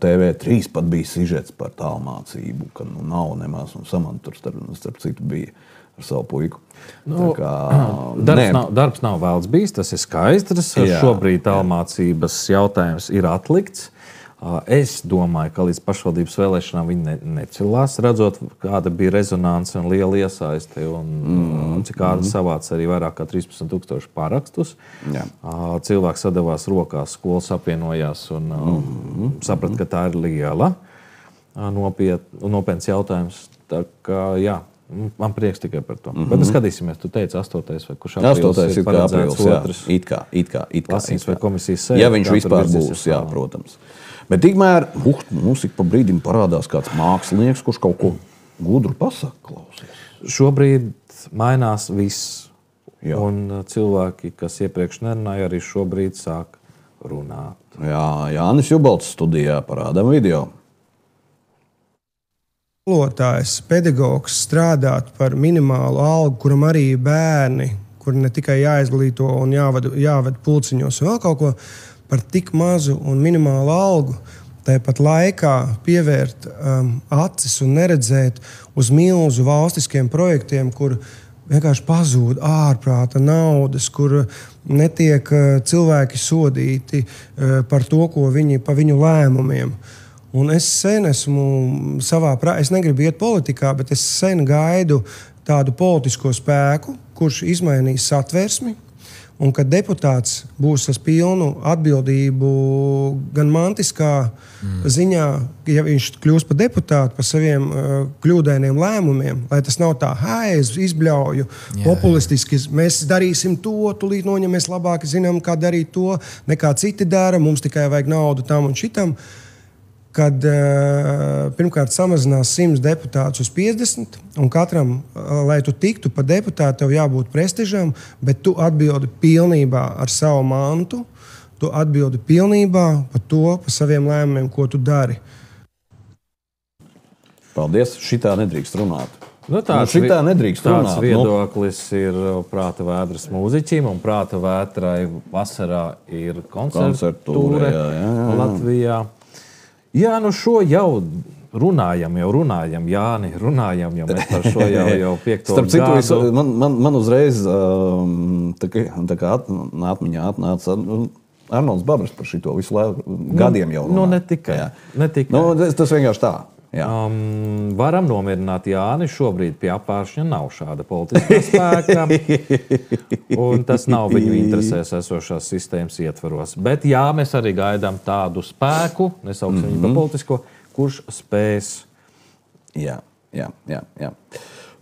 TV3 pat bija sižets par tālmācību, ka nav nemaz, un Samanta tur starp citu bija ar savu puiku. Darbs nav vēlts bijis, tas ir skaidrs. Šobrīd tālmācības jautājums ir atlikts. Es domāju, ka līdz pašvaldības vēlēšanām viņi necilās, redzot, kāda bija rezonance un liela iesaiste, un cik kāda savāca arī vairāk kā 13,000 parakstus. Cilvēki sadavās rokās, skolas apvienojās un saprata, ka tā ir liela nopietns jautājums. Tā kā, jā, man prieks tikai par to. Bet skatīsimies, tu teici 8. vai kurš aprīlis ir paredzēts otrs. It kā. Lasīs vai komisijas sēde. Ja viņš vispār būs, jā, protams. Bet tikmēr mums ik pa brīdim parādās kāds mākslinieks, kurš kaut ko gudru pasaka, klausies. Šobrīd mainās viss. Un cilvēki, kas iepriekš nerunāja, arī šobrīd sāk runāt. Jā, Jānis Jubalts studijā parādām video. Skolotājs, pedagogs strādāt par minimālu algu, kuram arī bērni, kur ne tikai jāizglīto un jāved pulciņos un vēl kaut ko, par tik mazu un minimālu algu, tāpat laikā pievērt acis un neredzēt uz milzu valstiskiem projektiem, kur vienkārši pazūd ārprāta naudas, kur netiek cilvēki sodīti par to, ko pa viņu lēmumiem. Un es sen esmu es negribu iet politikā, bet es sen gaidu tādu politisko spēku, kurš izmainīs satversmi, un kad deputāts būs ar pilnu atbildību gan mantiskā ziņā, ja viņš kļūs par deputātu, par saviem kļūdainiem lēmumiem, lai tas nav tā, es izbļauju, populistiski, mēs darīsim to, tūlīt noņemies labāk, zinām, kā darīt to, nekā citi dara, mums tikai vajag naudu tam un šitam. Kad pirmkārt samazinās 100 deputātus uz 50, un katram, lai tu tiktu par deputātu, tev jābūt prestižam, bet tu atbildi pilnībā ar savu mantu, tu atbildi pilnībā par to, par saviem lēmumiem, ko tu dari. Paldies, šitā nedrīkst runāt. Tāds viedoklis ir Prāta vētras mūziķim, un Prāta vētrai vasarā ir koncertūra Latvijā. Jā, šo jau runājam, Jāni, jau mēs par šo jau 5. Starp citu, man uzreiz tā kā atmiņā atnāca Arnolds Babers par šito visu laiku, gadiem jau runā. Ne tikai. Tas vienkārši tā. Varam nomierināt Jāni, šobrīd pie Apāršņa nav šāda politiskā spēka, un tas nav viņu interesēs esošās sistēmas ietvaros. Bet jā, mēs arī gaidām tādu spēku, nesauksim viņu par politisko, kurš spēs. Jā.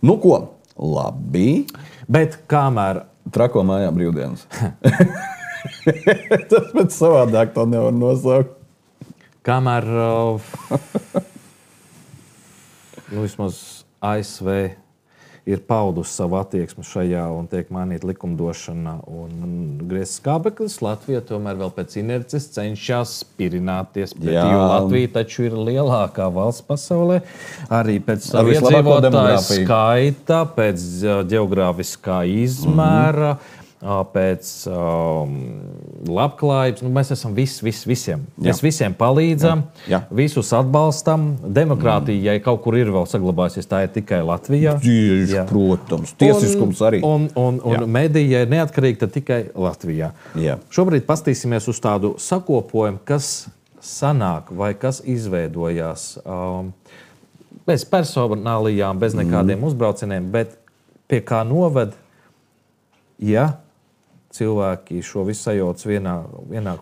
Nu ko, labi. Bet kamēr... Trako mājā brīvdienas. Tas pēc savādāk to nevar nosaukt. Kamēr... vismaz ASV ir paudusi savu attieksmi šajā un tiek mainīta likumdošana un griezts skābeklis. Latvija tomēr vēl pēc inerces cenšas spirināties pretī, jo Latvija taču ir lielākā valsts pasaulē. Arī pēc savu iedzīvotāju skaita, pēc ģeogrāfiskā izmēra, pēc labklājības. Mēs esam visiem. Mēs visiem palīdzam, visus atbalstam. Demokrātija, ja kaut kur ir vēl saglabājusies, tā ir tikai Latvijā. Protams, tiesiskums arī. Un medija ir neatkarīga, tad tikai Latvijā. Šobrīd pastīsimies uz tādu sakopojumu, kas sanāk vai kas izveidojās bez personālijām, bez nekādiem uzbraucieniem, bet pie kā noved, cilvēki šo visu sajauc vienā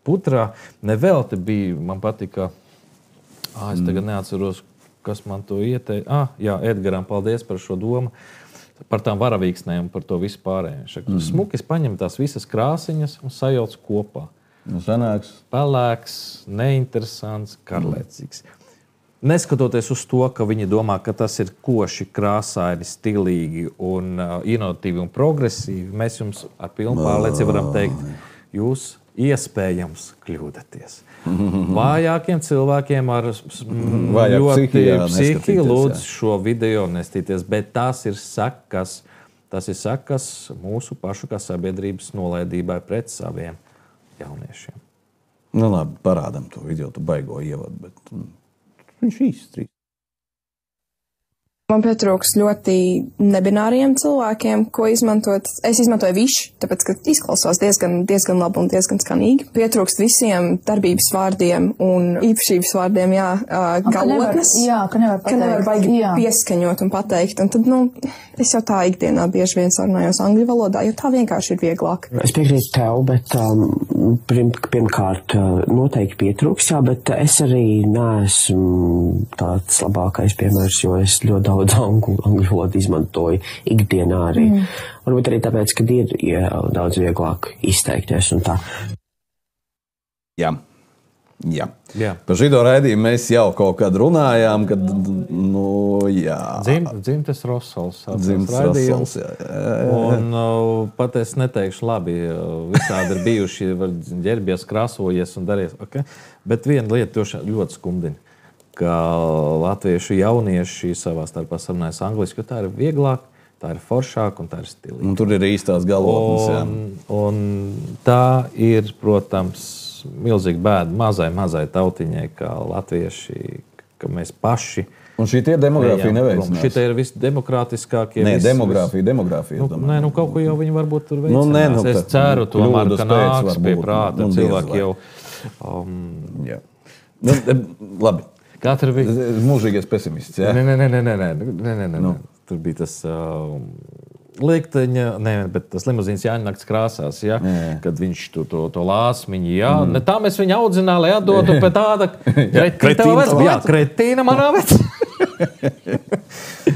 putrā. Nevelti bija, man patika, es tagad neatceros, kas man to ieteica. Edgaram, paldies par šo domu, par tām varavīksnēm, par to visu pārējumu. Smukis paņem tās visas krāsiņas un sajauc kopā. Sanāks. Pelēks, neinteresants, karlēcīgs. Neskatoties uz to, ka viņi domā, ka tas ir koši, krāsaini, stilīgi un inovatīvi un progresīvi, mēs jums ar pilnu pārliecību varam teikt, jūs iespējams kļūdaties. Vājākiem cilvēkiem ar ļoti psihi lūdzu šo video nestīties, bet tās ir sekas mūsu pašu kā sabiedrības nolaidībai pret saviem jauniešiem. Nu labi, parādam to video, tu baigo ievadu, bet... Viņš īsti. Man pietrūks ļoti nebināriem cilvēkiem, ko izmantot. Es izmantoju višu, tāpēc, ka izklausās diezgan labi un diezgan skanīgi. Pietrūkst visiem darbības vārdiem un īpašības vārdiem, galotnes. Ka nevar baigi pieskaņot un pateikt. Un tad, es jau tā ikdienā bieži vien sarunājos angļu valodā, jo tā vienkārši ir vieglāk. Es piekrītu tev, bet pirmkārt noteikti pietrūks, bet es arī neesmu tāds labākais piemērs, jo es ļoti daudz angļu valodu izmantoju ikdienā arī. Varbūt arī tāpēc, ka ir daudz vieglāk izteikties un tā. Jā. Par šito raidījumu mēs jau kaut kad runājām, kad, Dzimtes Rosals. Raidījums. Un pat es neteikšu labi, visādi ir bijuši, ģērbies, krāsojies un darījies. Okay? Bet viena lieta ļoti skumdina, ka latviešu jaunieši savā starpā sarunājas angliski, jo tā ir vieglāk, tā ir foršāk un tā ir stilīga. Un tur ir īstās galotnes. Un tā ir, protams, milzīgi bēda mazai tautiņai, kā latvieši, ka mēs paši. Un šī ir demogrāfija neveicinās. Šī ir visdemokrātiskākie. Demogrāfija. Kaut ko jau viņi varbūt tur veicinās. Es ceru tomēr, ka nāks pie prāta cilvēki jau. Labi. Katra bija mūžīgais pesimists, jā? Nē. Tur bija tas likteņa, bet tas limuzīns Jāņnakts krāsās, jā? Kad viņš to lāsmiņu, jā. Ne tā mēs viņu audzinām, lai atdotu pēc tāda kretīna manā vecā.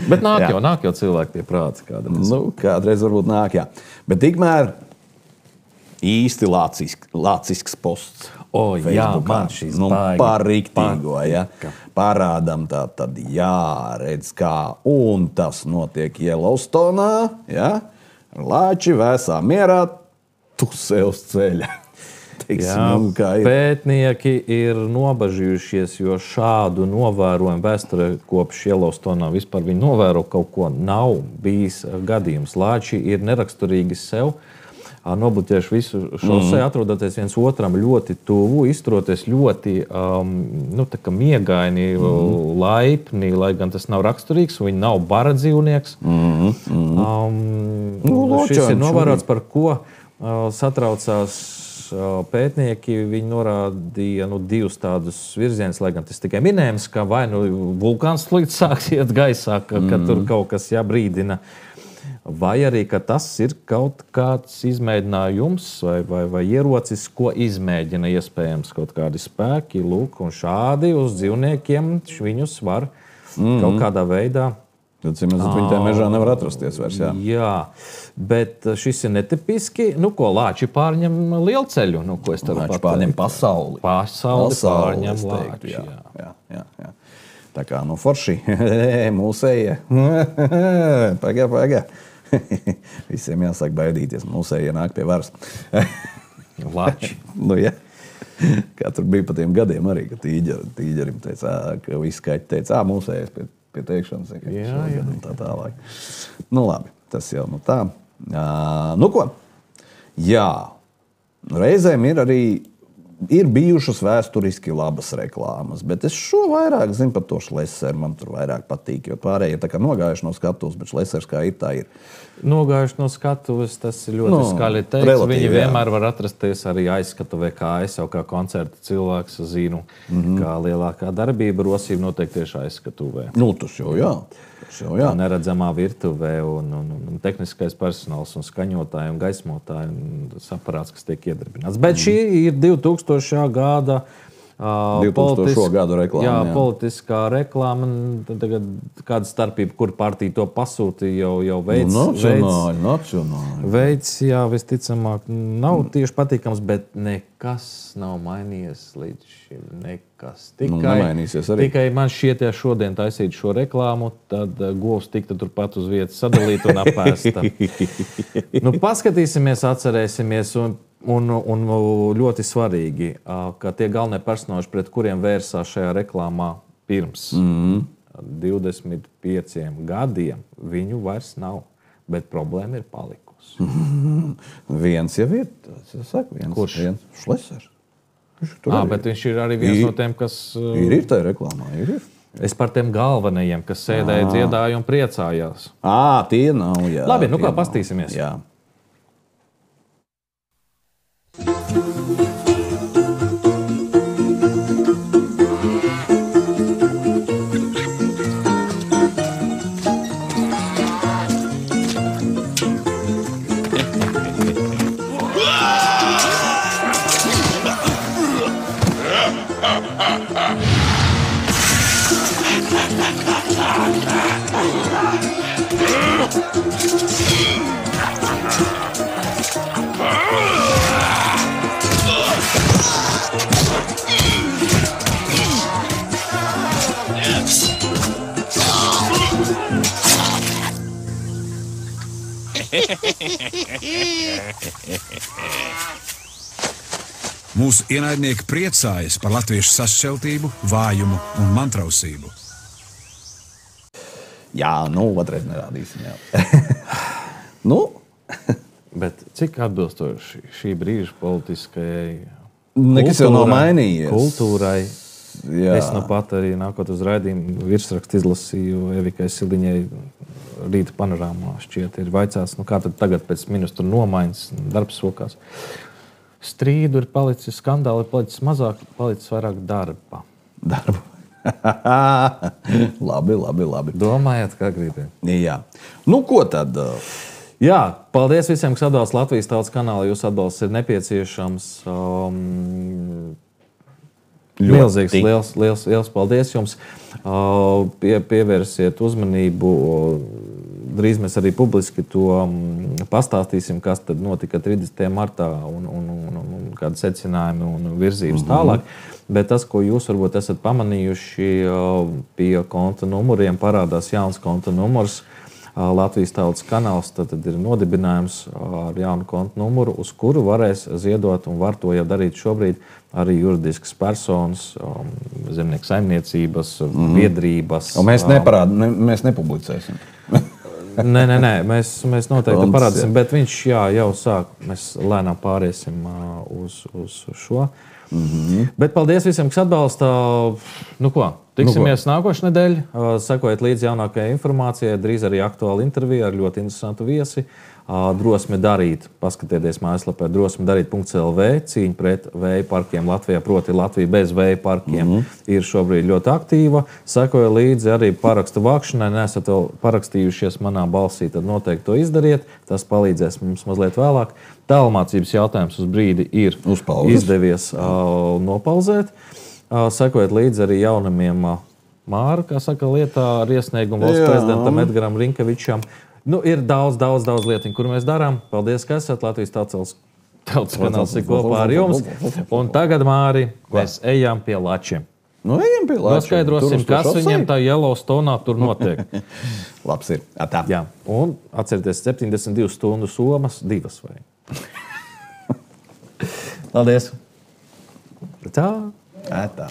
Bet nāk jau cilvēki pie prāta kādreiz. Kādreiz varbūt nāk, jā. Bet tikmēr īsti lācisks posts. Man šīs par riktīgo, parādam tad redz kā, un tas notiek Yellowstonā, lāči vēsā mierā, tusē uz ceļa. Pētnieki ir nobažījušies, jo šādu novērojumu vēsturē kopš Yellowstonā vispār viņi novēro kaut ko nav bijis gadījums. Lāči ir neraksturīgi sev. Nobloķējuši visu šosei, atrodoties viens otram ļoti tuvu, izturoties ļoti miegaini, laipni, lai gan tas nav raksturīgs, viņi nav bara dzīvnieks. Šis ir novērots, par ko satraucās pētnieki. Viņi norādīja divus tādus virzienus, lai gan tas tikai minējums, ka vai vulkāns slīd sāks iet gaisā, ka tur kaut kas jābrīdina. Vai arī, ka tas ir kaut kāds izmēģinājums vai ierocis, ko izmēģina iespējams kaut kādi spēki, un šādi uz dzīvniekiem viņus var kaut kādā veidā. Viņi tajā mežā nevar atrasties vairs, jā. Jā, bet šis ir netipiski, ko lāči pārņem lielceļu, ko es tev Lāči pārņem pasauli. Pasauli pārņem lāči, jā. Tā kā, forši, mūsējie. Pagā. Visiem jāsāk baidīties, mūsējie nāk pie varas. Lāči. Jā. Kā tur bija pa tiem gadiem arī, ka tīģerim teica, ka visi kaķi teica, mūsējies pie teikšanas. Jā. Tā tālāk. Labi, tas jau tā. Ko? Jā, reizēm ir bijušas vēsturiski labas reklāmas, bet es šo vairāk zinu par to Šleseru, man tur vairāk patīk, jo pārējie tā kā nogājuši no skatuves, bet Šlesers kā ir, tā ir. Nogājuši no skatuves, tas ir ļoti skaļi teiks. Viņi vienmēr var atrasties arī aizskatuvē, kā es jau kā koncerta cilvēks zinu, kā lielākā darbība rosība notiek tieši aizskatuvē. Tas jau jā. Neredzamā virtuvē un tehniskais personāls un skaņotāji un gaismotāji un aparāts, kas tiek iedarbināts. Bet šī ir 2000. gada 2000. gadu reklāma. Jā, politiskā reklāma. Tagad kāda starpība, kur partija to pasūtīja, jau veids. Nacionāli. Veids, jā, visticamāk, nav tieši patīkams, bet nekas nav mainījies līdz šim. Nekas. Tikai man šķiet, ja šodien taisīt šo reklāmu, tad govs tiktu turpat uz vietas sadalīt un apēsta. Paskatīsimies, atcerēsimies un ļoti svarīgi, ka tie galvenie personāži, pret kuriem vērsās šajā reklāmā pirms 25 gadiem, viņu vairs nav, bet problēma ir palikusi. Viens jau ir, Kurš? Šlesers. Bet viņš ir arī viens no tiem, kas... Ir tā reklāmā, ir. Es par tiem galvenajiem, kas sēdēja, dziedāja un priecājās. Tie nav, jā. Labi, nu kā pastīsimies. Jā. Mūsu ienaidnieki priecājas par latviešu sašķeltību, vājumu un mantrausību. Jā, otrais nerādīsim, jā. Bet cik atbilstoši šī brīža politiskajai nekas jau nav mainījies. Kultūrai. Jā. Es pat arī nākot uz raidījumu virsrakstu izlasīju Evikai Siliņai rīta panorāmā šķiet ir vaicās, kā tad tagad pēc ministru nomaiņas darbs sokās. Strīdu ir palicis, skandāli ir palicis mazāk, palicis vairāk darba. Labi. Domājiet, kā gribiet. Jā. Ko tad? Jā, paldies visiem, kas atbalsta Latvijas Tautas kanālu. Jūsu atbalsts ir nepieciešams. Milzīgs, liels paldies jums. Pievērsiet uzmanību. Drīz mēs arī publiski to pastāstīsim, kas tad notika 30. martā un kādi secinājumi un virzības tālāk. Bet tas, ko jūs varbūt esat pamanījuši, pie konta numuriem parādās jauns konta numurs. Latvijas Tautas kanāls tad ir nodibinājums ar jaunu konta numuru, uz kuru varēs ziedot un var to jau darīt šobrīd arī juridiskas personas, zemnieku saimniecības, biedrības. Mēs nepublicēsim. Nē, mēs noteikti parādīsim, bet viņš jau sāk, mēs lēnām pāriesim uz šo. Bet paldies visiem, kas atbalsta. Tiksimies nākošu nedēļu. Sekojiet līdz jaunākajai informācijai. Drīz arī aktuāla intervija ar ļoti interesantu viesi. Drosme darīt. Paskatieties mājaslapā drosmedarīt.lv. Cīņa pret vēja parkiem Latvijā, proti Latvija bez vēja parkiem, ir šobrīd ļoti aktīva. Sekoja līdzi arī parakstu vākšanai. Nesat vēl parakstījušies manā balsī, tad noteikti to izdariet. Tas palīdzēs mums mazliet vēlāk. Tālmācības jautājums uz brīdi ir izdevies nopauzēt. Sekojiet līdzi arī jaunamiem Māra, kā saka, lietā ar iesniegumu valsts prezidentam Edgaram Rinkevičam. Ir daudz lietiņu, kur mēs darām. Paldies, ka esat. Latvijas Tautas kanāls ir kopā ar jums. Un tagad, Māri, mēs ejam pie Lačiem. Ejam pie Lačiem. Noskaidrosim, kas viņiem tā Yellowstonā tur notiek. Labs ir. Tā. Jā. Un atcerieties, 72 stundu somas, 2 vai. Paldies. Tā. Tā.